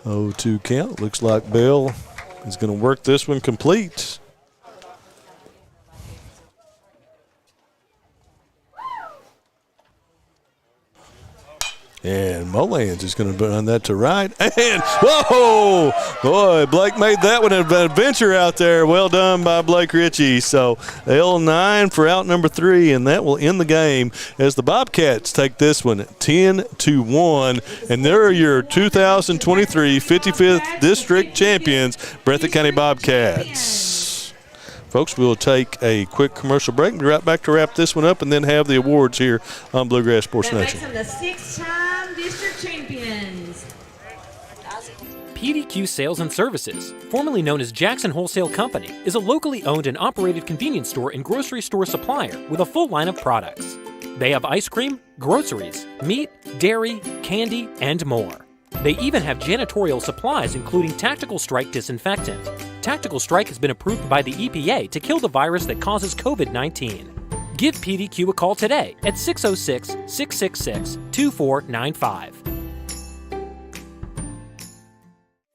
0-2 count. Looks like Bell is going to work this one complete. And Molan's is going to run that to right. And, whoa! Boy, Blake made that one an adventure out there. Well done by Blake Ritchie. So, L9 for out number 3, and that will end the game as the Bobcats take this one 10-1. And they're your 2023 55th District Champions, Breathitt County Bobcats. Folks, we'll take a quick commercial break and be right back to wrap this one up and then have the awards here on Bluegrass Sports Nation. That makes them the 6-time district champions. PDQ Sales and Services, formerly known as Jackson Wholesale Company, is a locally owned and operated convenience store and grocery store supplier with a full line of products. They have ice cream, groceries, meat, dairy, candy, and more. They even have janitorial supplies, including Tactical Strike disinfectant. Tactical Strike has been approved by the EPA to kill the virus that causes COVID-19. Give PDQ a call today at 606-666-2495.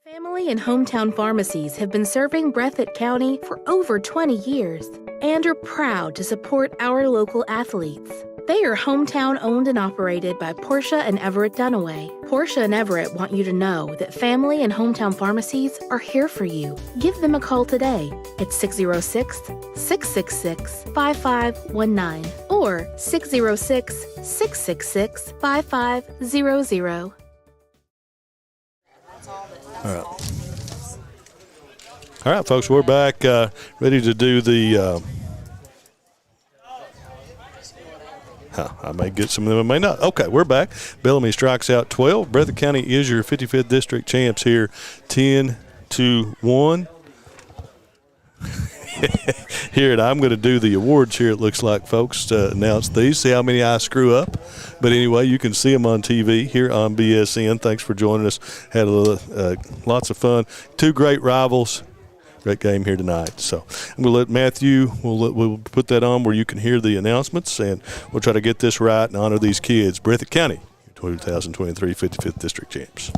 Family and hometown pharmacies have been serving Breathitt County for over 20 years and are proud to support our local athletes. They are hometown owned and operated by Portia and Everett Dunaway. Portia and Everett want you to know that family and hometown pharmacies are here for you. Give them a call today at 606-666-5519 or 606-666-5500. All right, folks, we're back ready to do the I may get some of them, I may not. Okay, we're back. Bellamy strikes out 12. Breathitt County is your 55th District champs here, 10-1. Here, and I'm going to do the awards here, it looks like, folks, to announce these, see how many I screw up. But anyway, you can see them on TV here on BSN. Thanks for joining us. Had lots of fun. Two great rivals. Great game here tonight. So I'm going to let Matthew, we'll put that on where you can hear the announcements, and we'll try to get this right and honor these kids. Breathitt County, 2023 55th District champs.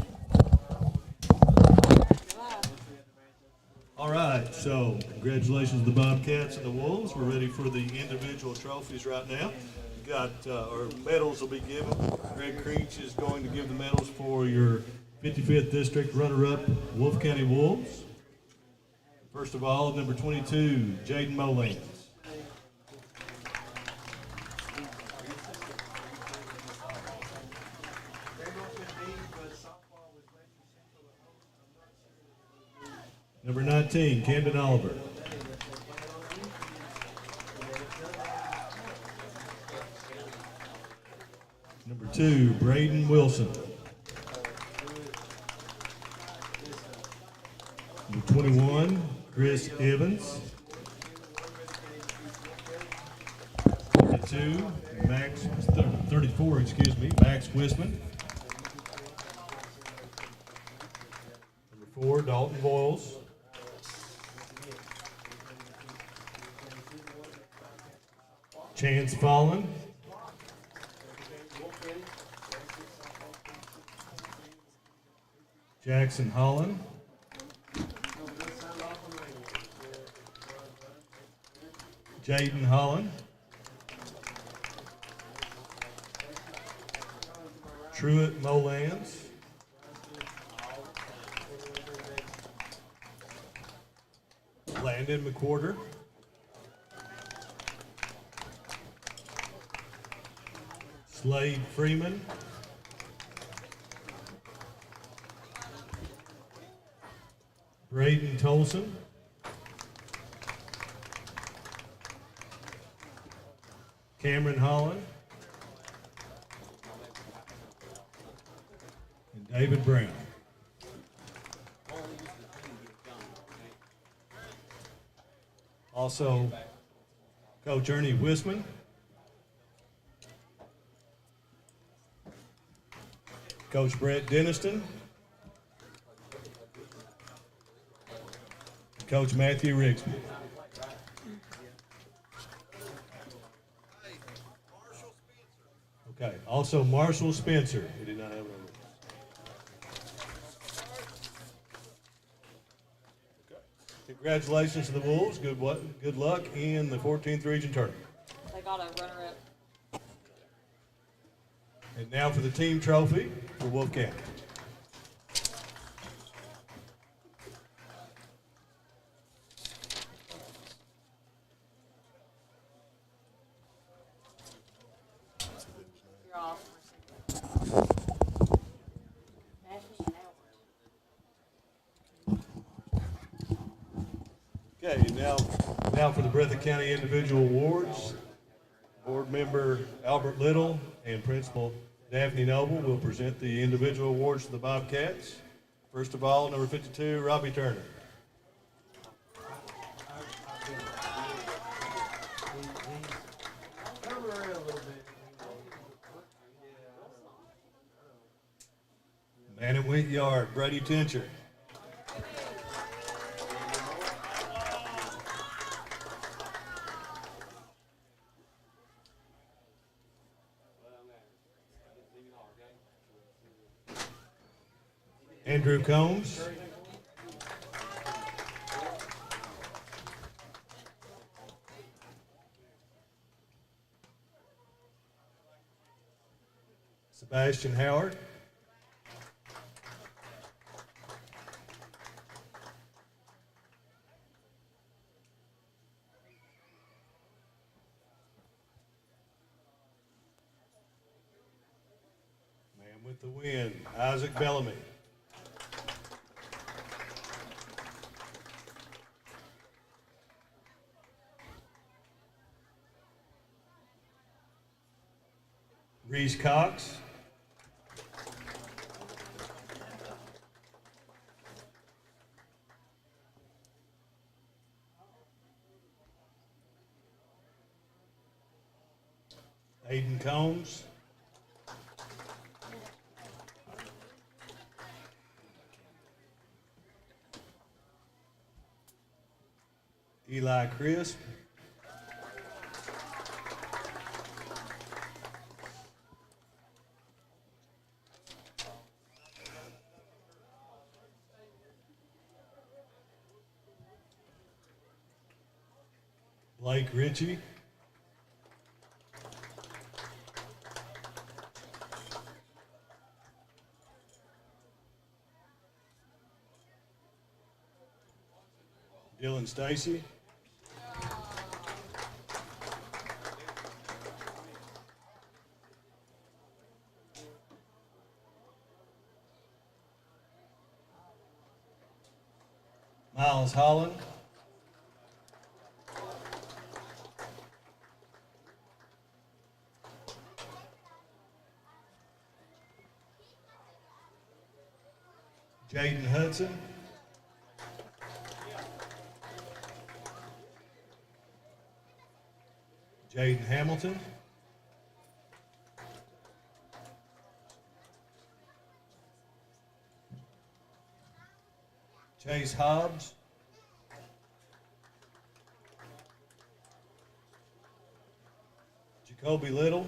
All right, so congratulations to the Bobcats and the Wolves. We're ready for the individual trophies right now. We've got our medals will be given. Greg Creech is going to give the medals for your 55th District runner-up, Wolfe County Wolves. First of all, number 22, Jaden Molans. Number 19, Camden Oliver. Number 2, Braden Wilson. Number 21, Chris Evans. 32, 34, Max Wisman. Number 4, Dalton Boyles. Chance Fallon. Jackson Holland. Jaden Holland. Truett Molans. Landon McWhorter. Slade Freeman. Braden Tolson. Cameron Holland. And David Brown. Also, Coach Ernie Wisman. Coach Brett Denniston. Coach Matthew Rigsby. Okay, also Marshall Spencer. We did not have one. Okay. Congratulations to the Wolves. Good luck in the 14th Region Tournament. They got a runner-up. And now for the team trophy for Wolfe County. You're off. Okay, now for the Breathitt County Individual Awards. Board member Albert Little and Principal Daphne Noble will present the individual awards to the Bobcats. First of all, number 52, Robbie Turner. Man at Wheat Yard, Brady Tincher. Andrew Combs. Sebastian Howard. Man with the win, Isaac Bellamy. Reese Cox. Aiden Combs. Eli Crisp. Blake Ritchie. Dylan Stacy. Miles Holland. Jaden Hudson. Jaden Hamilton. Chase Hobbs. Jacoby Little.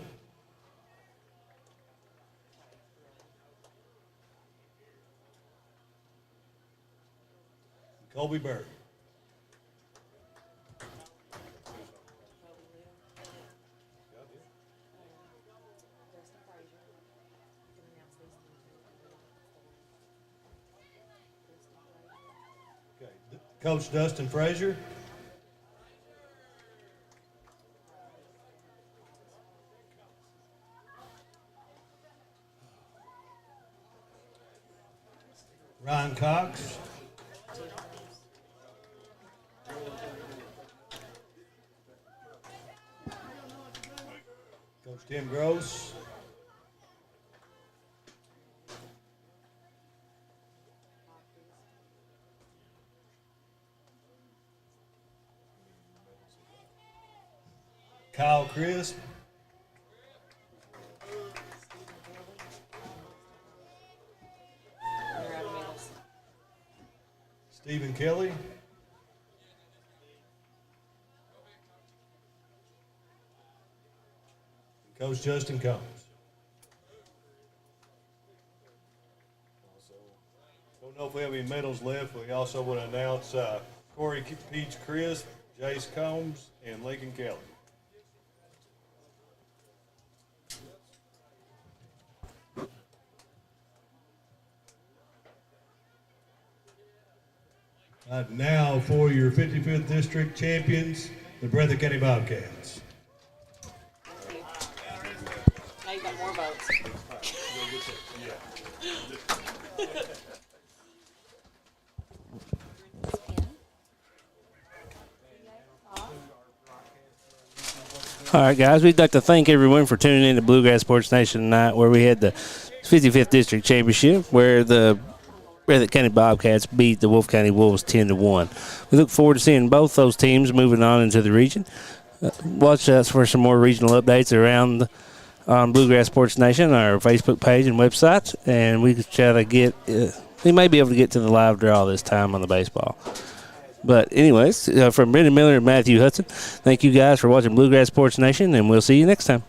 Colby Bird. Okay. Coach Dustin Frazier. Ryan Cox. Coach Tim Gross. Kyle Crisp. Stephen Kelly. Coach Justin Combs. Don't know if we have any medals left. We also want to announce Corey Peach Crisp, Jace Combs, and Lincoln Kelly. Now for your 55th District champions, the Breathitt County Bobcats. Now you got more votes. All right, guys, we'd like to thank everyone for tuning in to Bluegrass Sports Nation tonight, where we had the 55th District Championship, where the Breathitt County Bobcats beat the Wolfe County Wolves 10-1. We look forward to seeing both those teams moving on into the region. Watch us for some more regional updates around on Bluegrass Sports Nation, our Facebook page and websites, and we try to get. We may be able to get to the live draw this time on the baseball. But anyways, from Brendan Miller and Matthew Hudson, thank you guys for watching Bluegrass Sports Nation, and we'll see you next time.